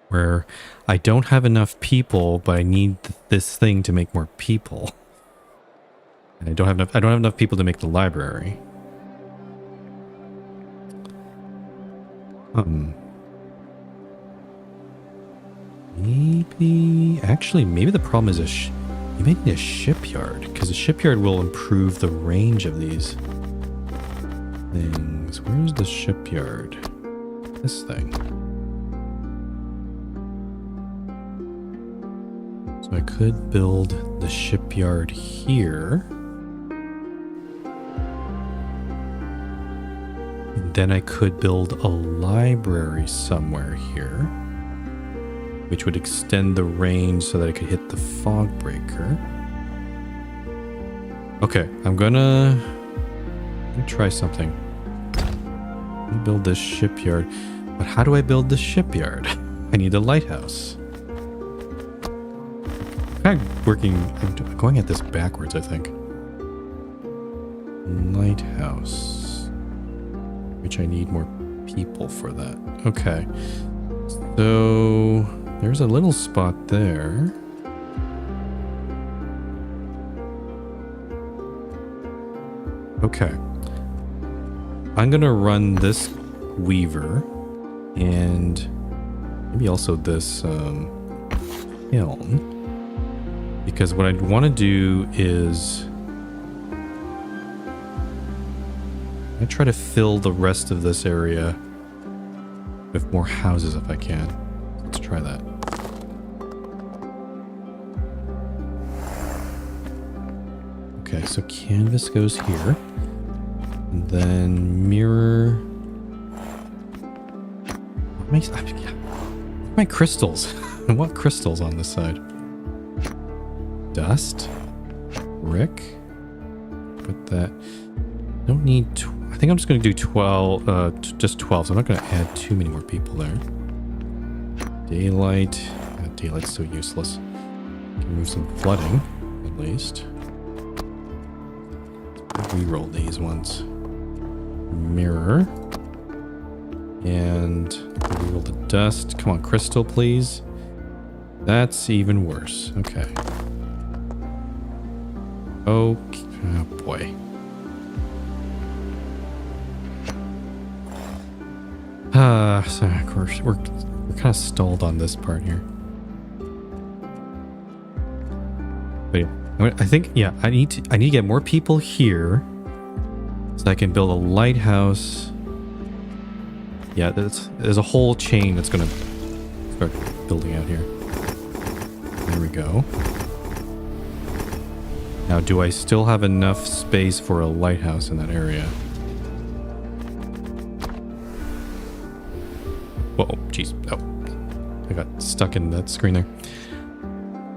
Where I don't have enough people, but I need this thing to make more people. And I don't have enough people to make the library. Maybe the problem is you may need a shipyard, because a shipyard will improve the range of these things. Where's the shipyard? This thing. So I could build the shipyard here. And then I could build a library somewhere here, which would extend the range so that I could hit the fog breaker. Okay, I'm gonna try something. Let me build this shipyard. But how do I build the shipyard? I need a lighthouse. I'm going at this backwards, I think. Lighthouse. Which I need more people for that. Okay. So there's a little spot there. Okay. I'm gonna run this weaver and maybe also this kiln, because what I'd want to do is I try to fill the rest of this area with more houses if I can. Let's try that. Okay, so canvas goes here. And then mirror. My crystals. I want crystals on this side. Dust. Brick. Put that. Don't need. I think I'm just going to do 12. Just 12. So I'm not going to add too many more people there. Daylight. Daylight's so useless. Can remove some flooding, at least. Reroll these ones. Mirror. And reroll the dust. Come on, crystal, please. That's even worse. Okay. Oh boy. So of course we're kind of stalled on this part here. But yeah, I think I need to get more people here so I can build a lighthouse. Yeah, there's a whole chain that's gonna start building out here. There we go. Now, do I still have enough space for a lighthouse in that area? Whoa, jeez. Oh, I got stuck in that screen there.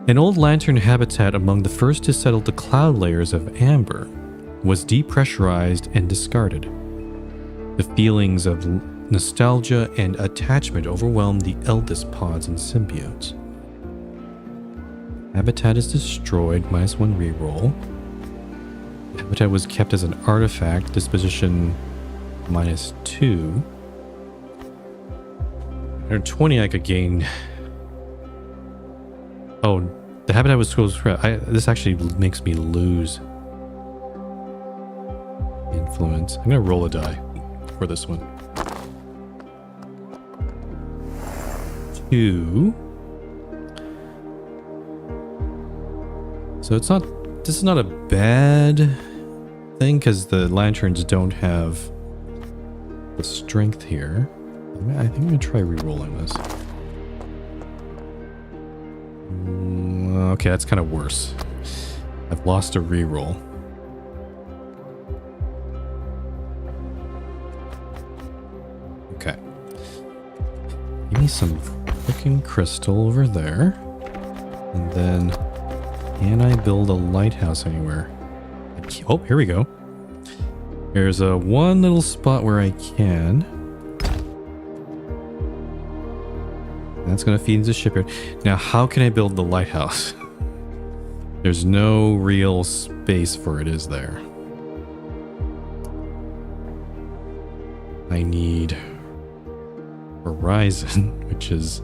An old lantern habitat among the first to settle the cloud layers of Amber was depressurized and discarded. The feelings of nostalgia and attachment overwhelmed the eldest pods and symbiotes. Habitat is destroyed, -1 reroll. Habitat was kept as an artifact, disposition -2. 120 I could gain. Oh, the habitat was close. This actually makes me lose influence. I'm gonna roll a die for this one. 2. So it's not. This is not a bad thing because the lanterns don't have the strength here. I think I'm gonna try re-rolling this. Okay, that's kind of worse. I've lost a re-roll. Okay. Give me some freaking crystal over there. And then, can I build a lighthouse anywhere? Oh, here we go. There's one little spot where I can. That's going to feed into the shipyard. Now, how can I build the lighthouse? There's no real space for it, is there? I need horizon, which is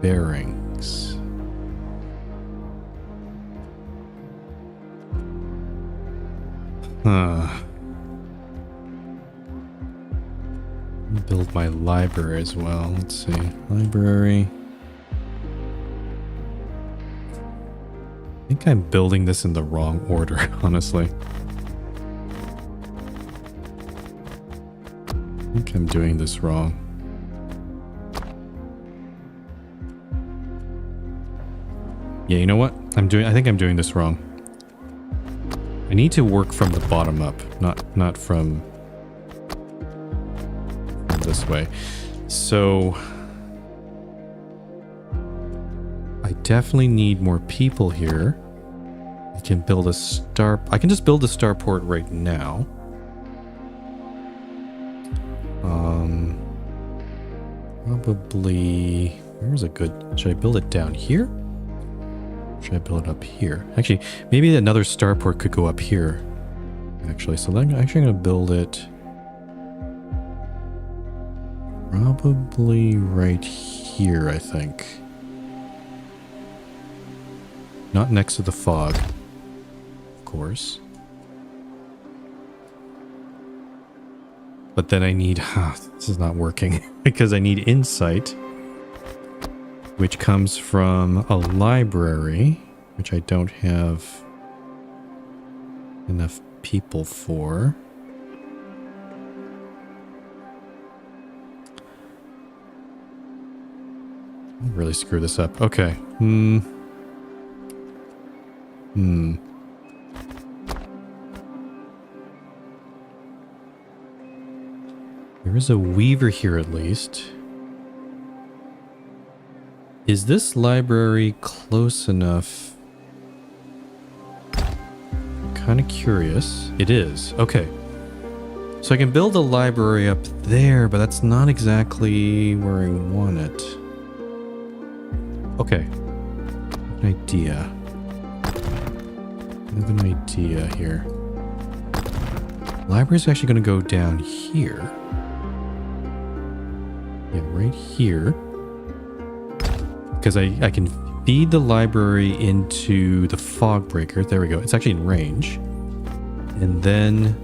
bearings. build my library as well. Let's see. Library. I think I'm building this in the wrong order, honestly. I think I'm doing this wrong. Yeah, you know what? I think I'm doing this wrong. I need to work from the bottom up, not from this way. So I definitely need more people here. I can build a I can just build a starport right now. Probably, where's a good, should I build it down here? Should I build it up here? Actually, maybe another starport could go up here. Actually, so I'm actually going to build it probably right here, I think. Not next to the fog, of course. But then I need, this is not working, because I need insight, which comes from a library, which I don't have enough people for. I'll really screw this up. Okay. There is a weaver here at least. Is this library close enough? Kind of curious. It is. Okay. So I can build a library up there, but that's not exactly where I want it. Okay. An idea. I have an idea here. Library's actually going to go down here. Yeah, right here. Because I can feed the library into the fog breaker. There we go. It's actually in range. And then...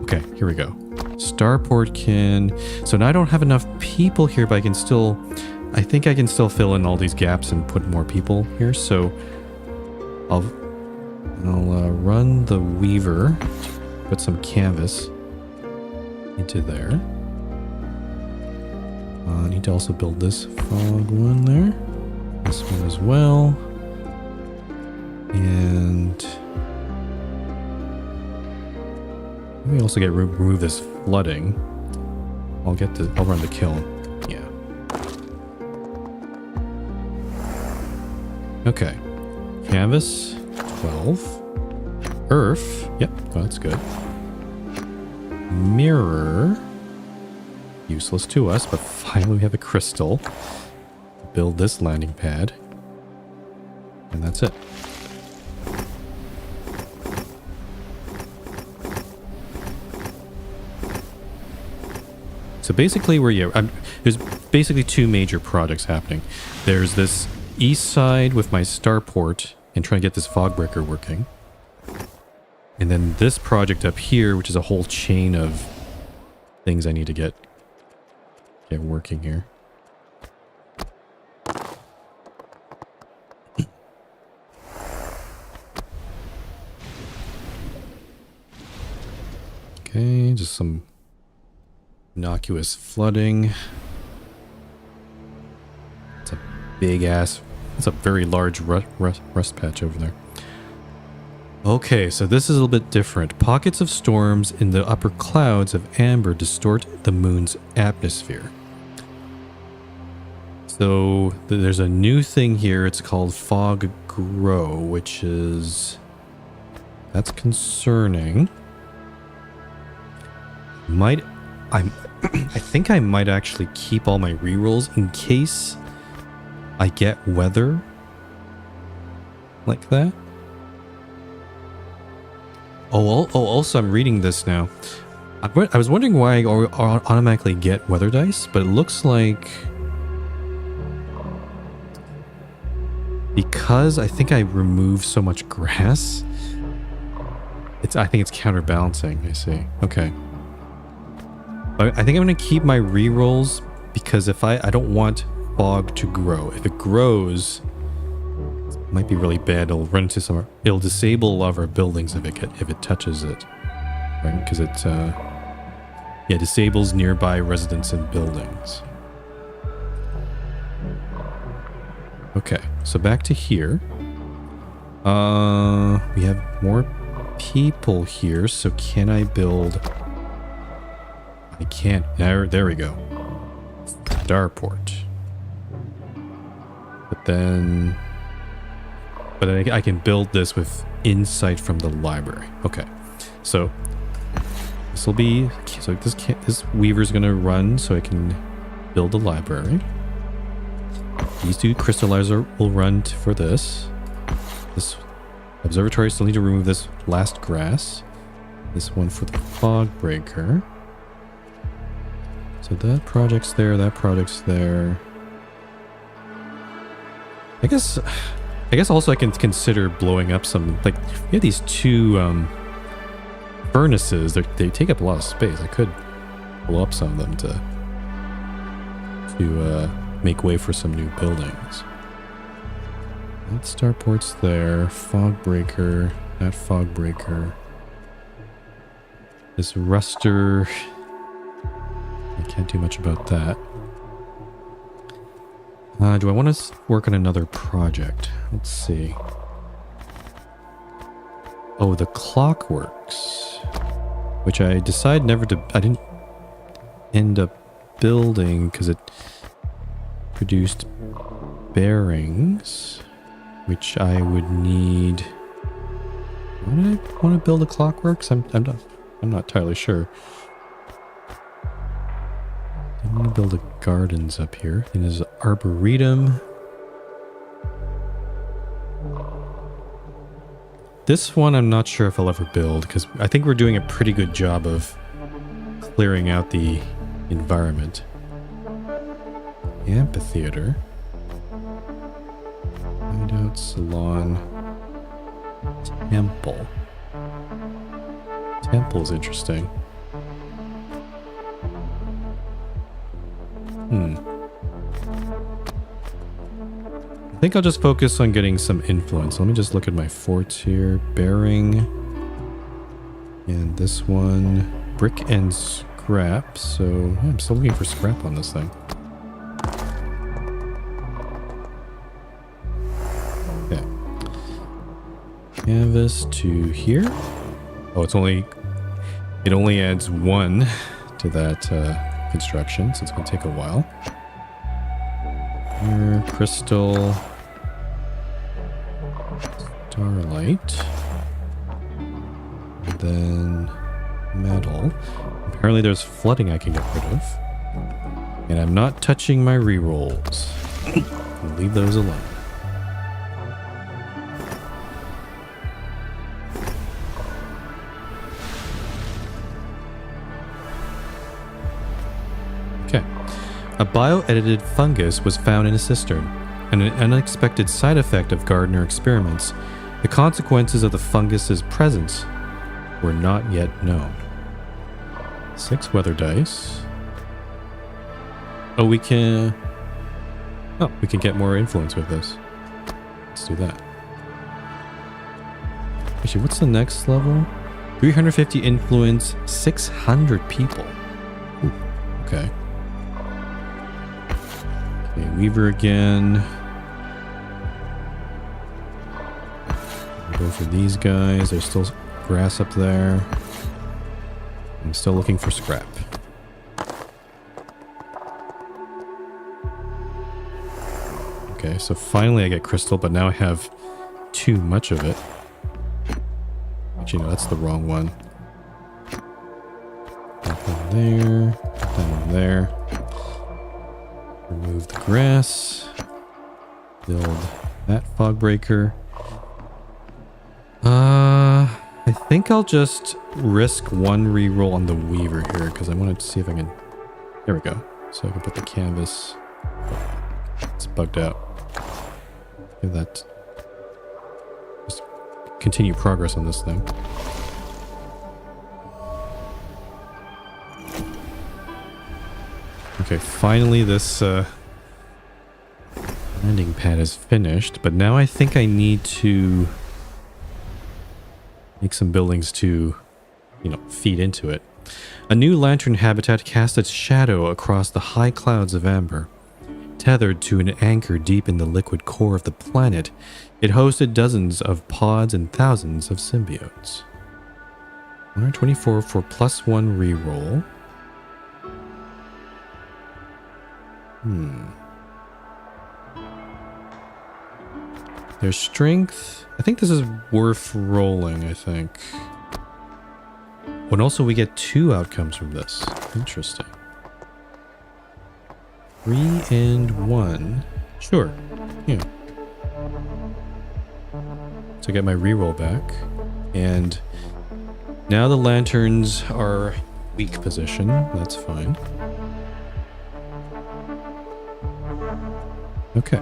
Okay, here we go. Starport can... So now I don't have enough people here, but I can still... I think I can still fill in all these gaps and put more people here. So I'll run the weaver. Put some canvas into there. I need to also build this fog one there. This one as well. And we also remove this flooding. I'll run the kiln. Yeah. Okay. Canvas 12. Earth. Yep, oh, that's good. Mirror. Useless to us, but finally we have a crystal. Build this landing pad. And that's it. So basically there's basically two major projects happening. There's this east side with my starport and trying to get this fog breaker working. And then this project up here, which is a whole chain of things I need to get working here. Okay, just some innocuous flooding. It's a big ass, it's a very large rust patch over there. Okay, so this is a little bit different. Pockets of storms in the upper clouds of amber distort the moon's atmosphere. So there's a new thing here. It's called fog grow, which is... That's concerning. I think I might actually keep all my rerolls in case I get weather like that. Oh, also I'm reading this now. I was wondering why I automatically get weather dice, but it looks like... Because I think I remove so much grass, I think it's counterbalancing, I see. Okay. I think I'm going to keep my rerolls because if I don't want fog to grow. If it grows, it might be really bad. It'll run into some. It'll disable a lot of our buildings if it touches it, right? Because it disables nearby residents and buildings. Okay, so back to here. We have more people here, so can I build? I can't. There we go. Starport. But I can build this with insight from the library. Okay, so this will be. So this weaver's gonna run, so I can build a library. These two crystallizer will run for this. This observatory still need to remove this last grass. This one for the fog breaker. So that project's there, that project's there. I guess also I can consider blowing up some, like, we have these two furnaces. They take up a lot of space. I could blow up some of them to make way for some new buildings. That starport's there. Fog breaker. That fog breaker. This ruster. I can't do much about that. Do I want to work on another project? Let's see. Oh, the clockworks. Which I decided never to... I didn't end up building because it produced bearings, which I would need. Why did I want to build a clockworks? I'm not entirely sure. I want to build a gardens up here. And there's an arboretum. This one I'm not sure if I'll ever build because I think we're doing a pretty good job of clearing out the environment. Amphitheater. Hideout, salon. Temple. Temple's interesting. I think I'll just focus on getting some influence. Let me just look at my forts here. Bearing. And this one. Brick and scrap. So I'm still looking for scrap on this thing. Okay. Canvas to here. Oh, it only adds one to that construction, so it's going to take a while. Here, crystal. Starlight. And then metal. Apparently there's flooding I can get rid of. And I'm not touching my rerolls. I'll leave those alone. Okay. A bio-edited fungus was found in a cistern, and an unexpected side effect of Gardner experiments. The consequences of the fungus's presence were not yet known. 6 weather dice. Oh, we can get more influence with this. Let's do that. Actually, what's the next level? 350 influence, 600 people. Ooh, okay. Okay, Weaver again. Go for these guys. There's still grass up there. I'm still looking for scrap. Okay, so finally I get crystal, but now I have too much of it. Actually, no, that's the wrong one. That one there. That one there. Remove the grass. Build that fog breaker. I think I'll just risk one reroll on the Weaver here because I wanted to see if I can. There we go. So I can put the canvas. It's bugged out. Give that. Just continue progress on this thing. Okay, finally this landing pad is finished, but now I think I need to make some buildings to, you know, feed into it. A new lantern habitat cast its shadow across the high clouds of amber. Tethered to an anchor deep in the liquid core of the planet, it hosted dozens of pods and thousands of symbiotes. 124 for +1 reroll. Their strength. I think this is worth rolling, I think. And also we get 2 outcomes from this. Interesting. 3 and 1. Sure. Yeah. So I get my reroll back. And now the lanterns are weak position. That's fine. Okay.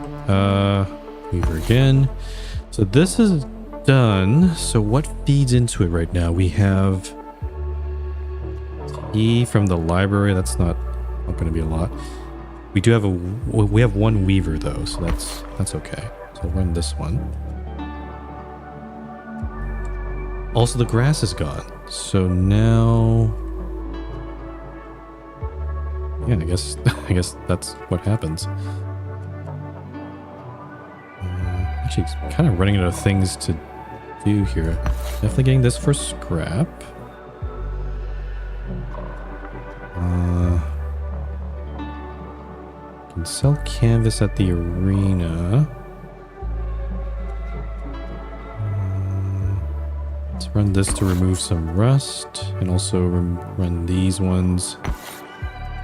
Weaver again. So this is done. So what feeds into it right now? We have E from the library. That's not going to be a lot. We do have we have 1 weaver though, so that's okay. So I'll run this one. Also the grass is gone. So now, yeah, I guess that's what happens. Actually, kind of running out of things to do here. Definitely getting this for scrap. Can sell canvas at the arena. Let's run this to remove some rust, and also run these ones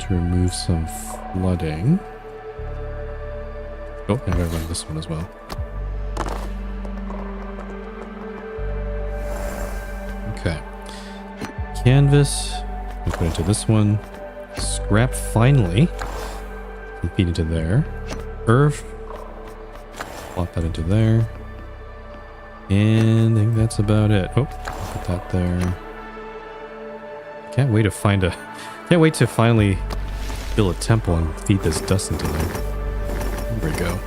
to remove some flooding. Oh, I gotta run this one as well. Okay. Canvas. I'll put into this one. Scrap finally. And feed into there. Earth. Plop that into there. And I think that's about it. Oh, put that there. Can't wait to finally build a temple and feed this dust into there. There we go.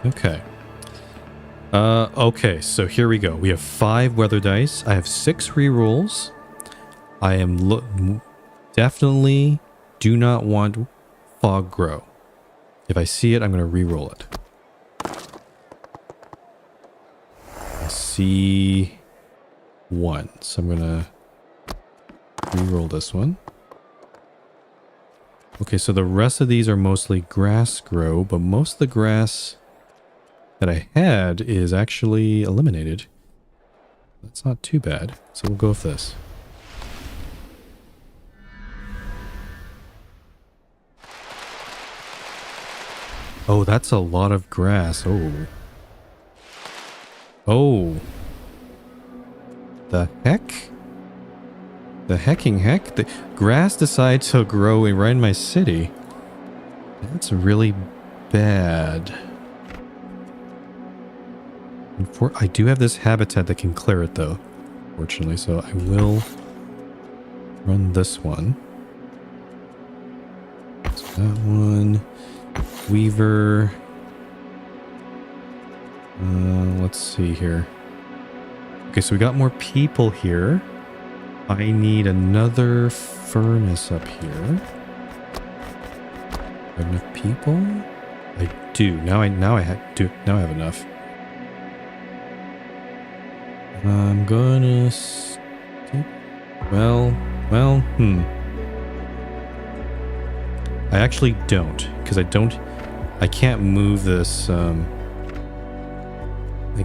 Okay. Okay, so here we go. We have 5 weather dice. I have 6 rerolls. I am definitely do not want fog grow. If I see it, I'm going to reroll it. I see 1, so I'm going to reroll this one. Okay, so the rest of these are mostly grass grow, but most of the grass that I had is actually eliminated. That's not too bad. So we'll go with this. Oh, that's a lot of grass. Oh. The heck? The hecking heck? The grass decided to grow right in my city. That's really bad. I do have this habitat that can clear it though, fortunately, so I will run this one. So that one. Weaver. Let's see here. Okay, so we got more people here. I need another furnace up here. Do I have enough people? I do. Now I have enough. I'm gonna I actually don't, because I can't move this. I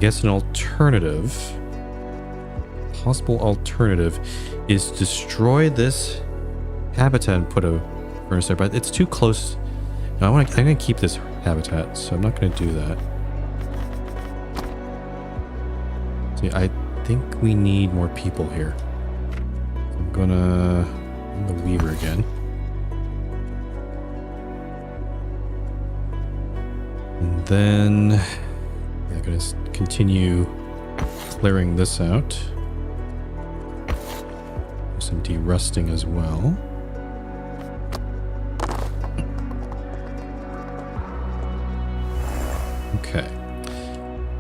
guess an possible alternative is destroy this habitat and put a furnace there, but it's too close. No, I'm gonna keep this habitat, so I'm not gonna do that. See, I think we need more people here. So I'm gonna run the weaver again. then I'm going to continue clearing this out. Some de-rusting as well. Okay.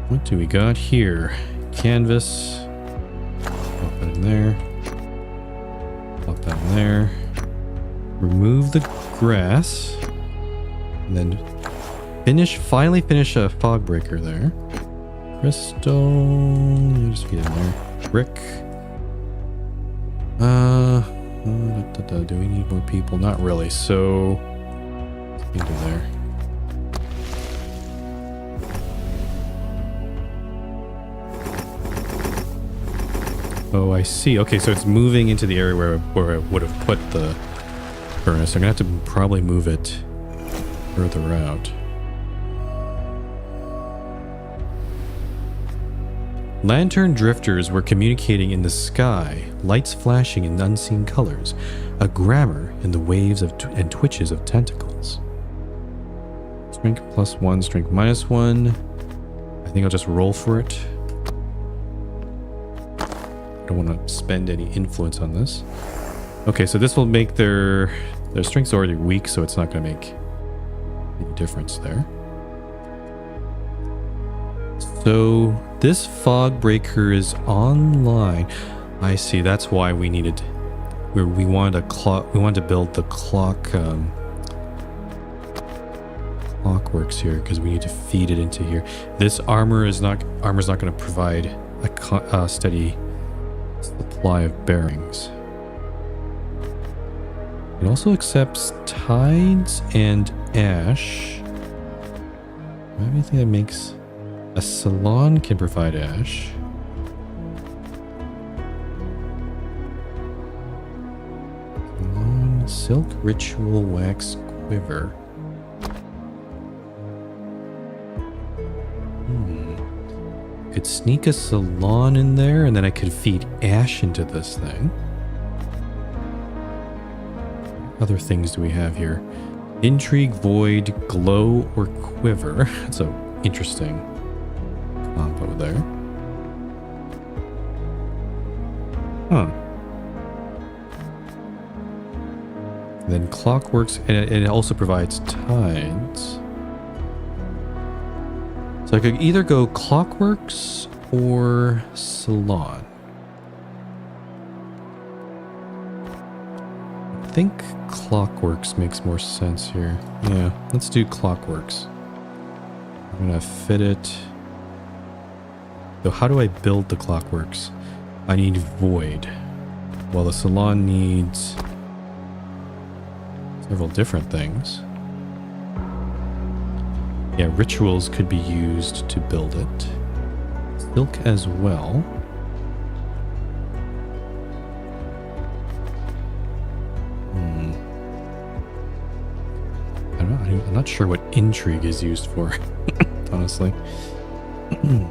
What do we got here? Canvas. Pop that in there. Pop that in there. Remove the grass. And then finally finish a fog breaker there. Crystal. Just get in there. Brick. Do we need more people? Not really. So, into there. Oh, I see. Okay, so it's moving into the area where I would have put the furnace. I'm gonna have to probably move it further out. Lantern drifters were communicating in the sky, lights flashing in unseen colors, a grammar in the waves and twitches of tentacles. Strength +1, strength -1. I think I'll just roll for it. I don't want to spend any influence on this. Okay, so this will make their strength's already weak, so it's not going to make any difference there. So this fog breaker is online. I see. That's why we needed. We wanted a clock. We wanted to build the clockworks here because we need to feed it into here. This armor's not going to provide a steady supply of bearings. It also accepts tides and ash. Do I have anything that makes a salon can provide ash? Salon, silk ritual wax quiver. Could sneak a salon in there and then I could feed ash into this thing. Other things do we have here? Intrigue, void, glow, or quiver. That's an interesting combo there. Huh. And then clockworks, and it also provides tides. So I could either go clockworks or salon. I think clockworks makes more sense here. Yeah, let's do clockworks. I'm gonna fit it. So how do I build the clockworks? I need void. Well, the salon needs several different things. Yeah, rituals could be used to build it. Silk as well. I don't know. I'm not sure what intrigue is used for, honestly. I'm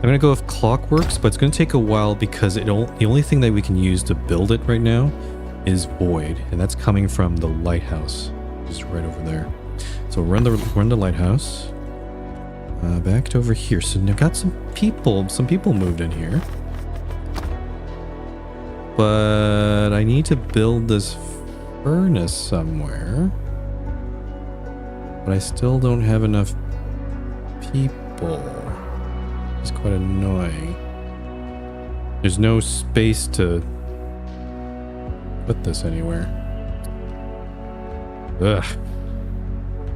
going to go with clockworks, but it's going to take a while because the only thing that we can use to build it right now is void, and that's coming from the lighthouse. Just right over there. So run the lighthouse. Back to over here. So I've got some people moved in here. But I need to build this furnace somewhere. But I still don't have enough people. It's quite annoying. There's no space to put this anywhere. Ugh.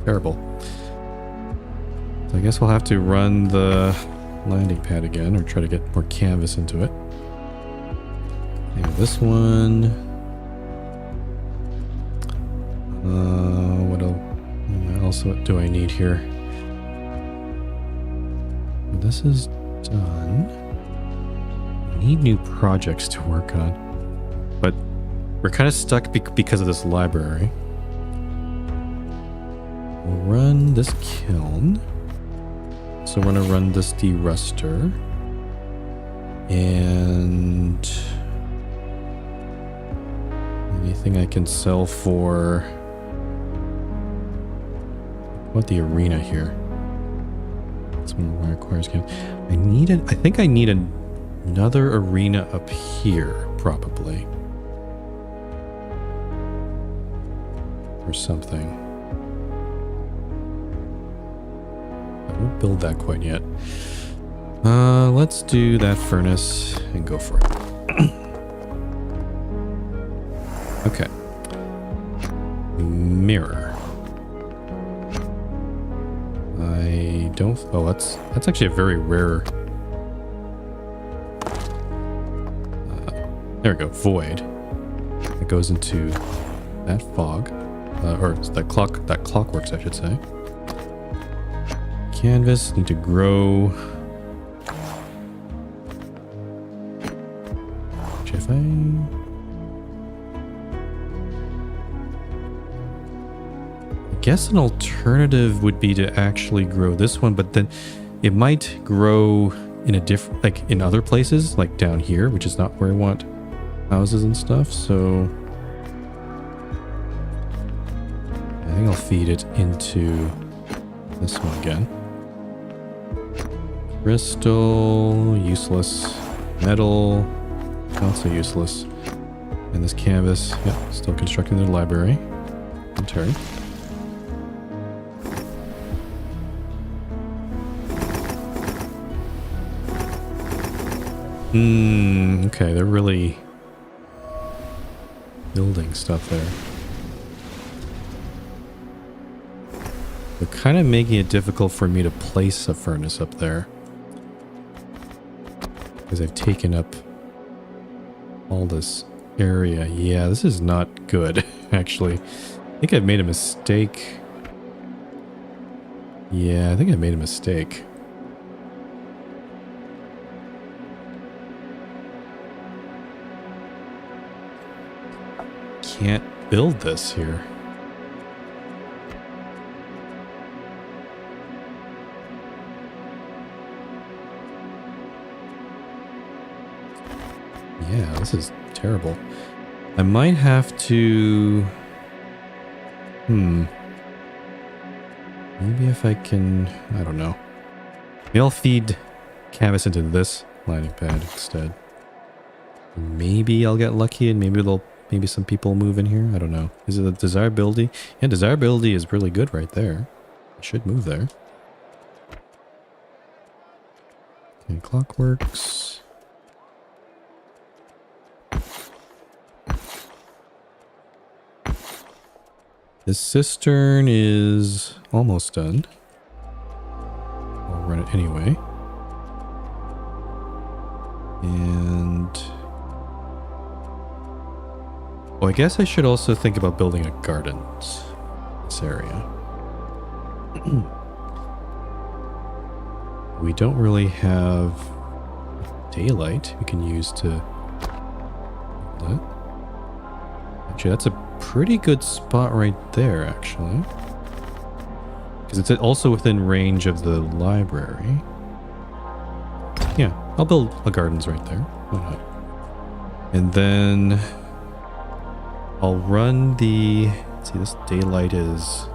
Terrible. So I guess we'll have to run the landing pad again or try to get more canvas into it. And this one. What else do I need here? This is done. I need new projects to work on. But we're kind of stuck because of this library. We'll run this kiln. So we're going to run this de-ruster. And anything I can sell for What the arena here? This one requires game. I think I need another arena up here, probably. Or something. I won't build that quite yet. Let's do that furnace and go for it. Okay. Mirror. I don't... Oh, that's actually a very rare... there we go. Void. It goes into that fog. Or that clockworks, I should say. Canvas. Need to grow... If I guess an alternative would be to actually grow this one, but then it might grow in a different, like in other places, like down here, which is not where I want houses and stuff. So I think I'll feed it into this one again. Crystal, useless. Metal, not so useless. And this canvas, yeah, still constructing the library. In turn. Okay, they're really building stuff there. They're kind of making it difficult for me to place a furnace up there. Because I've taken up all this area. Yeah, this is not good, actually. I think I've made a mistake. Yeah, I think I made a mistake. Can't build this here. Yeah, this is terrible. I might have to... Maybe if I can... I don't know. Maybe I'll feed canvas into this lighting pad instead. Maybe I'll get lucky and maybe some people move in here. I don't know. Is it the desirability? Yeah, desirability is really good right there. I should move there. Okay, clockworks. This cistern is almost done. I'll run it anyway. And... well, I guess I should also think about building a garden in this area. We don't really have daylight we can use to... Actually, that's a pretty good spot right there, actually. Because it's also within range of the library. Yeah, I'll build a gardens right there. Why not? And then I'll run the... let's see, this daylight is...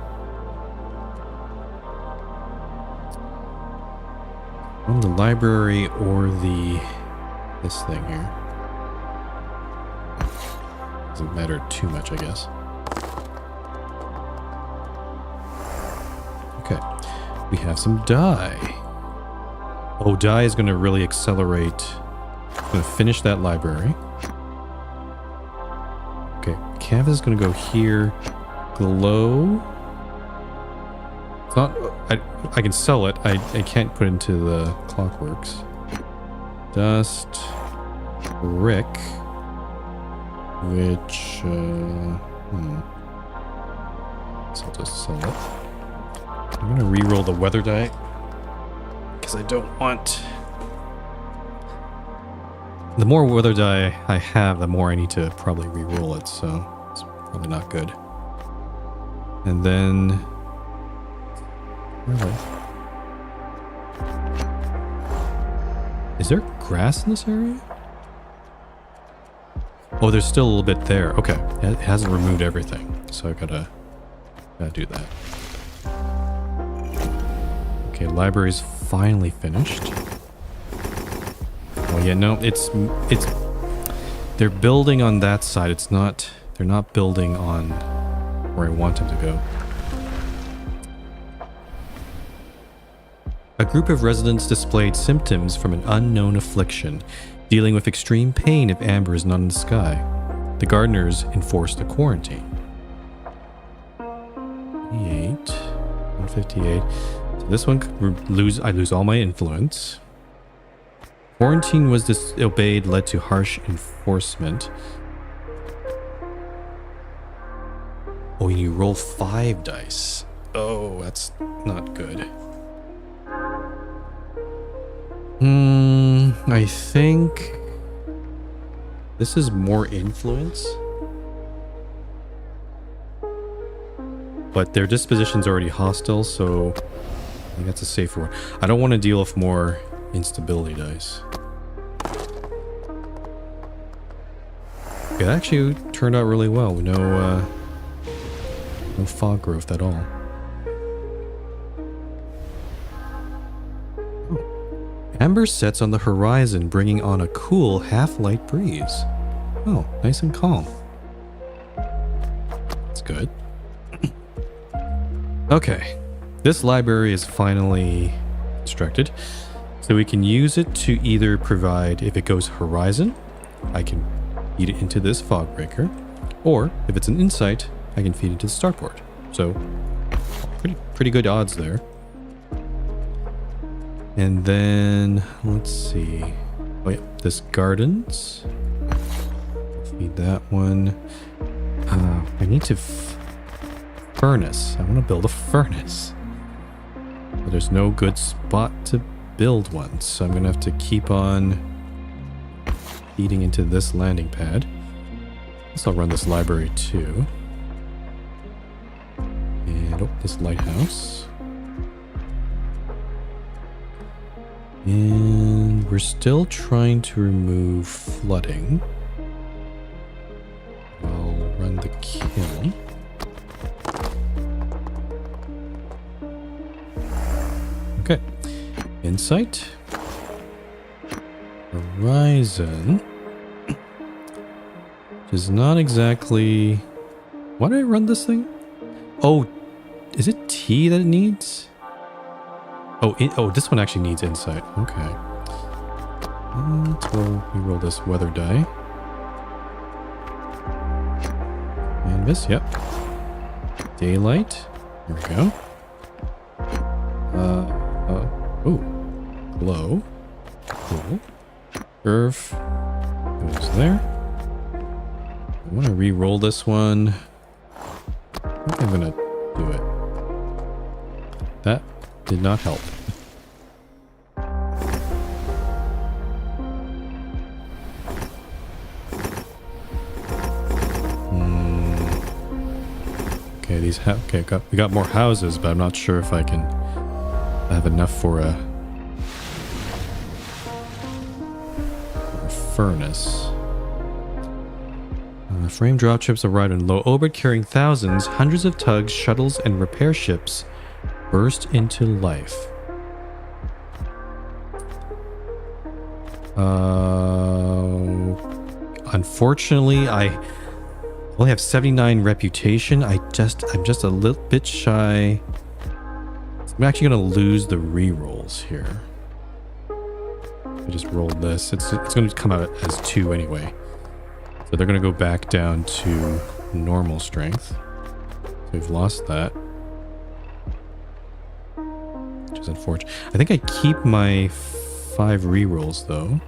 on the library or this thing here. Doesn't matter too much, I guess. Okay. We have some dye. Oh, dye is going to really accelerate. I'm going to finish that library. Okay. Canvas is going to go here. Glow. It's not... I can sell it. I can't put it into the clockworks. Dust. Brick. Which, so I'll just sell it. I'm gonna re-roll the weather die because I don't want... the more weather die I have, the more I need to probably re-roll it, so it's probably not good. And then... really? Is there grass in this area? Oh, there's still a little bit there. Okay. It hasn't removed everything. So I gotta do that. Okay, library's finally finished. Oh yeah, no, it's they're building on that side. It's not, they're not building on where I want them to go. A group of residents displayed symptoms from an unknown affliction, dealing with extreme pain if amber is not in the sky. The gardeners enforced a quarantine. 158. So this one, I lose all my influence. Quarantine was disobeyed, led to harsh enforcement. Oh, you roll 5 dice. Oh, that's not good. I think this is more influence. But their disposition's already hostile, so I think that's a safer one. I don't want to deal with more instability dice. It actually turned out really well. No fog growth at all. Amber sets on the horizon, bringing on a cool half-light breeze. Oh, nice and calm. That's good. Okay, this library is finally constructed, so we can use it to either provide, if it goes horizon, I can feed it into this fog breaker, or if it's an insight, I can feed it to the starport. So, pretty good odds there. And then, let's see. Oh yeah, this gardens. Feed that one. I need to furnace. I want to build a furnace. But there's no good spot to build one, so I'm gonna have to keep on feeding into this landing pad. I guess I'll run this library too. And oh, this lighthouse. And we're still trying to remove flooding. I'll run the kiln. Okay. Insight. Horizon. Which is not exactly... Why did I run this thing? Oh, is it T that it needs? Oh, this one actually needs insight. Okay. Let's roll this weather die. And this, yep. Daylight. Here we go. Oh. Glow. Cool. Curve. Goes there. I want to re-roll this one. I think I'm going to do it. That did not help. Okay, we got more houses, but I'm not sure if I have enough for a furnace. Frame dropships arrived in low orbit carrying thousands. Hundreds of tugs, shuttles, and repair ships burst into life. Unfortunately, I only have 79 reputation. I'm just a little bit shy. I'm actually gonna lose the rerolls here. I just rolled this. It's gonna come out as 2 anyway. So they're gonna go back down to normal strength. So we've lost that. Which is unfortunate. I think I keep my 5 rerolls though.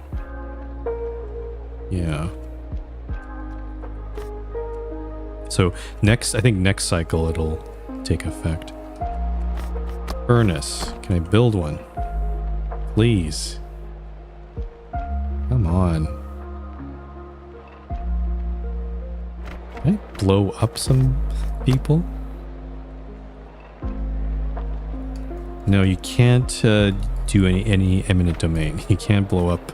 Yeah. So I think next cycle it'll take effect. Furnace. Can I build one? Please. Come on. Can I blow up some people? No, you can't do any eminent domain. You can't blow up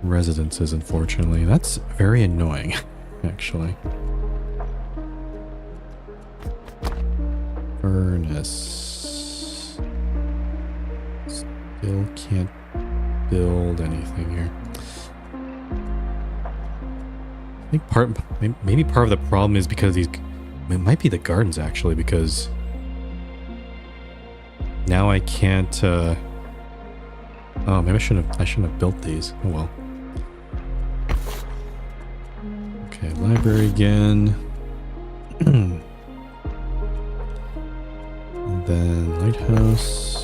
residences, unfortunately. That's very annoying, actually. Furnace. Still can't build anything here. I think maybe part of the problem is because it might be the gardens actually, because now I can't, oh, maybe I shouldn't have built these. Oh well. Okay, library again. And then lighthouse.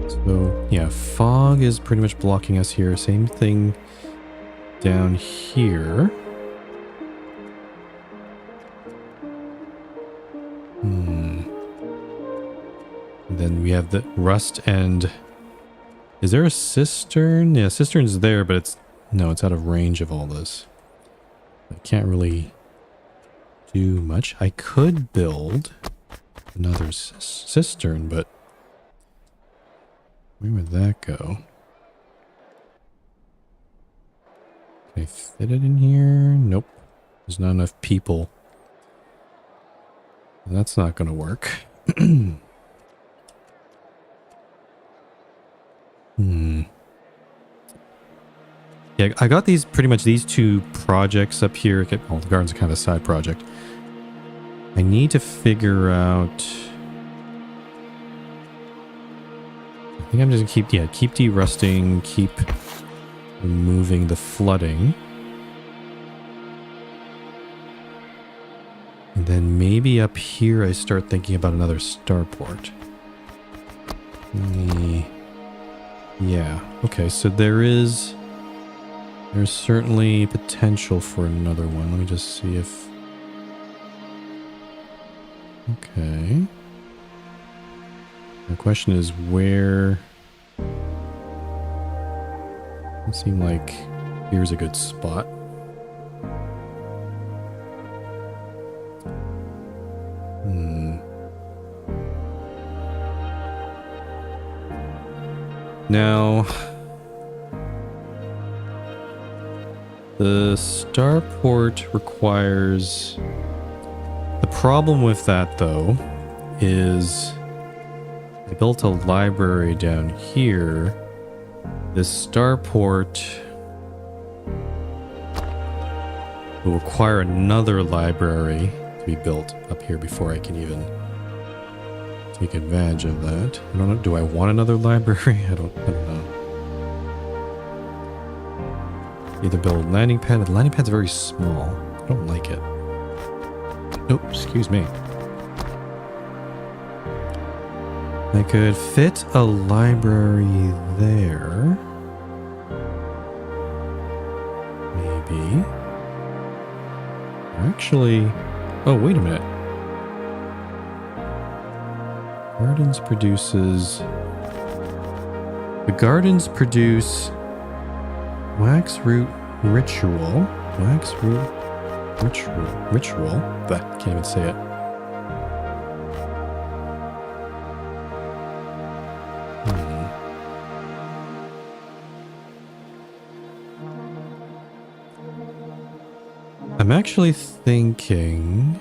So yeah, fog is pretty much blocking us here. Same thing down here. And then we have the rust and... Is there a cistern? Yeah, cistern's there, but it's out of range of all this. I can't really do much. I could build another cistern, but where would that go? Can I fit it in here? Nope. There's not enough people. That's not going to work. Yeah, I got pretty much these two projects up here. Well, the garden's kind of a side project. I need to figure out... I think I'm just going to keep de-rusting, keep removing the flooding. And then maybe up here I start thinking about another starport. Yeah, okay, so there's certainly potential for another one. Let me just see if... Okay. The question is where... It seemed like here's a good spot. Now... The starport requires... The problem with that, though, is I built a library down here. This starport will require another library to be built up here before I can even take advantage of that. I don't know. Do I want another library? I don't know. Either build a landing pad. The landing pad's very small. I don't like it. Oh, excuse me. I could fit a library there. Maybe. Actually... Oh, wait a minute. Gardens produces... The gardens produce... Wax root ritual. Wax root ritual. But can't even say it. I'm actually thinking...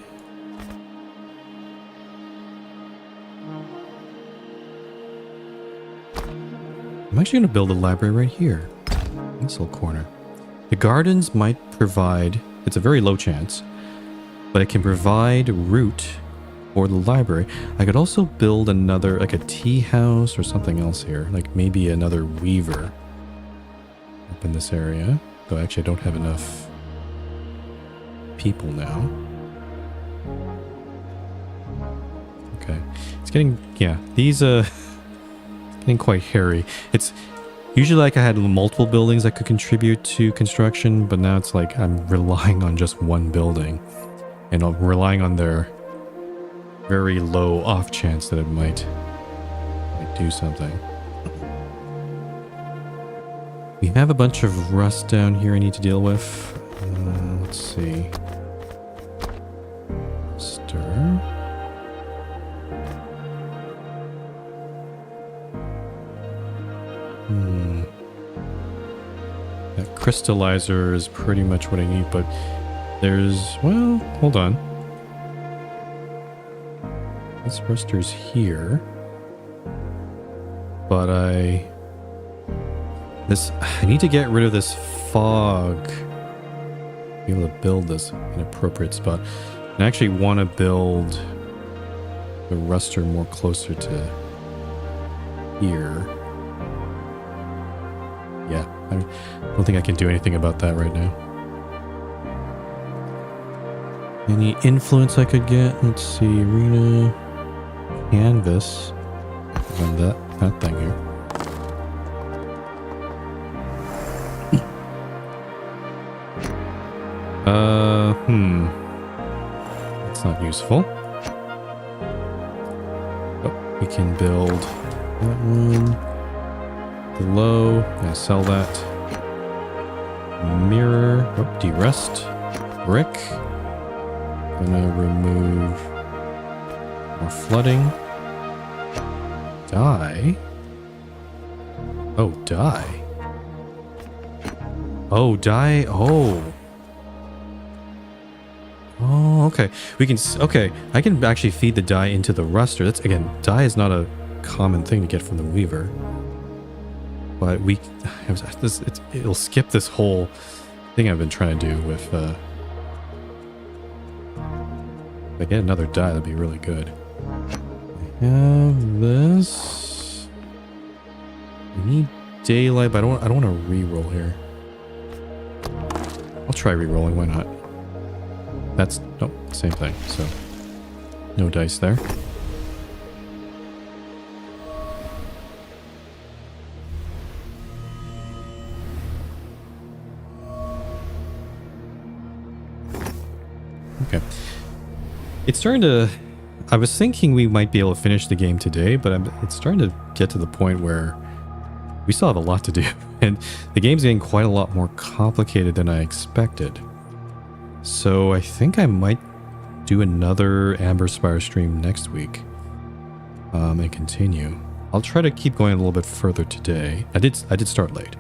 I'm actually going to build a library right here. In this little corner. The gardens might provide... It's a very low chance. But it can provide root for the library. I could also build another, like a tea house or something else here. Like maybe another weaver up in this area. Though actually I don't have enough people now. Okay. It's getting... Yeah. These, getting quite hairy. It's... Usually like I had multiple buildings that could contribute to construction, but now it's like I'm relying on just one building. And I'm relying on their very low off chance that it might do something. We have a bunch of rust down here I need to deal with. Let's see. Stir. That crystallizer is pretty much what I need, but there's... Well, hold on. This ruster's here. But I need to get rid of this fog. Be able to build this in an appropriate spot. I actually want to build the ruster more closer to here. Yeah, I don't think I can do anything about that right now. Any influence I could get? Let's see, arena, canvas, and that thing here. That's not useful. Oh, we can build that one. Below, gonna sell that. Mirror, oh, de-rust. Brick. Gonna remove more flooding. Dye. Oh, dye. Oh, dye. Oh. Oh, okay. We can, okay. I can actually feed the dye into the ruster. That's, again, dye is not a common thing to get from the weaver. But it'll skip this whole thing I've been trying to do with, if I get another dye, that'd be really good. I have this. I need daylight, but I don't want to re-roll here. I'll try re-rolling, why not? That's, nope, same thing, so no dice there. Okay. It's starting to, I was thinking we might be able to finish the game today, but it's starting to get to the point where we still have a lot to do, and the game's getting quite a lot more complicated than I expected. So I think I might do another Amberspire stream next week, and continue. I'll try to keep going a little bit further today. I did start late,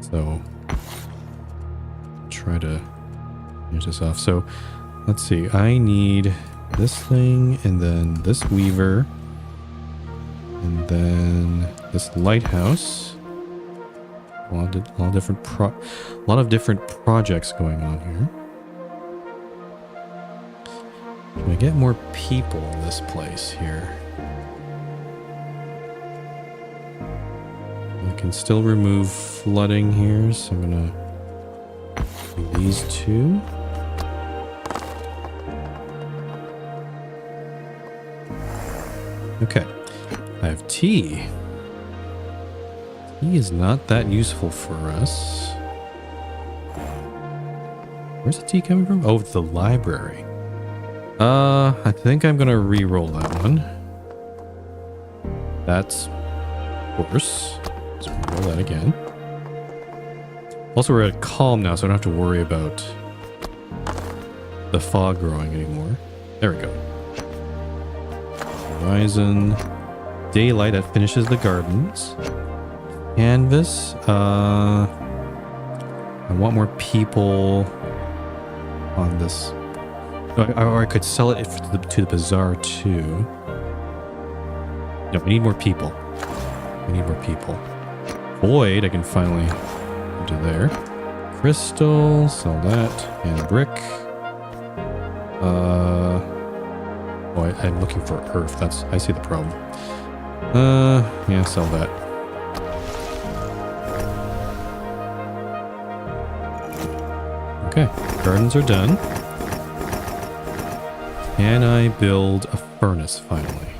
so try to finish this off. So let's see. I need this thing, and then this weaver, and then this lighthouse. A lot of different projects going on here. Can I get more people in this place here? I can still remove flooding here, so I'm gonna do these two. Okay, I have tea. Tea is not that useful for us. Where's the tea coming from? Oh, the library. I think I'm gonna re-roll that one. That's worse. Let's roll that again. Also, we're at calm now, so I don't have to worry about the fog growing anymore. There we go. Horizon. Daylight, that finishes the gardens. Canvas. I want more people on this. Or I could sell it to the bazaar too. No, we need more people. We need more people. Void, I can finally do there. Crystal, sell that. And brick. Oh, I'm looking for earth. I see the problem. Yeah, sell that. Okay, gardens are done. Can I build a furnace finally?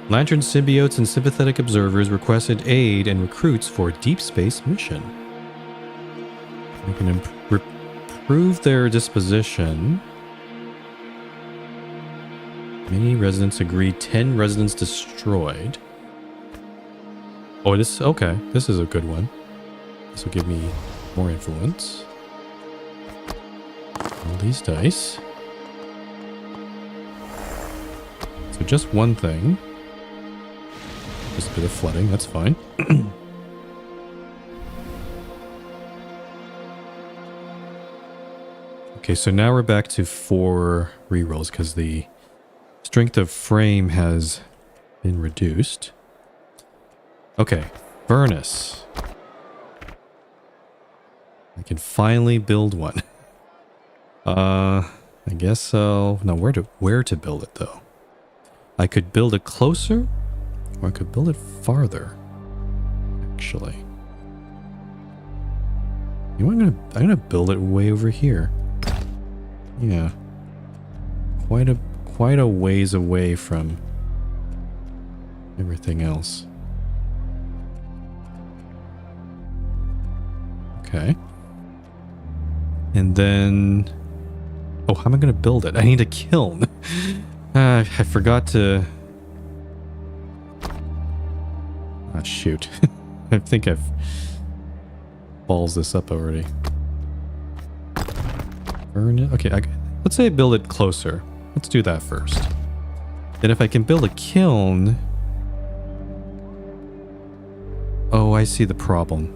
Lantern symbiotes and sympathetic observers requested aid and recruits for deep space mission. We can improve their disposition. Many residents agreed. 10 residents destroyed. Oh, okay. This is a good one. This will give me more influence. All these dice. So just one thing. Just a bit of flooding, that's fine. Okay, so now we're back to 4 rerolls because the strength of frame has been reduced. Okay, furnace. I can finally build one. I guess so. Now where to build it though? I could build it closer, or I could build it farther. Actually, you know, I'm gonna build it way over here. Yeah, quite a ways away from everything else. Okay, and then oh, how am I gonna build it? I need a kiln. I forgot to. Ah, shoot. I think I've balls this up already. Burn it. Okay, let's say I build it closer. Let's do that first. Then if I can build a kiln... Oh, I see the problem.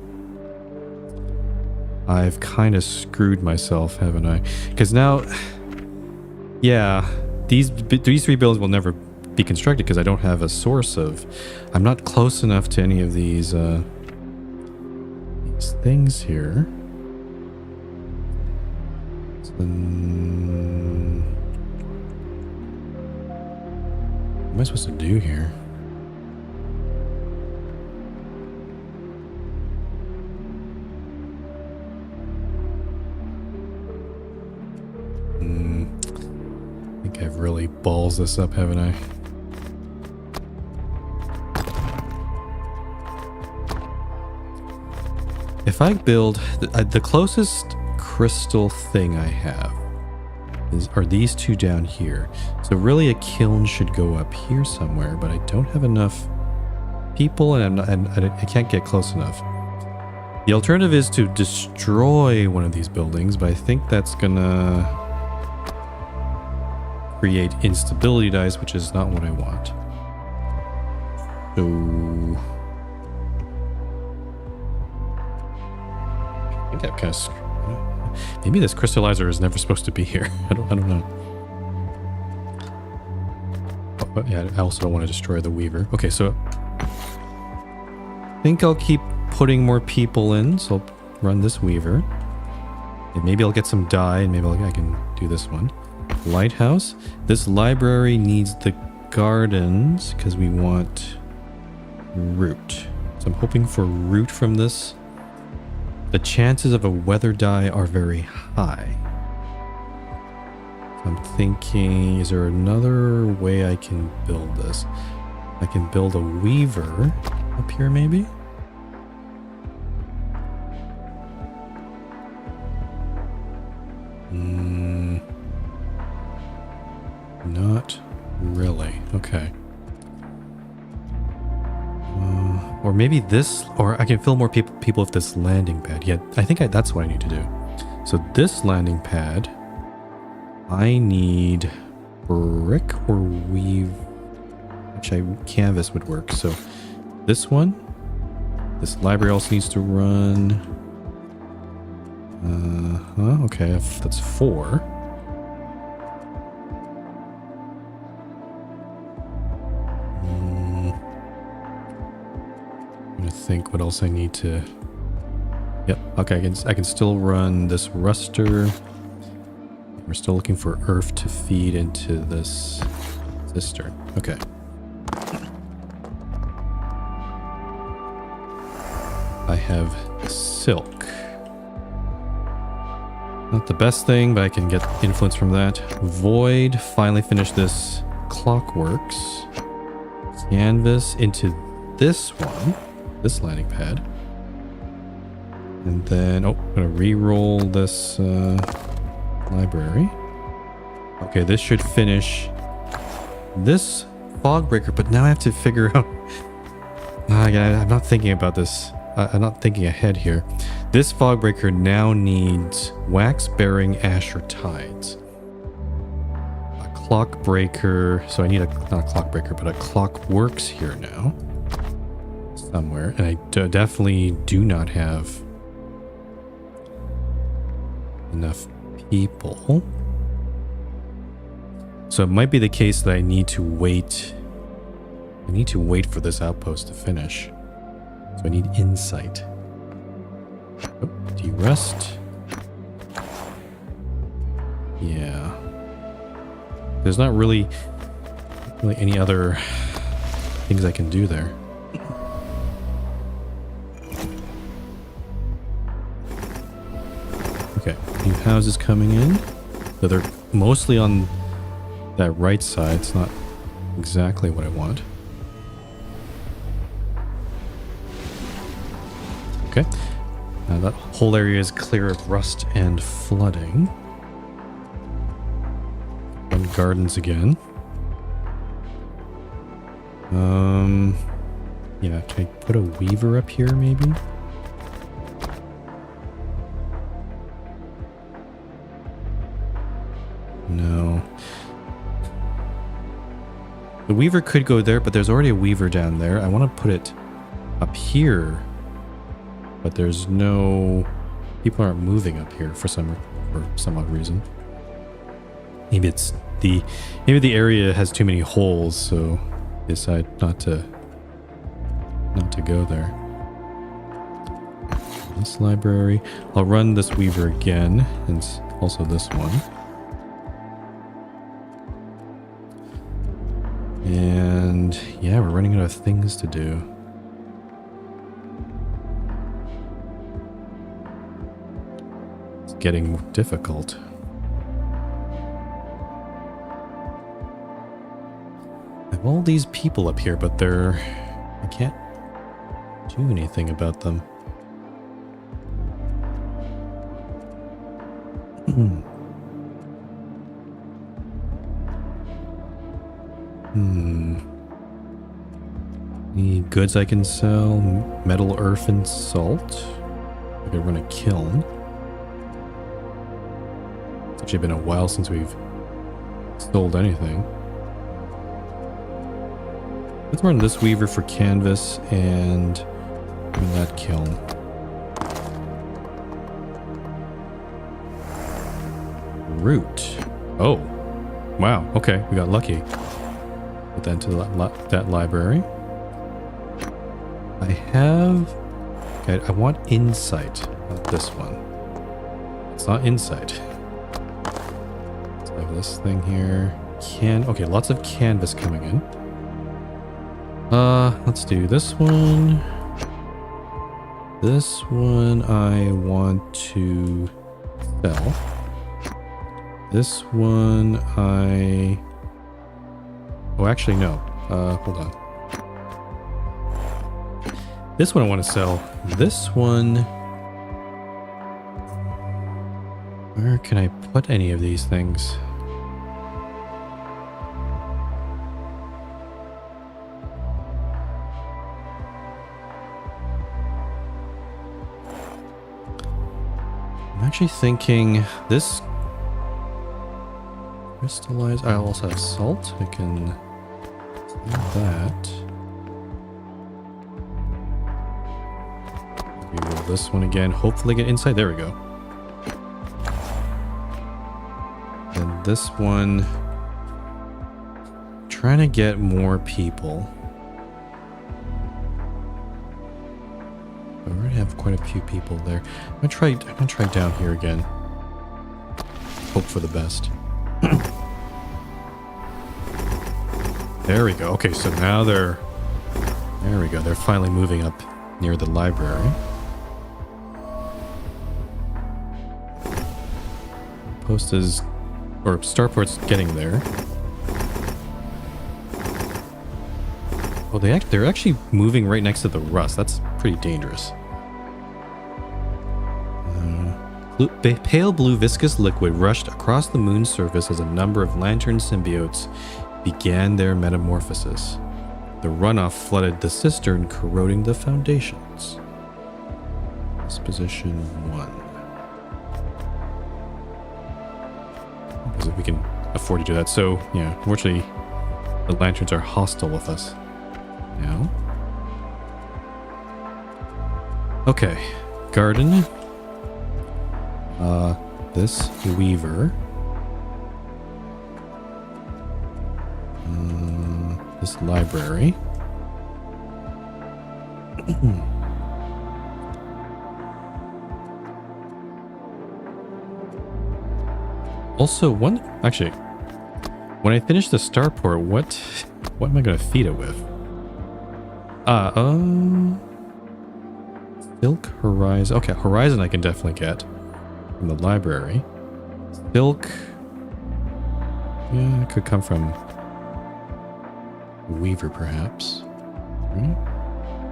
I've kind of screwed myself, haven't I? Because now... Yeah, these 3 buildings will never be constructed because I don't have a source of... I'm not close enough to any of these things here. So then, what am I supposed to do here? I think I've really balls this up, haven't I? If I build the closest crystal thing I have are these 2 down here. So really a kiln should go up here somewhere, but I don't have enough people and I can't get close enough. The alternative is to destroy one of these buildings, but I think that's gonna create instability dice, which is not what I want. So I think I've kind of maybe this crystallizer is never supposed to be here. I don't know. Oh, but yeah, I also don't want to destroy the weaver. Okay, so I think I'll keep putting more people in. So I'll run this weaver, and maybe I'll get some dye, and maybe I can do this one. Lighthouse. This library needs the gardens because we want root. So I'm hoping for root from this. The chances of a weather dye are very high. I'm thinking, is there another way I can build this? I can build a weaver up here maybe? Not really. Okay. Or maybe this, or I can fill more people with this landing pad. Yeah, I think that's what I need to do. So this landing pad, I need brick or weave, which canvas would work. So this one, this library also needs to run. Okay, that's 4. Think what else I need to. Yep. Okay, I can still run this ruster. We're still looking for earth to feed into this cistern. Okay. I have silk. Not the best thing, but I can get influence from that. Void. Finally finished this clockworks. Canvas into this one. This landing pad. And then, I'm gonna re-roll this library. Okay, this should finish this fog breaker, but now I have to figure out... yeah, I'm not thinking about this. I'm not thinking ahead here. This fog breaker now needs wax-bearing asher tides. A clock breaker, so I need not a clock breaker, but a clockworks here now. Somewhere, and I definitely do not have enough people. So it might be the case that I need to wait. I need to wait for this outpost to finish. So I need insight. Oh, de-rust. Yeah. There's not really any other things I can do there. Okay, new houses coming in. So they're mostly on that right side. It's not exactly what I want. Okay. Now that whole area is clear of rust and flooding. Run gardens again. Yeah, can I put a weaver up here maybe? No. The weaver could go there, but there's already a weaver down there. I want to put it up here, but there's no... people aren't moving up here for some odd reason. Maybe it's maybe the area has too many holes, so decide not to go there. This library. I'll run this weaver again, and also this one. And yeah, we're running out of things to do. It's getting difficult. I have all these people up here, but I can't do anything about them. Any goods I can sell? Metal, earth, and salt. I could run a kiln. It's actually been a while since we've sold anything. Let's run this weaver for canvas and that kiln. Root. Oh. Wow. Okay. We got lucky. Put that into that library. I have... Okay, I want insight on this one. It's not insight. Let's have this thing here. Okay, lots of canvas coming in. Let's do this one. This one I want to sell. This one oh, actually no. Hold on. This one I want to sell. This one... Where can I put any of these things? I'm actually thinking this crystallize. I also have salt. I can do that. Reroll this one again. Hopefully get inside. There we go. And this one, trying to get more people. I already have quite a few people there. I'm gonna try down here again. Hope for the best. There we go. Okay, so now there we go. They're finally moving up near the library. Post is, or starport's getting there. Oh, they're actually moving right next to the rust. That's pretty dangerous. Pale blue viscous liquid rushed across the moon's surface as a number of lantern symbiotes began their metamorphosis. The runoff flooded the cistern, corroding the foundations. Disposition 1. Because we can afford to do that. So, yeah, unfortunately, the lanterns are hostile with us now. Okay, garden. this weaver. This library. Also, actually, when I finish the starport, what am I going to feed it with? Silk, Horizon. Okay, Horizon I can definitely get from the library. Silk, yeah, it could come from Weaver, perhaps. Right?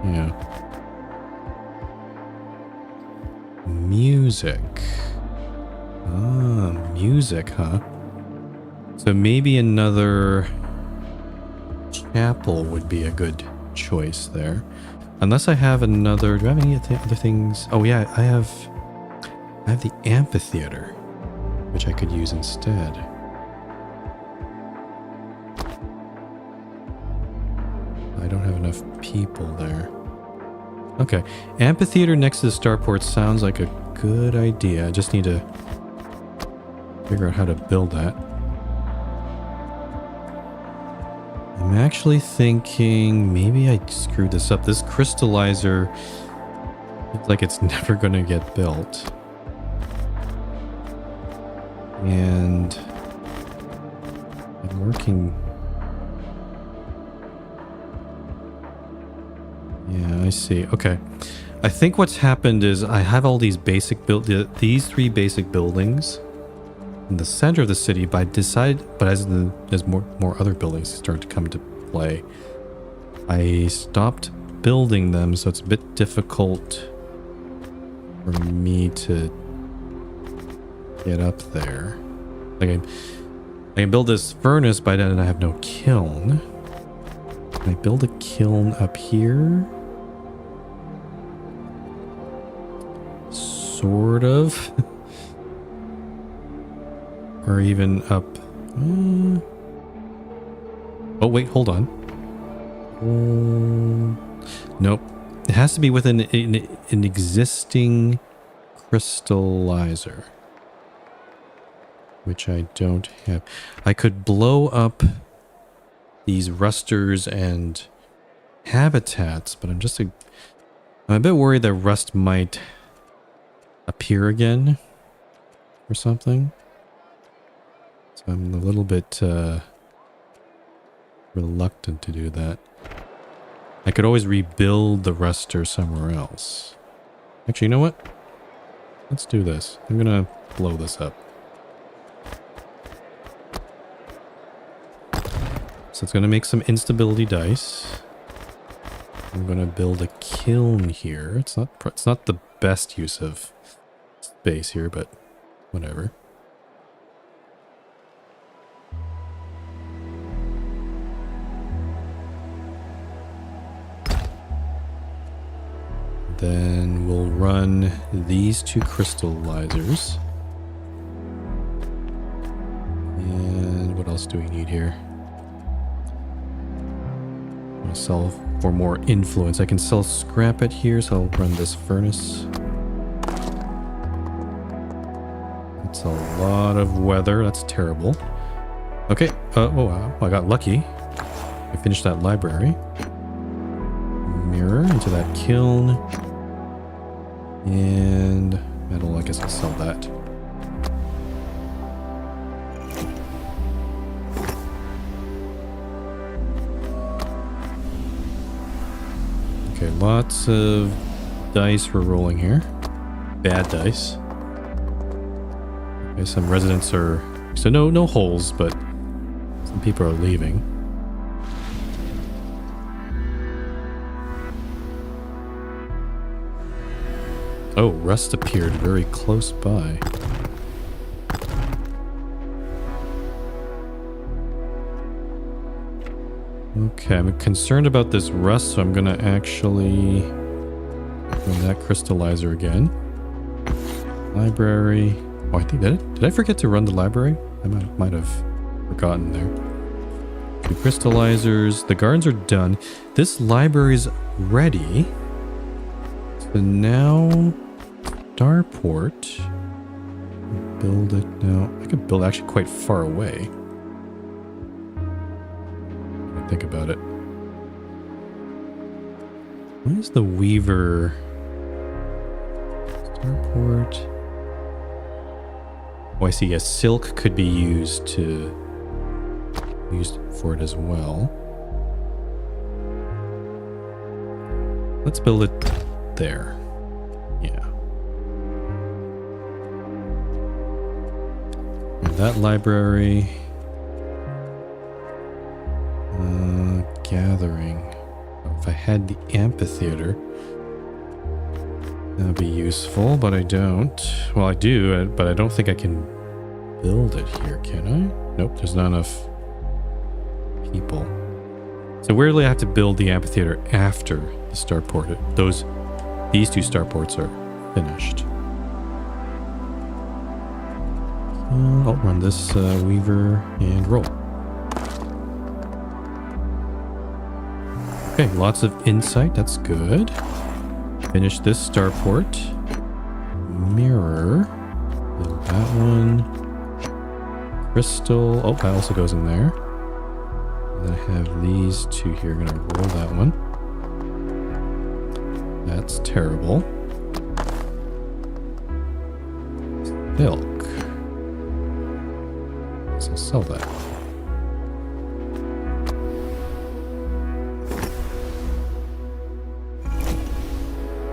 Yeah. Music. Ah, music, huh? So maybe another chapel would be a good choice there. Unless I have another... Do I have any other things? Oh yeah, I have the amphitheater, which I could use instead. I don't have enough people there. Okay, amphitheater next to the starport sounds like a good idea. I just need to figure out how to build that. I'm actually thinking maybe I screwed this up. This crystallizer looks like it's never going to get built. And I'm working... Yeah, I see. Okay. I think what's happened is I have all these basic these three basic buildings in the center of the city, but as more other buildings start to come to play, I stopped building them, so it's a bit difficult for me to get up there. Like I can build this furnace, but then I have no kiln. Can I build a kiln up here? Sort of. Or even up... Oh, wait, hold on. Nope. It has to be within an existing crystallizer, which I don't have. I could blow up these rusters and habitats, but I'm a bit worried that rust might appear again or something. So I'm a little bit reluctant to do that. I could always rebuild the ruster somewhere else. Actually, you know what? Let's do this. I'm gonna blow this up. So it's gonna make some instability dice. I'm gonna build a kiln here. It's not the best use of space here, but whatever. Then we'll run these two crystallizers. And what else do we need here? I'm gonna sell for more influence. I can sell scrap it here, so I'll run this furnace. That's a lot of weather. That's terrible. Okay. I got lucky. I finished that library. Mirror into that kiln. And metal, I guess I'll sell that. Okay, lots of dice we're rolling here. Bad dice. Okay, some residents are... So no holes, but some people are leaving. Oh, rust appeared very close by. Okay, I'm concerned about this rust, so I'm gonna actually run that crystallizer again. Library. Oh, I think did I forget to run the library? I might have forgotten there. 2 crystallizers. The gardens are done. This library's ready. So now Starport build it now? I could build actually quite far away. Think about it. What is the Weaver starport? Oh, I see. Yes, silk could be used for it as well. Let's build it there. Yeah. And that library. Gathering. If I had the amphitheater, that would be useful, but I don't. Well, I do, but I don't think I can build it here, can I? Nope, there's not enough people. So where do I have to build the amphitheater after the starport? These two starports are finished. I'll run this Weaver and roll. Okay, lots of insight. That's good. Finish this starport. Mirror. Build that one. Crystal. Oh, that also goes in there. And then I have these two here. I'm going to roll that one. That's terrible. Silk. So I'll sell that.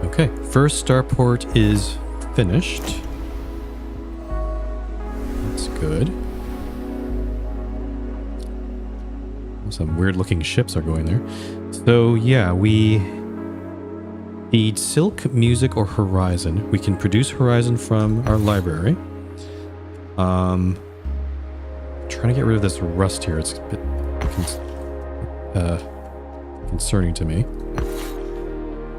Okay, first starport is finished. That's good. Some weird looking ships are going there. So yeah, we need silk, music, or horizon. We can produce horizon from our library. Trying to get rid of this rust here. It's a bit concerning to me.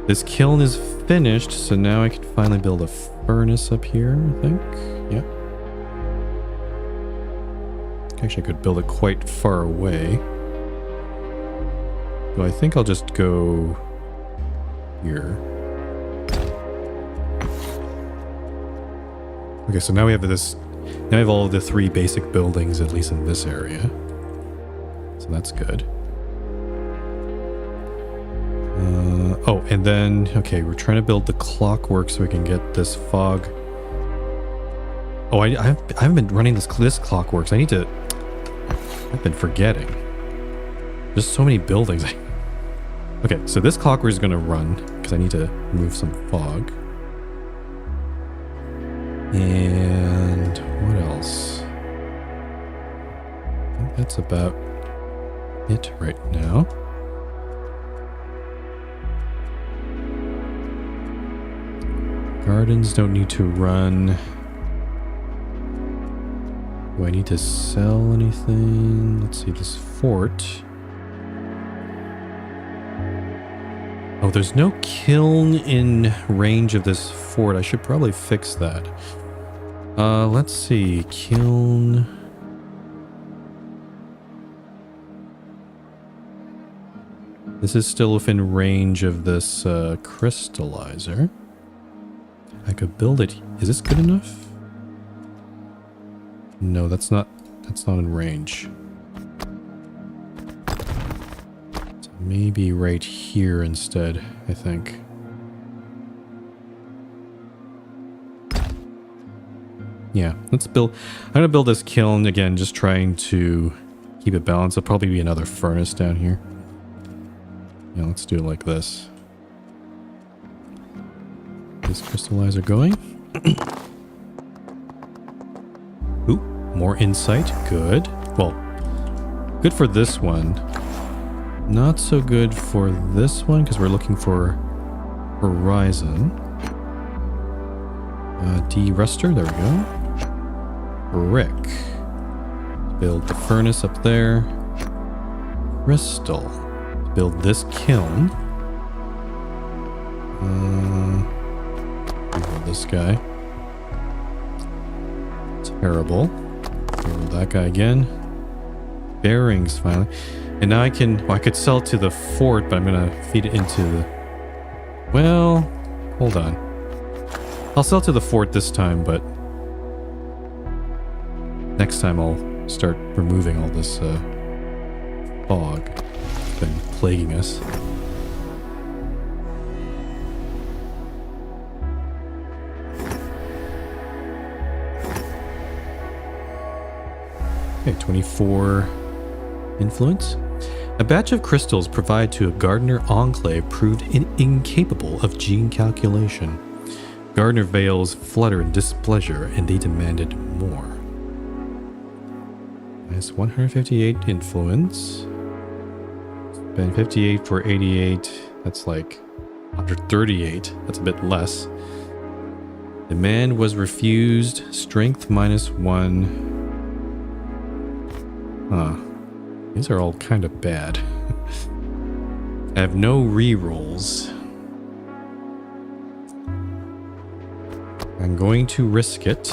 This kiln is finished, so now I can finally build a furnace up here, I think. Yep. Actually, I could build it quite far away. So I think I'll just go here. Okay, so now we have this. Now I have all of the 3 basic buildings, at least in this area. So that's good. Oh, and then, okay, we're trying to build the clockwork so we can get this fog. Oh, I haven't been running this clockwork, so I've been forgetting. There's so many buildings. Okay, so this clockwork is going to run, because I need to remove some fog. And what else? I think that's about it right now. Gardens don't need to run. Do I need to sell anything? Let's see, this fort. Oh, there's no kiln in range of this fort. I should probably fix that. Let's see. Kiln. This is still within range of this crystallizer. I could build it. Is this good enough? No, that's not in range. So maybe right here instead, I think. Yeah, let's build. I'm gonna build this kiln again, just trying to keep it balanced. There'll probably be another furnace down here. Yeah, let's do it like this. Is crystallizer going? Ooh, more insight. Good. Well, good for this one. Not so good for this one because we're looking for horizon. De-ruster. There we go. Brick. Build the furnace up there. Crystal. Build this kiln. This guy. Terrible. Build that guy again. Bearings finally. And now I could sell to the fort, but I'm gonna feed it into the... Well, hold on. I'll sell to the fort this time, but Next time I'll start removing all this fog that's been plaguing us. Okay, 24 influence. A batch of crystals provided to a Gardener enclave proved incapable of gene calculation. Gardener Vales fluttered in displeasure and they demanded more. That's 158 influence. Spend 58 for 88. That's like 138. That's a bit less. Demand was refused. Strength -1. Huh. These are all kind of bad. I have no rerolls. I'm going to risk it.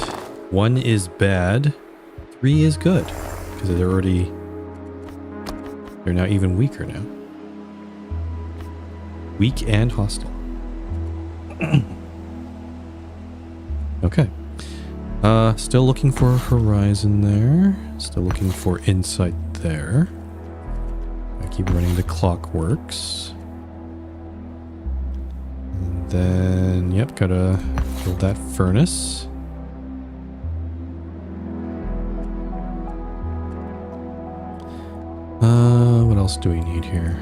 1 is bad. 3 is good. Because they're now even weaker now. Weak and hostile. Okay. Still looking for horizon there. Still looking for insight there. I keep running the clockworks. And then, yep, gotta build that furnace. What else do we need here?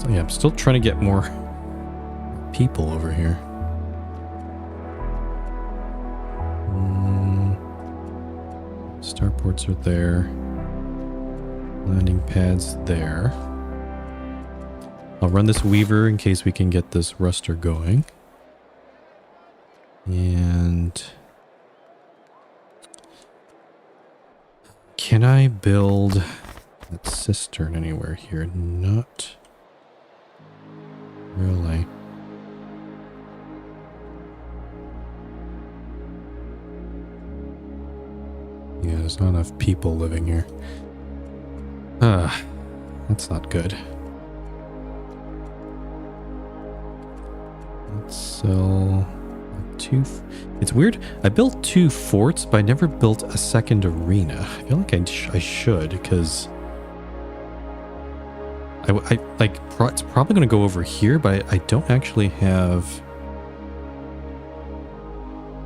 I'm still trying to get more people over here. Starports are there. Landing pads there. I'll run this weaver in case we can get this ruster going. And can I build that cistern anywhere here? Not really. Yeah, there's not enough people living here. That's not good. Let's sell two. It's weird. I built 2 forts, but I never built a second arena. I feel like I should, because I like it's probably going to go over here, but I don't actually have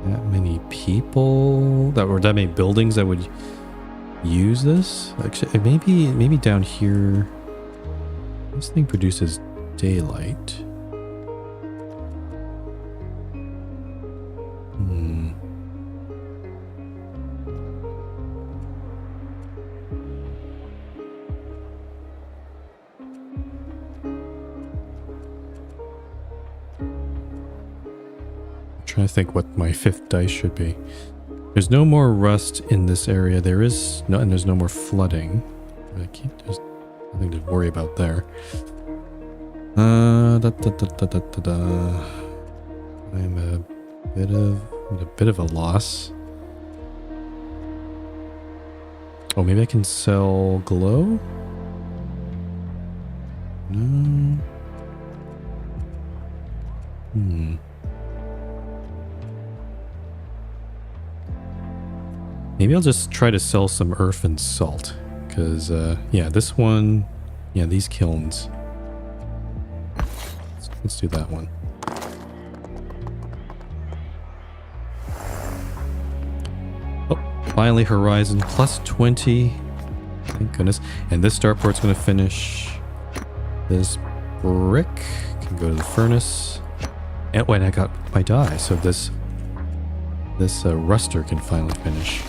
that many people or that many buildings that would use this. Actually, maybe down here. This thing produces daylight. Trying to think what my 5th dice should be. There's no more rust in this area. there's no more flooding. There's nothing to worry about there. I'm a bit of a loss. Oh, maybe I can sell glow? No. Maybe I'll just try to sell some earth and salt. Because, yeah, this one... Yeah, these kilns. Let's do that one. Oh, finally horizon. Plus 20. Thank goodness. And this starport's going to finish. This brick can go to the furnace. And wait, I got my dye. So this ruster can finally finish.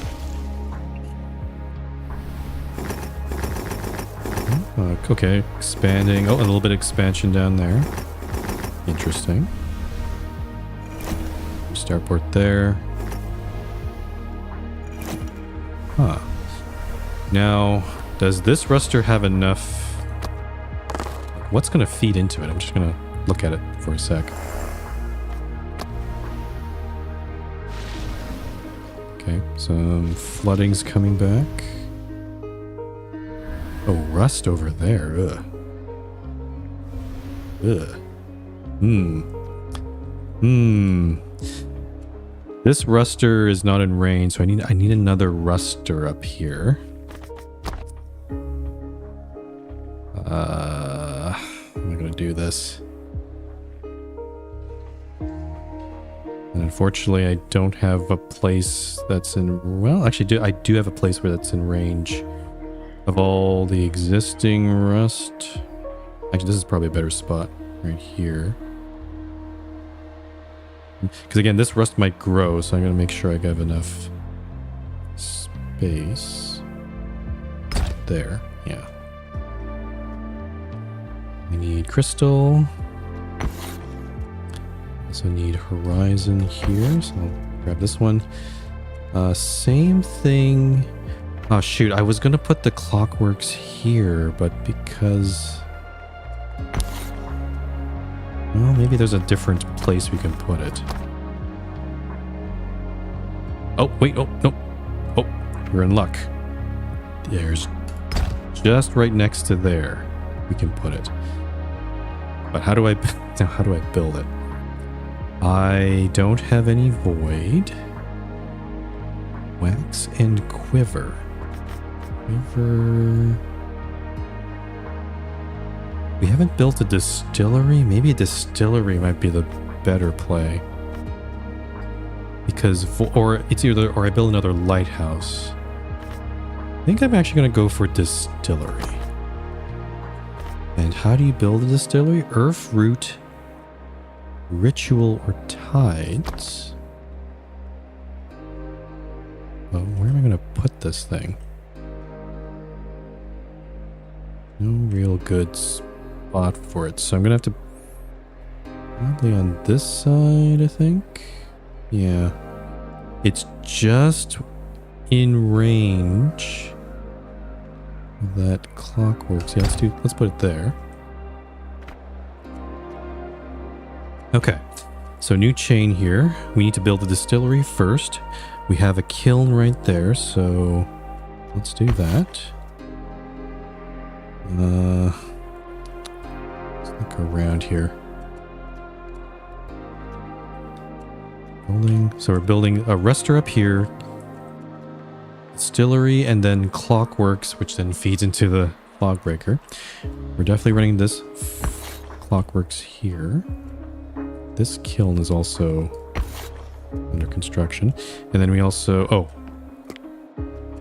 Okay, expanding. Oh, a little bit of expansion down there. Interesting. Starport there. Huh. Now, does this ruster have enough? What's going to feed into it? I'm just going to look at it for a sec. Okay, some flooding's coming back. Oh, rust over there. Ugh. This ruster is not in range, so I need another ruster up here. I'm gonna do this. And unfortunately, I don't have a place that's in... Well, actually, I do have a place where that's in range of all the existing rust. Actually, this is probably a better spot right here. Because again, this rust might grow, so I'm going to make sure I have enough space. There, yeah. I need crystal. Also need horizon here, so I'll grab this one. Same thing. Oh shoot, I was gonna put the clockworks here, but because... Well, maybe there's a different place we can put it. Oh, wait, oh, no. Oh, we're in luck. There's just right next to there we can put it. But how do I build it? I don't have any void. Wax and quiver. Quiver. We haven't built a distillery. Maybe a distillery might be the better play. Because, or I build another lighthouse. I think I'm actually going to go for distillery. And how do you build a distillery? Earth root, ritual, or tides. Well, where am I going to put this thing? No real good spot for it, so I'm going to have to... Probably on this side, I think. Yeah. It's just in range of that clockworks. Yeah, let's put it there. Okay. So new chain here. We need to build a distillery first. We have a kiln right there, so let's do that. Let's look around here. So we're building a ruster up here, distillery, and then clockworks, which then feeds into the fog breaker. We're definitely running this clockworks here. This kiln is also under construction. And then we also,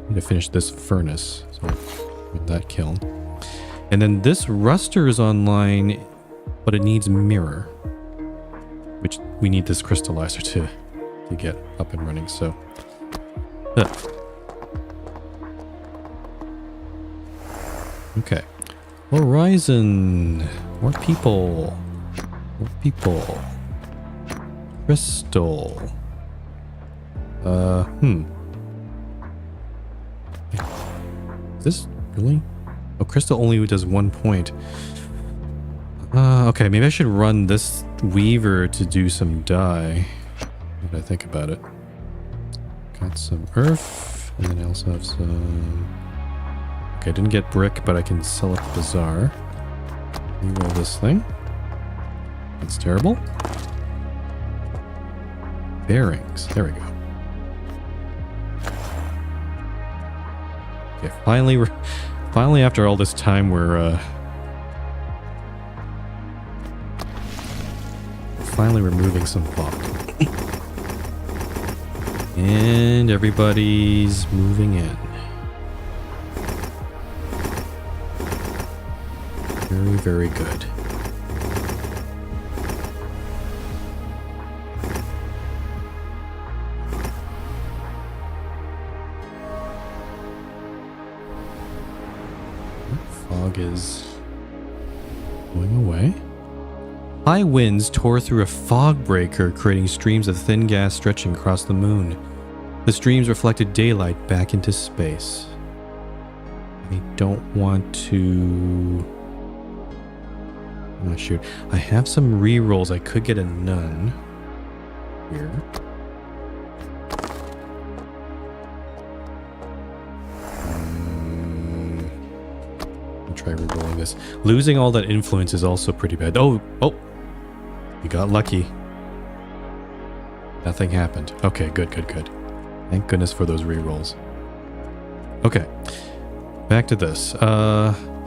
need to finish this furnace. So with that kiln. And then this ruster is online, but it needs mirror, which we need this crystallizer to get up and running, so. Okay. Horizon. More people. More people. Crystal. Is this really? Oh, crystal only does 1 point. Okay, maybe I should run this weaver to do some dye. What do I think about it? Got some earth, and then I also have some... Okay, I didn't get brick, but I can sell it at the bazaar. Reroll this thing. That's terrible. Bearings. There we go. Okay, finally after all this time, we're finally removing some fog. And everybody's moving in. Very, very good. Fog is going away. High winds tore through a fog breaker, creating streams of thin gas stretching across the moon. The streams reflected daylight back into space. I don't want to... Oh, shoot. I have some rerolls. I could get a none here. I'll try rerolling this. Losing all that influence is also pretty bad. Oh! We got lucky. Nothing happened. Okay, good, good, good. Thank goodness for those rerolls. Okay, back to this.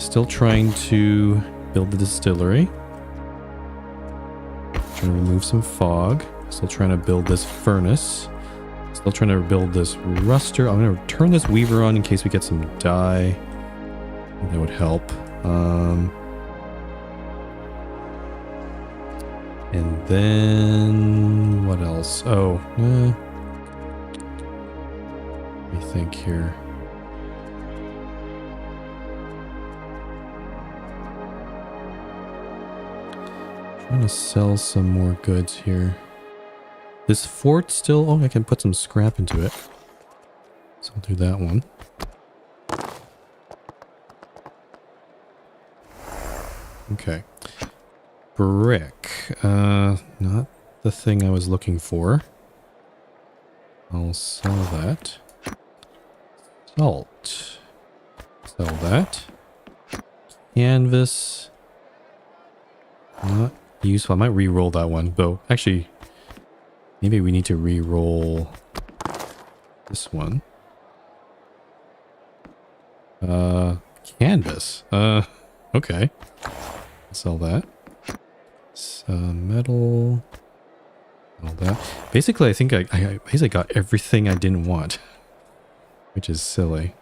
Still trying to build the distillery. Trying to remove some fog. Still trying to build this furnace. Still trying to build this ruster. I'm going to turn this weaver on in case we get some dye. I think that would help. And then what else? Oh, let me think here. Trying to sell some more goods here. This fort still... Oh, I can put some scrap into it. So I'll do that one. Okay. Brick. Not the thing I was looking for. I'll sell that. Salt. Sell that. Canvas. Not useful. I might re-roll that one, though. Actually, maybe we need to re-roll this one. Canvas. Okay. Sell that. Metal. All that. Basically, I think I basically got everything I didn't want, which is silly.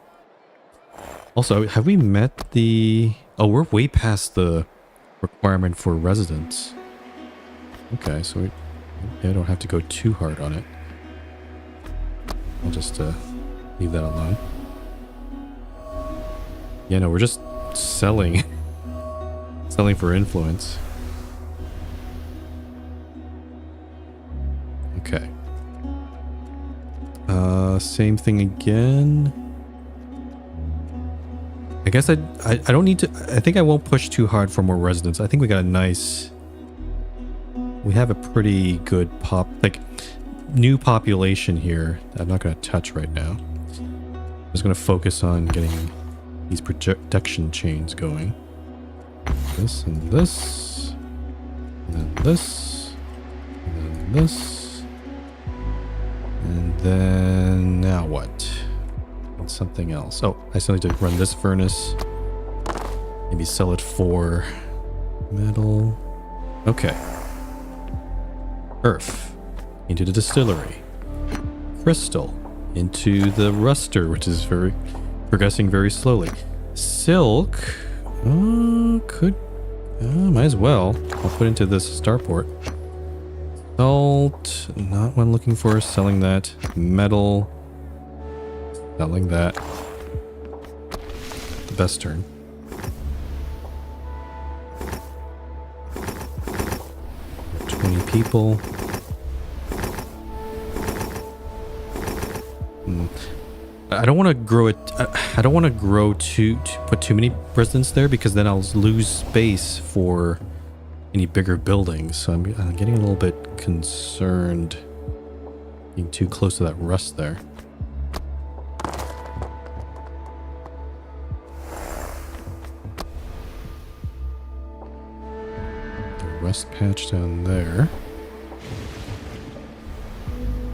Also, have we met the... Oh, we're way past the requirement for residents. Okay, so I don't have to go too hard on it. I'll just leave that alone. Yeah, no, we're just selling. Selling for influence. Okay. Same thing again. I guess I don't need to... I think I won't push too hard for more residents. I think we got a nice... We have a pretty good new population here that I'm not going to touch right now. I'm just going to focus on getting these production chains going. This and this. And then this. And then this. And then now what? And something else. Oh, I still need to run this furnace. Maybe sell it for metal. Okay. Earth into the distillery. Crystal into the ruster, which is progressing very slowly. Silk. Might as well. I'll put into this starport. Salt. Not what I'm looking for. Selling that. Metal. Selling that. The best turn. People. I don't want to grow it. I don't want to grow to put too many residents there because then I'll lose space for any bigger buildings. So I'm getting a little bit concerned being too close to that rust there. The rust patch down there.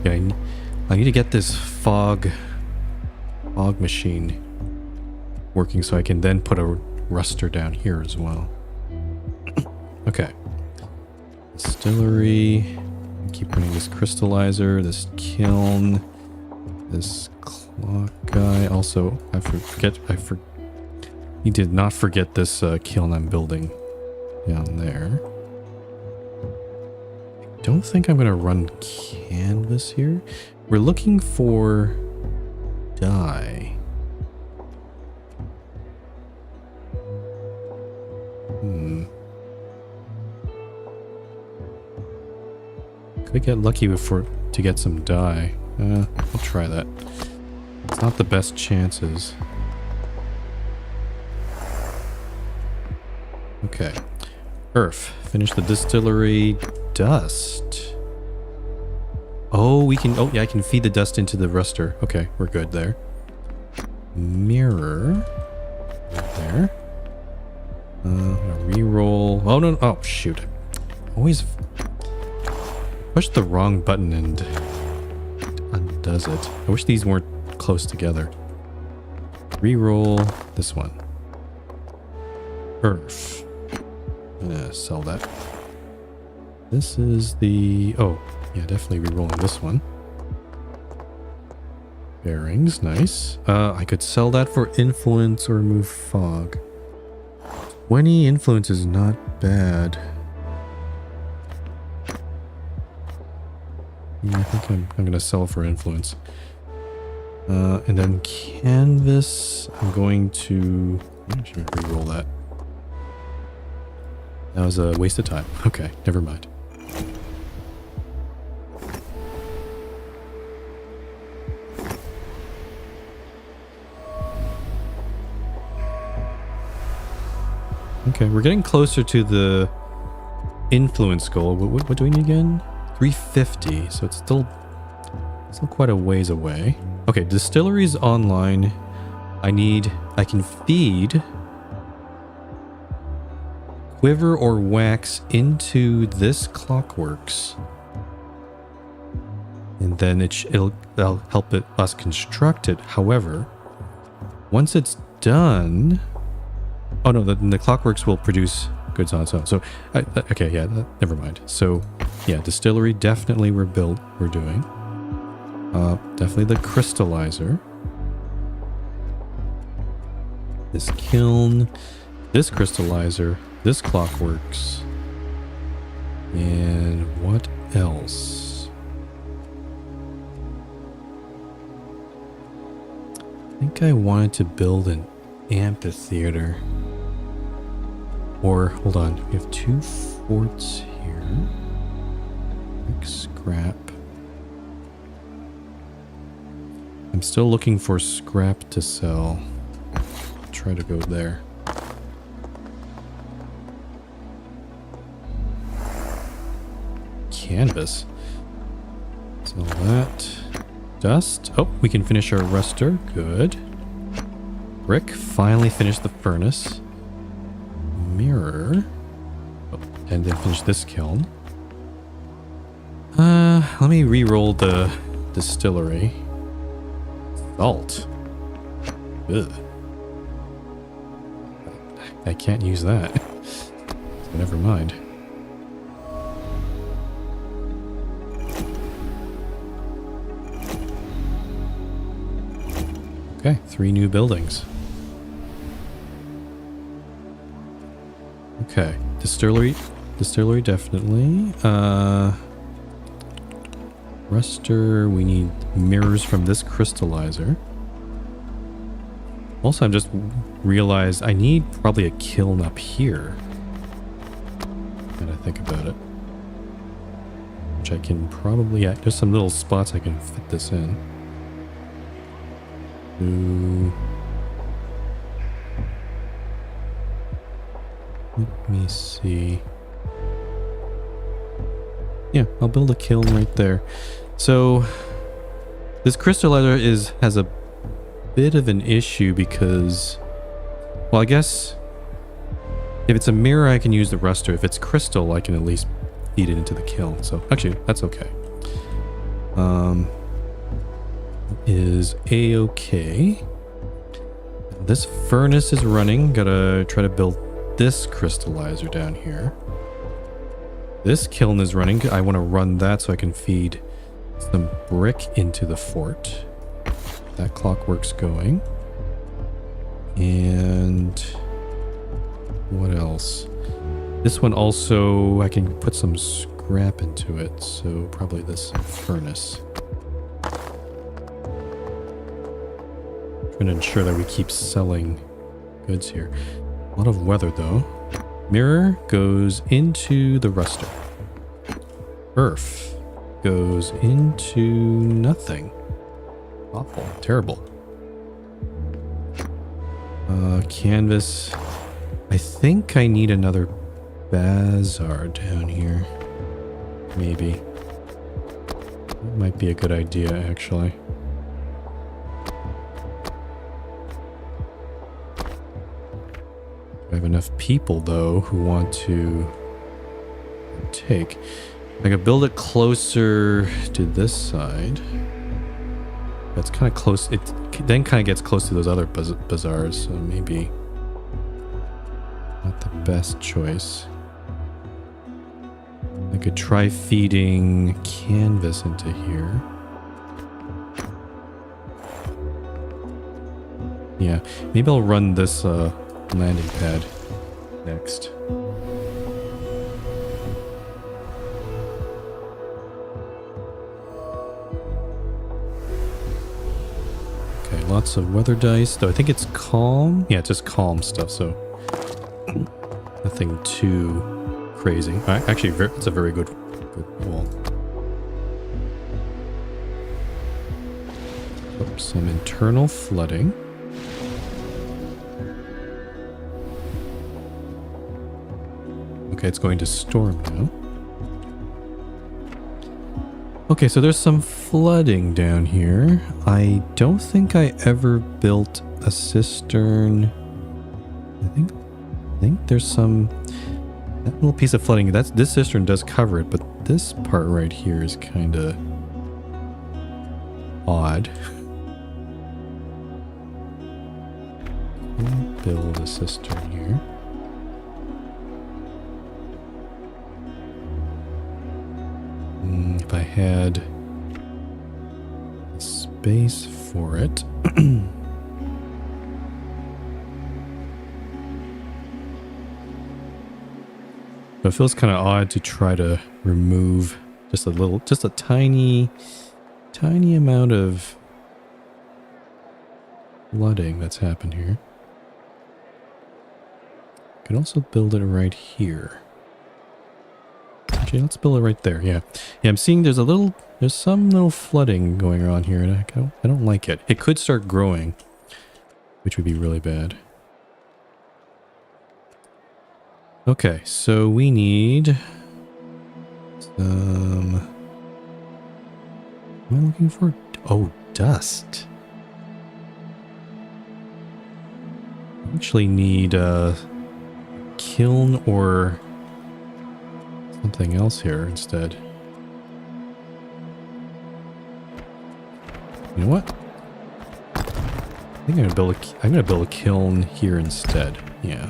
Yeah, I need to get this fog machine working so I can then put a ruster down here as well. Okay. Distillery. Keep running this crystallizer, this kiln, this clock guy. Also, he did not forget this kiln I'm building down there. I don't think I'm going to run canvas here. We're looking for dye. Could get lucky to get some dye. I'll try that. It's not the best chances. Okay. Earth. Finish the distillery. Dust. Oh, we can... Oh, yeah, I can feed the dust into the ruster. Okay, we're good there. Mirror. Right there. Reroll. Oh, no. Oh, shoot. Always pushed the wrong button and it undoes it. I wish these weren't close together. Reroll this one. Earth. Sell that. This is the... Oh, yeah, definitely re-rolling this one. Bearings, nice. I could sell that for influence or remove fog. 20 influence is not bad. Yeah, I think I'm going to sell for influence. And then canvas, I'm going to... I should re-roll that. That was a waste of time. Okay, never mind. Okay, we're getting closer to the influence goal. What do we need again? 350, so it's still quite a ways away. Okay, distillery's online. I can feed quiver or wax into this clockworks. And then it'll help us construct it. However, once it's done... Oh no, the clockworks will produce goods on its own. So, okay, yeah, never mind. So, yeah, distillery definitely we're doing. Definitely the crystallizer. This kiln, this crystallizer, this clockworks. And what else? I think I wanted to build an amphitheater. Or, hold on, we have 2 forts here. Like scrap. I'm still looking for scrap to sell. Try to go there. Canvas. Sell that. Dust. Oh, we can finish our ruster. Good. Brick. Finally finished the furnace. Mirror. Oh, and then finish this kiln. Let me re-roll the distillery. Salt. Ugh. I can't use that. So never mind. Okay, 3 new buildings. Okay, distillery definitely. Ruster, we need mirrors from this crystallizer. Also, I'm just realized I need probably a kiln up here. When I think about it. Which I can probably, yeah, there's some little spots I can fit this in. Ooh. Let me see. Yeah, I'll build a kiln right there. So this crystallizer has a bit of an issue because, well, I guess if it's a mirror, I can use the ruster. If it's crystal, I can at least feed it into the kiln. So actually, that's okay. Is a-okay. This furnace is running. Gotta try to build this crystallizer down here. This kiln is running. I want to run that so I can feed some brick into the fort. That clockwork's going. And what else? This one also, I can put some scrap into it. So probably this furnace. Trying to ensure that we keep selling goods here. A lot of weather though. Mirror goes into the ruster. Earth goes into nothing. Awful. Terrible. Canvas. I think I need another bazaar down here. Maybe. That might be a good idea, actually. I have enough people, though, who want to take. I could build it closer to this side. That's kind of close. It then kind of gets close to those other bazaars, so maybe not the best choice. I could try feeding canvas into here. Yeah, maybe I'll run this landing pad next. Okay, lots of weather dice, though I think it's calm. Yeah, it's just calm stuff, so nothing too crazy. Actually, it's a very good wall. Oops, some internal flooding. Okay, it's going to storm now. Okay, so there's some flooding down here. I don't think I ever built a cistern. I think there's some... That little piece of flooding, this cistern does cover it, but this part right here is kind of odd. Build a cistern here. If I had space for it. But it feels kind of odd to try to remove just a tiny amount of flooding that's happened here. Could also build it right here. Actually, let's build it right there. Yeah, I'm seeing there's some little flooding going on here, and I don't like it. It could start growing, which would be really bad. Okay, so we need some... What am I looking for? Oh, dust. I actually need a kiln or something else here instead. You know what? I think I'm gonna build a kiln here instead. Yeah.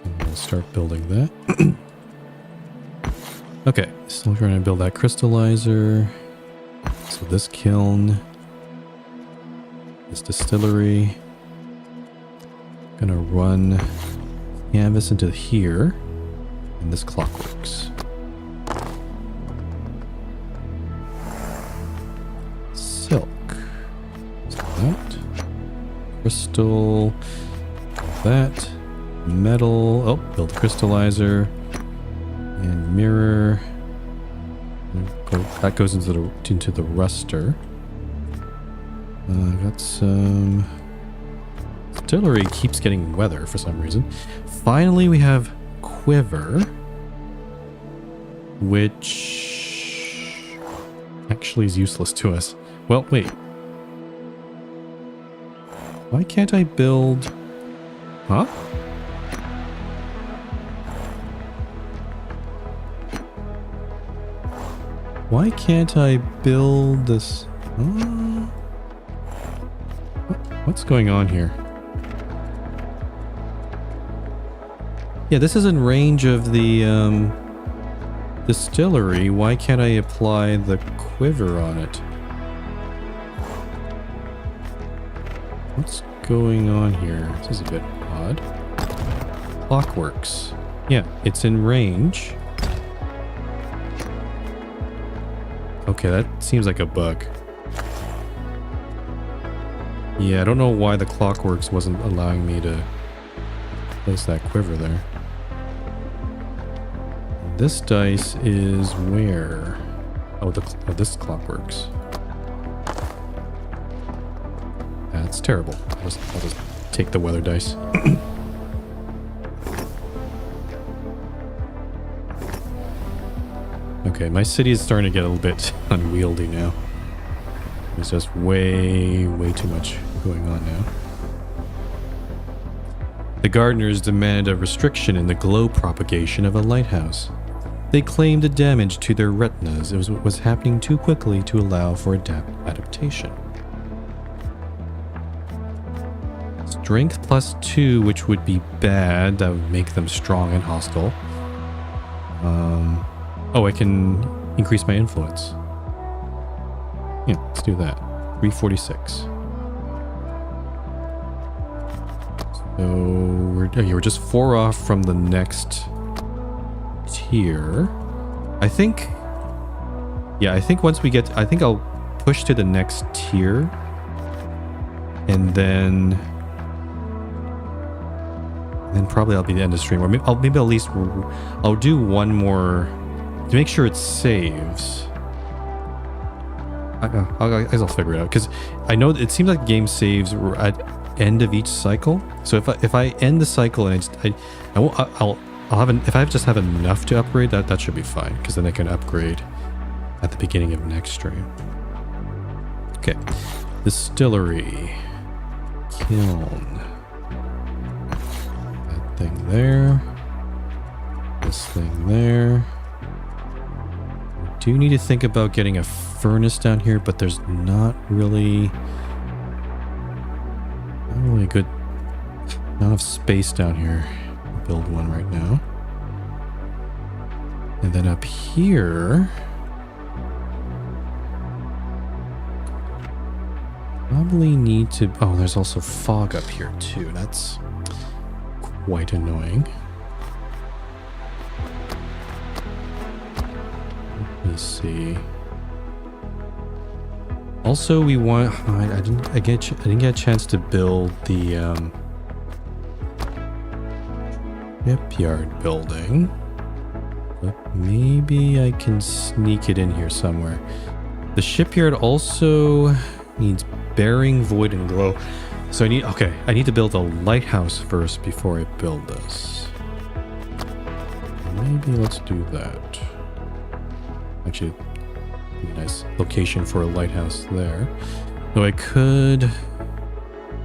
And we'll start building that. Okay, still trying to build that crystallizer. So this kiln, this distillery. Gonna run canvas into here, and this clockworks. Silk. So that. Crystal. That. Metal. Oh, build a crystallizer. And mirror. That goes into the ruster. Got some... Distillery keeps getting weather for some reason. Finally, we have quiver, which actually is useless to us. Well, wait. Why can't I build... Huh? Why can't I build this? What's going on here? Yeah, this is in range of the distillery. Why can't I apply the quiver on it? What's going on here? This is a bit odd. Clockworks. Yeah, it's in range. Okay, that seems like a bug. Yeah, I don't know why the clockworks wasn't allowing me to place that quiver there. This dice is where? Oh, this clockworks. That's terrible. I'll just take the weather dice. Okay, my city is starting to get a little bit unwieldy now. There's just way too much going on now. The gardeners demanded a restriction in the glow propagation of a lighthouse. They claimed the damage to their retinas was happening too quickly to allow for adaptation. Strength +2, which would be bad. That would make them strong and hostile. Oh, I can increase my influence. Yeah, let's do that. 346. So we're just 4 off from the next tier. I think once we get, I think I'll push to the next tier, and then probably I'll be the end of stream, or maybe I'll at least I'll do one more to make sure it saves. I'll figure it out, because I know it seems like the game saves at end of each cycle. So if I end the cycle and I'll have if I just have enough to upgrade, that should be fine, because then I can upgrade at the beginning of next stream. Okay, distillery, kiln, that thing there, this thing there. I do need to think about getting a furnace down here, but there's not really good, not enough space down here to build one right now. And then up here, probably need to, oh, there's also fog up here too. That's quite annoying. Let me see. Also, we want, I didn't get a chance to build the shipyard building, but maybe I can sneak it in here somewhere. The shipyard also needs bearing, void, and glow. So I need to build a lighthouse first before I build this. Maybe let's do that. Actually, a nice location for a lighthouse there. Though I could,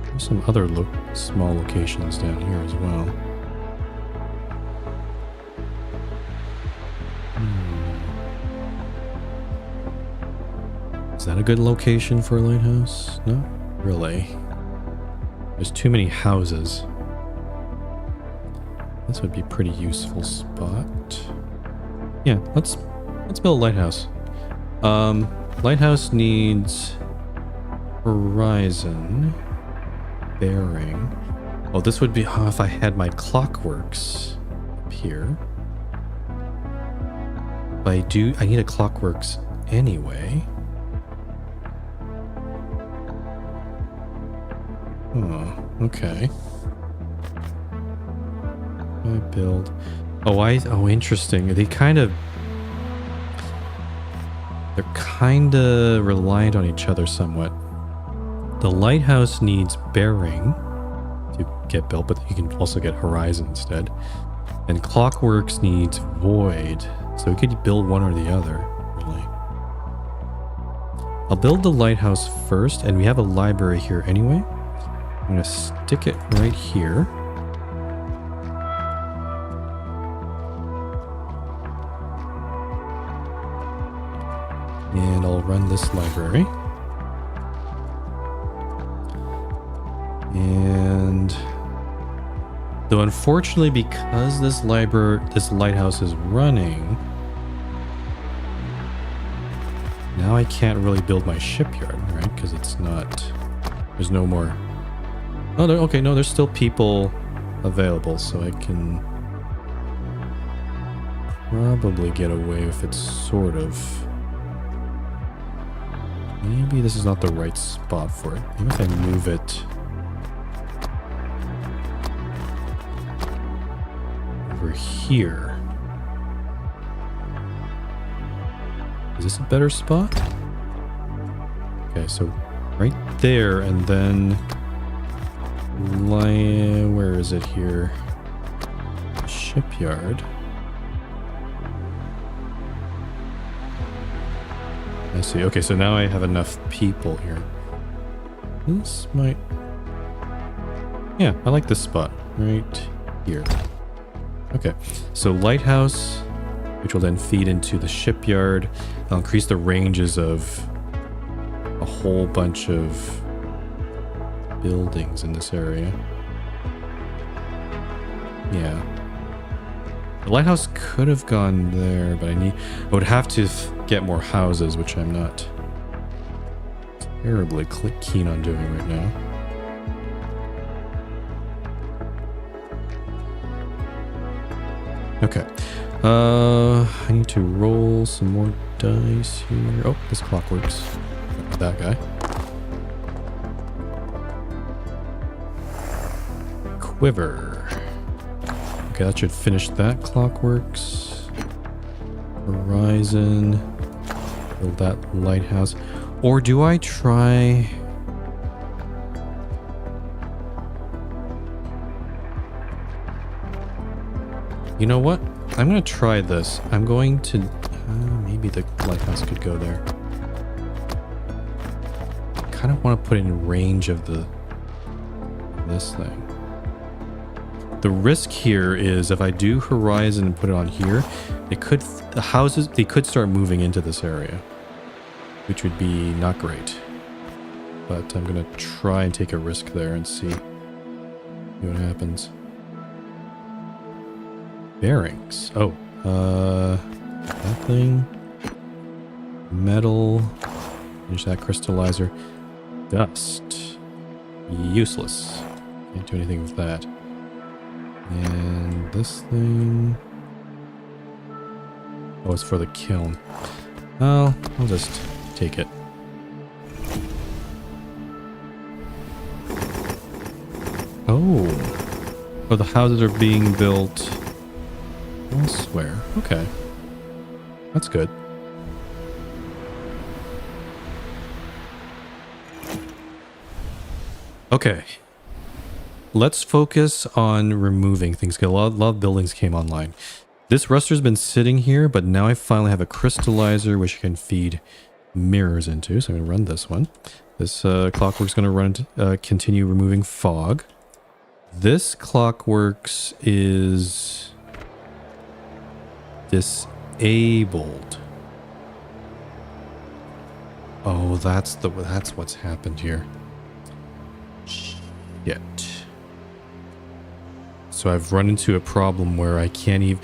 there's some other small locations down here as well. Is that a good location for a lighthouse? Not really. There's too many houses. This would be a pretty useful spot. Yeah, let's build a lighthouse. Lighthouse needs horizon, bearing. Oh, this would be if I had my clockworks up here. But I need a clockworks anyway. Oh, okay. I build. Oh, interesting. They're kind of reliant on each other somewhat. The lighthouse needs bearing to get built, but you can also get horizon instead. And clockworks needs void, so we could build one or the other, really. I'll build the lighthouse first, and we have a library here anyway. I'm going to stick it right here. And I'll run this library. And though unfortunately, because this lighthouse is running, now I can't really build my shipyard, right? Because there's no more. Oh, no, there's still people available, so I can probably get away with it, sort of. Maybe this is not the right spot for it. Maybe if I move it over here. Is this a better spot? Okay, so right there, and then where is it here? Shipyard. I see. Okay, so now I have enough people here. This might... Yeah, I like this spot. right here. Okay, so lighthouse, which will then feed into the shipyard. I'll increase the ranges of a whole bunch of buildings in this area. Yeah. The lighthouse could have gone there, but I would have to get more houses, which I'm not terribly keen on doing right now. Okay. I need to roll some more dice here. Oh, this clock works. That guy. Quiver. Okay, that should finish that. Clockworks. Horizon. Build that lighthouse. Or do I try... You know what? I'm going to try this. I'm going to... maybe the lighthouse could go there. I kind of want to put it in range of this thing. The risk here is if I do horizon and put it on here, the houses start moving into this area, which would be not great. But I'm going to try and take a risk there and see what happens. Bearings. Oh, nothing. Metal. Finish that crystallizer. Dust. Useless. Can't do anything with that. And this thing. Oh, it's for the kiln. Well, I'll just take it. Oh, the houses are being built elsewhere. Okay. That's good. Okay. Let's focus on removing things. A lot of buildings came online. This ruster's been sitting here, but now I finally have a crystallizer which I can feed mirrors into. So I'm going to run this one. This clockwork's going to run continue removing fog. This clockworks is disabled. Oh, that's what's happened here. Shit. So I've run into a problem where I can't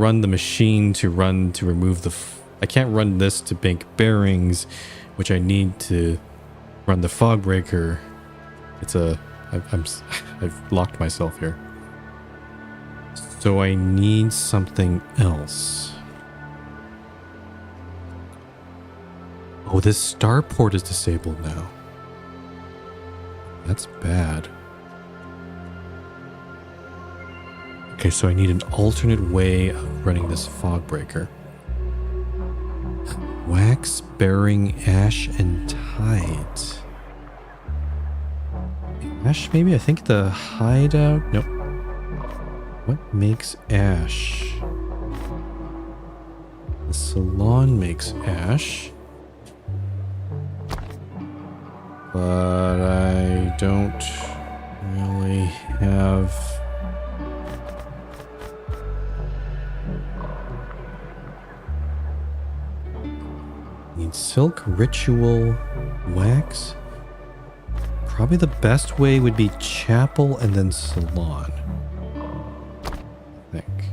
run the machine to remove I can't run this to bank bearings, which I need to run the fog breaker. I've locked myself here. So I need something else. Oh, this starport is disabled now. That's bad. Okay, so I need an alternate way of running this fog breaker. Wax, bearing, ash, and tide. Ash, maybe? I think the hideout... Nope. What makes ash? The salon makes ash. But I don't really have... Need silk, ritual, wax. Probably the best way would be chapel and then salon. I think.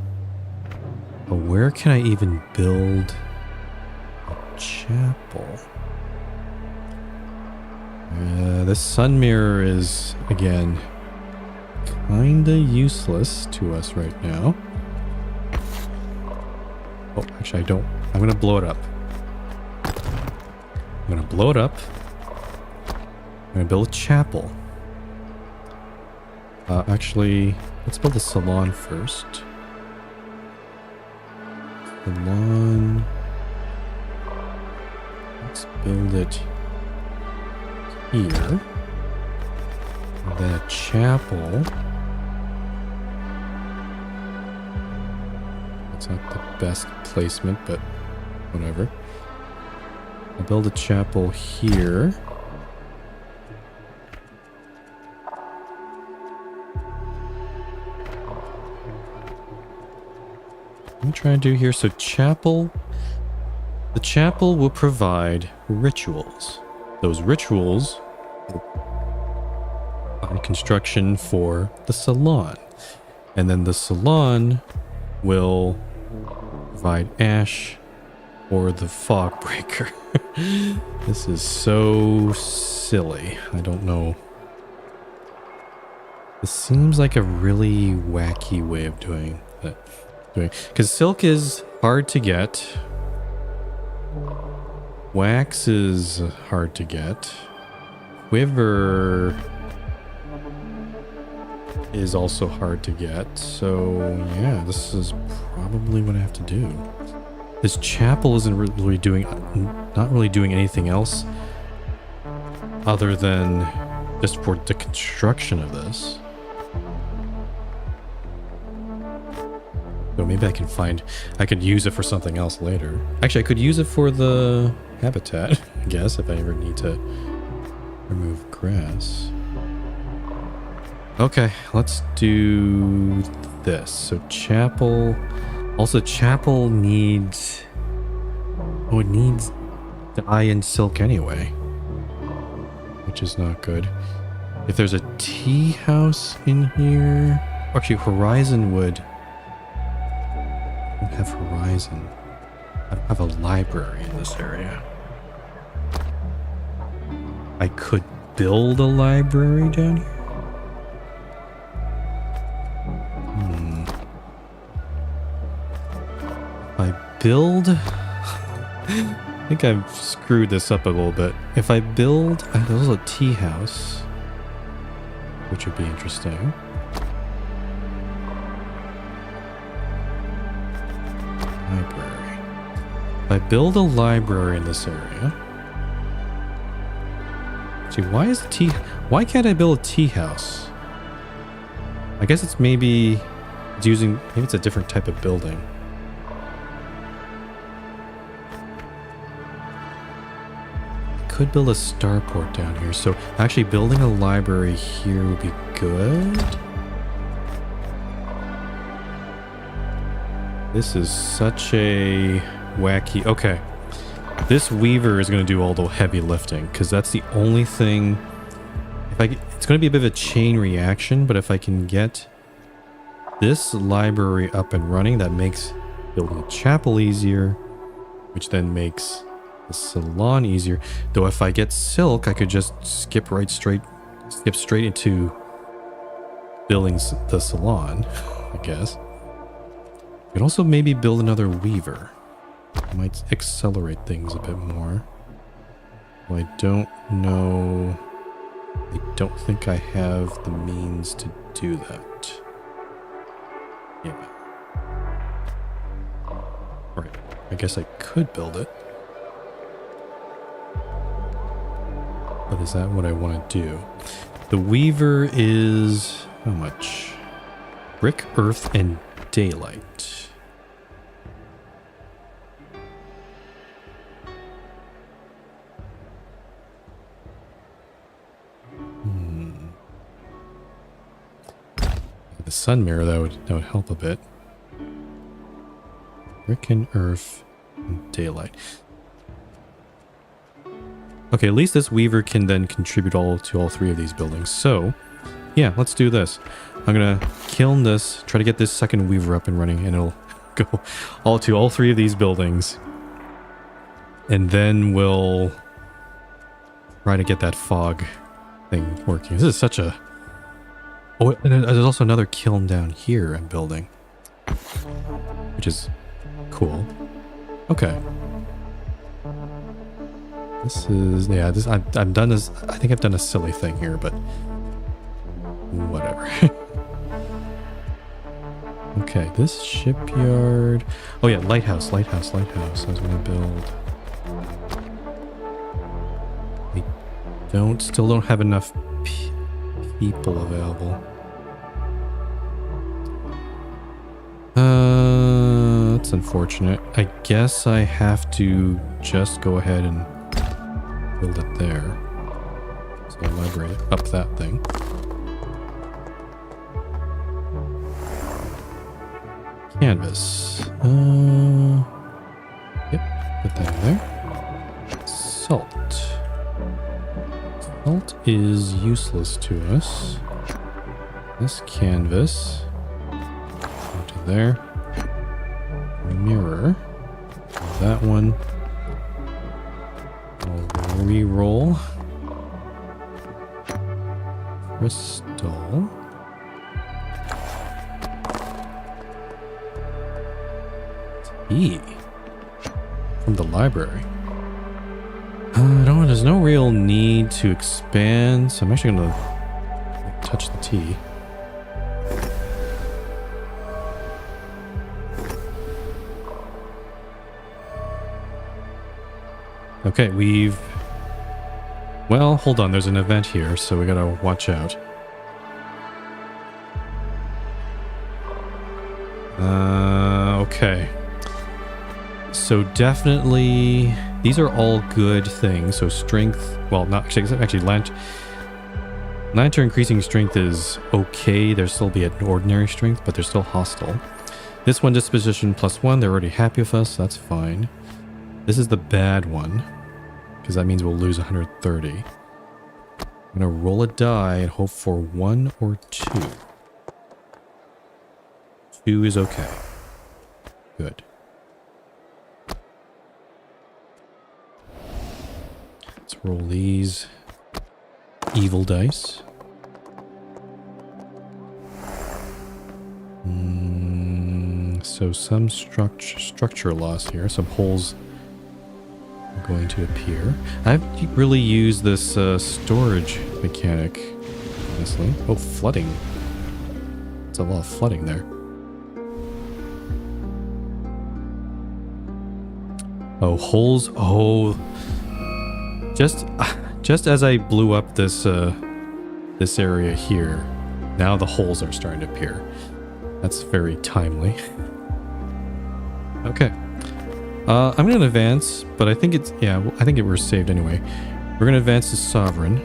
But where can I even build a chapel? This sun mirror is, again, kinda useless to us right now. Oh, actually I don't. I'm gonna blow it up. I'm gonna blow it up. I'm gonna build a chapel. Actually, let's build a salon first. Salon. Let's build it here. And then a chapel. It's not the best placement, but whatever. I'll build a chapel here. trying to do here? So chapel. The chapel will provide rituals. Those rituals on construction for the salon. And then the salon will provide ash or the fog breaker. This is so silly. I don't know. This seems like a really wacky way of doing it. Because silk is hard to get. Wax is hard to get. Quiver is also hard to get. So yeah, this is probably what I have to do. This chapel isn't really doing, not really doing anything else other than just for the construction of this. So maybe I can find, I could use it for something else later. Actually, I could use it for the habitat, I guess, if I ever need to remove grass. Okay, let's do this. So chapel, also chapel needs, oh, it needs dye and silk anyway, which is not good. If there's a tea house in here, actually Horizon would. I don't have Horizon. I don't have a library in this area. I could build a library down here. I build... I think I've screwed this up a little bit. If I build... there's a tea house, which would be interesting. Library. If I build a library in this area... See, why can't I build a tea house? I guess it's maybe... maybe it's a different type of building. Could build a starport down here, so actually building a library here would be good. This is such a wacky... Okay, this weaver is going to do all the heavy lifting, because that's the only thing... It's going to be a bit of a chain reaction, but if I can get this library up and running, that makes building a chapel easier, which then makes the salon easier. Though if I get silk, I could just skip straight into building the salon, I guess. I could also maybe build another weaver. Might accelerate things a bit more. Well, I don't know. I don't think I have the means to do that. Yeah. Right. I guess I could build it. But is that what I want to do? The weaver is... how much? Brick, earth, and daylight. The sun mirror, that would help a bit. Brick and earth and daylight. Okay, at least this weaver can then contribute to all three of these buildings. So, yeah, let's do this. I'm gonna kiln this, try to get this second weaver up and running, and it'll go all three of these buildings. And then we'll try to get that fog thing working. This is such a... Oh, and there's also another kiln down here I'm building, which is cool. Okay. This is, yeah, I've done this, I think I've done a silly thing here, but whatever. Okay, this shipyard. Oh yeah, lighthouse. I was gonna build. I still don't have enough people available. That's unfortunate. I guess I have to just go ahead and build it there. So library up that thing. Canvas. Yep, put that in there. Salt. Salt is useless to us. This canvas. Go to there. Mirror. That one. I'll re-roll. Crystal. Tea. From the library. There's no real need to expand, so I'm actually going to touch the tea. Okay, well, hold on, there's an event here, so we gotta watch out. Okay. So definitely, these are all good things. So strength, well, not actually Lantern increasing strength is okay. There'll still be an ordinary strength, but they're still hostile. This one, disposition +1, they're already happy with us, so that's fine. This is the bad one, because that means we'll lose 130. I'm gonna roll a die and hope for 1 or 2. 2 is okay. Good. Let's roll these evil dice. So some structure loss here. Some holes are going to appear. I haven't really used this storage mechanic, honestly. Oh, flooding. It's a lot of flooding there. Oh, holes. Oh, just as I blew up this this area here, now the holes are starting to appear. That's very timely. Okay. I'm going to advance, but I think it's... Yeah, I think it was saved anyway. We're going to advance to Sovereign.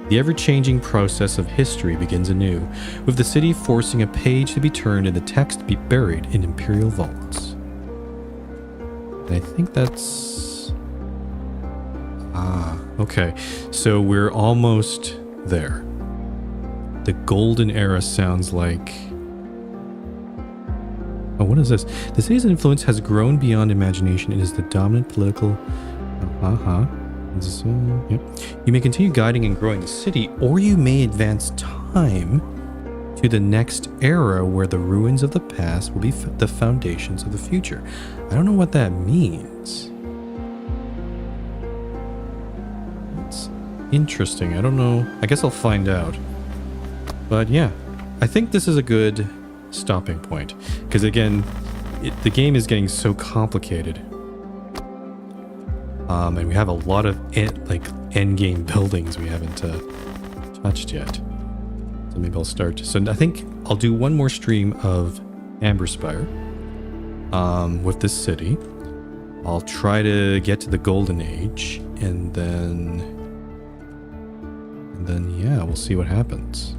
The ever-changing process of history begins anew, with the city forcing a page to be turned and the text to be buried in Imperial vaults. And I think that's... Ah, okay. So we're almost there. The Golden Era sounds like... Oh, what is this? The city's influence has grown beyond imagination. It is the dominant political... Yep. You may continue guiding and growing the city, or you may advance time to the next era where the ruins of the past will be the foundations of the future. I don't know what that means. It's interesting. I don't know. I guess I'll find out. But yeah, I think this is a good stopping point, because again, the game is getting so complicated, and we have a lot of end game buildings we haven't touched yet. So maybe I'll start. So I think I'll do one more stream of Amberspire with this city. I'll try to get to the Golden Age, and then yeah, we'll see what happens.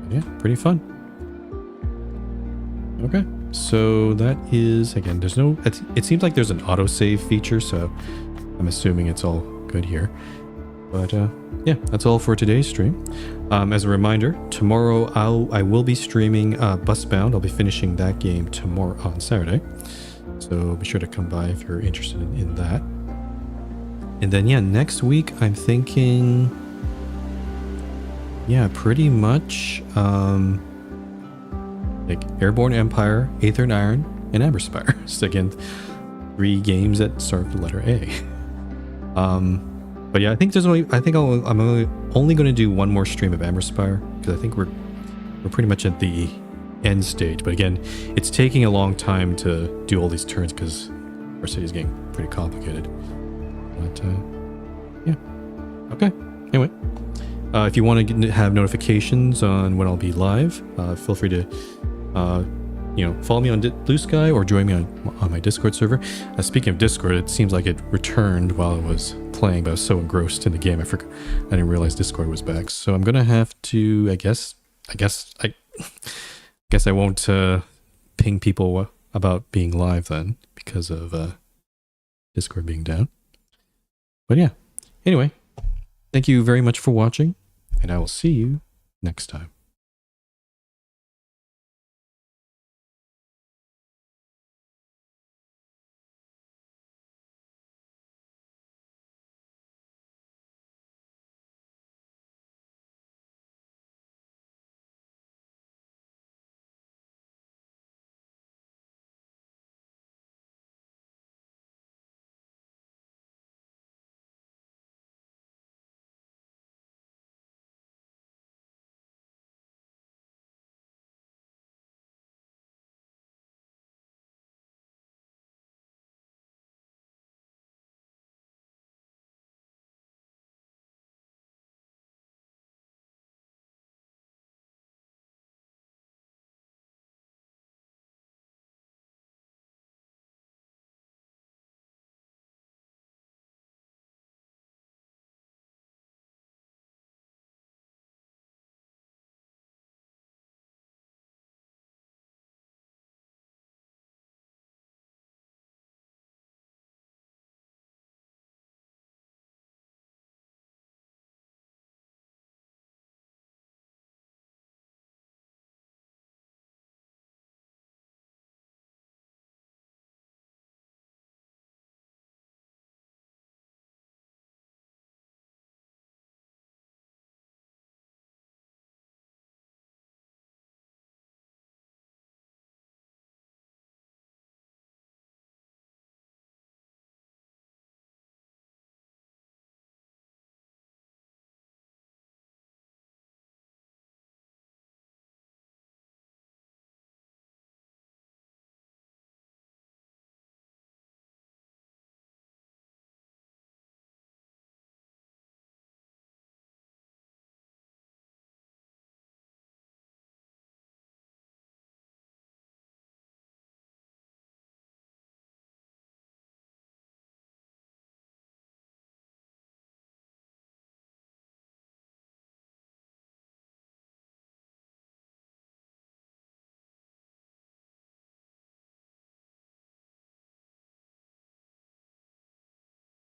Yeah, pretty fun. Okay, so that is, again, there's no, it seems like there's an autosave feature, so I'm assuming it's all good here. But yeah, that's all for today's stream. As a reminder, tomorrow I will be streaming Busbound. I'll be finishing that game tomorrow on Saturday. So be sure to come by if you're interested in that. And then yeah, next week I'm thinking... Yeah, pretty much like Airborne Empire, Aether and Iron, and Amberspire. So again, 3 games that start with the letter A. But yeah, I think I'm only going to do one more stream of Amberspire, because I think we're pretty much at the end stage. But again, it's taking a long time to do all these turns because our city's getting pretty complicated. But yeah, okay. Anyway. If you want to have notifications on when I'll be live, feel free to, follow me on Blue Sky or join me on my Discord server. Speaking of Discord, it seems like it returned while I was playing, but I was so engrossed in the game, I didn't realize Discord was back. So I'm gonna have to, I guess Guess I won't ping people about being live then because of Discord being down. But yeah, anyway, thank you very much for watching, and I will see you next time.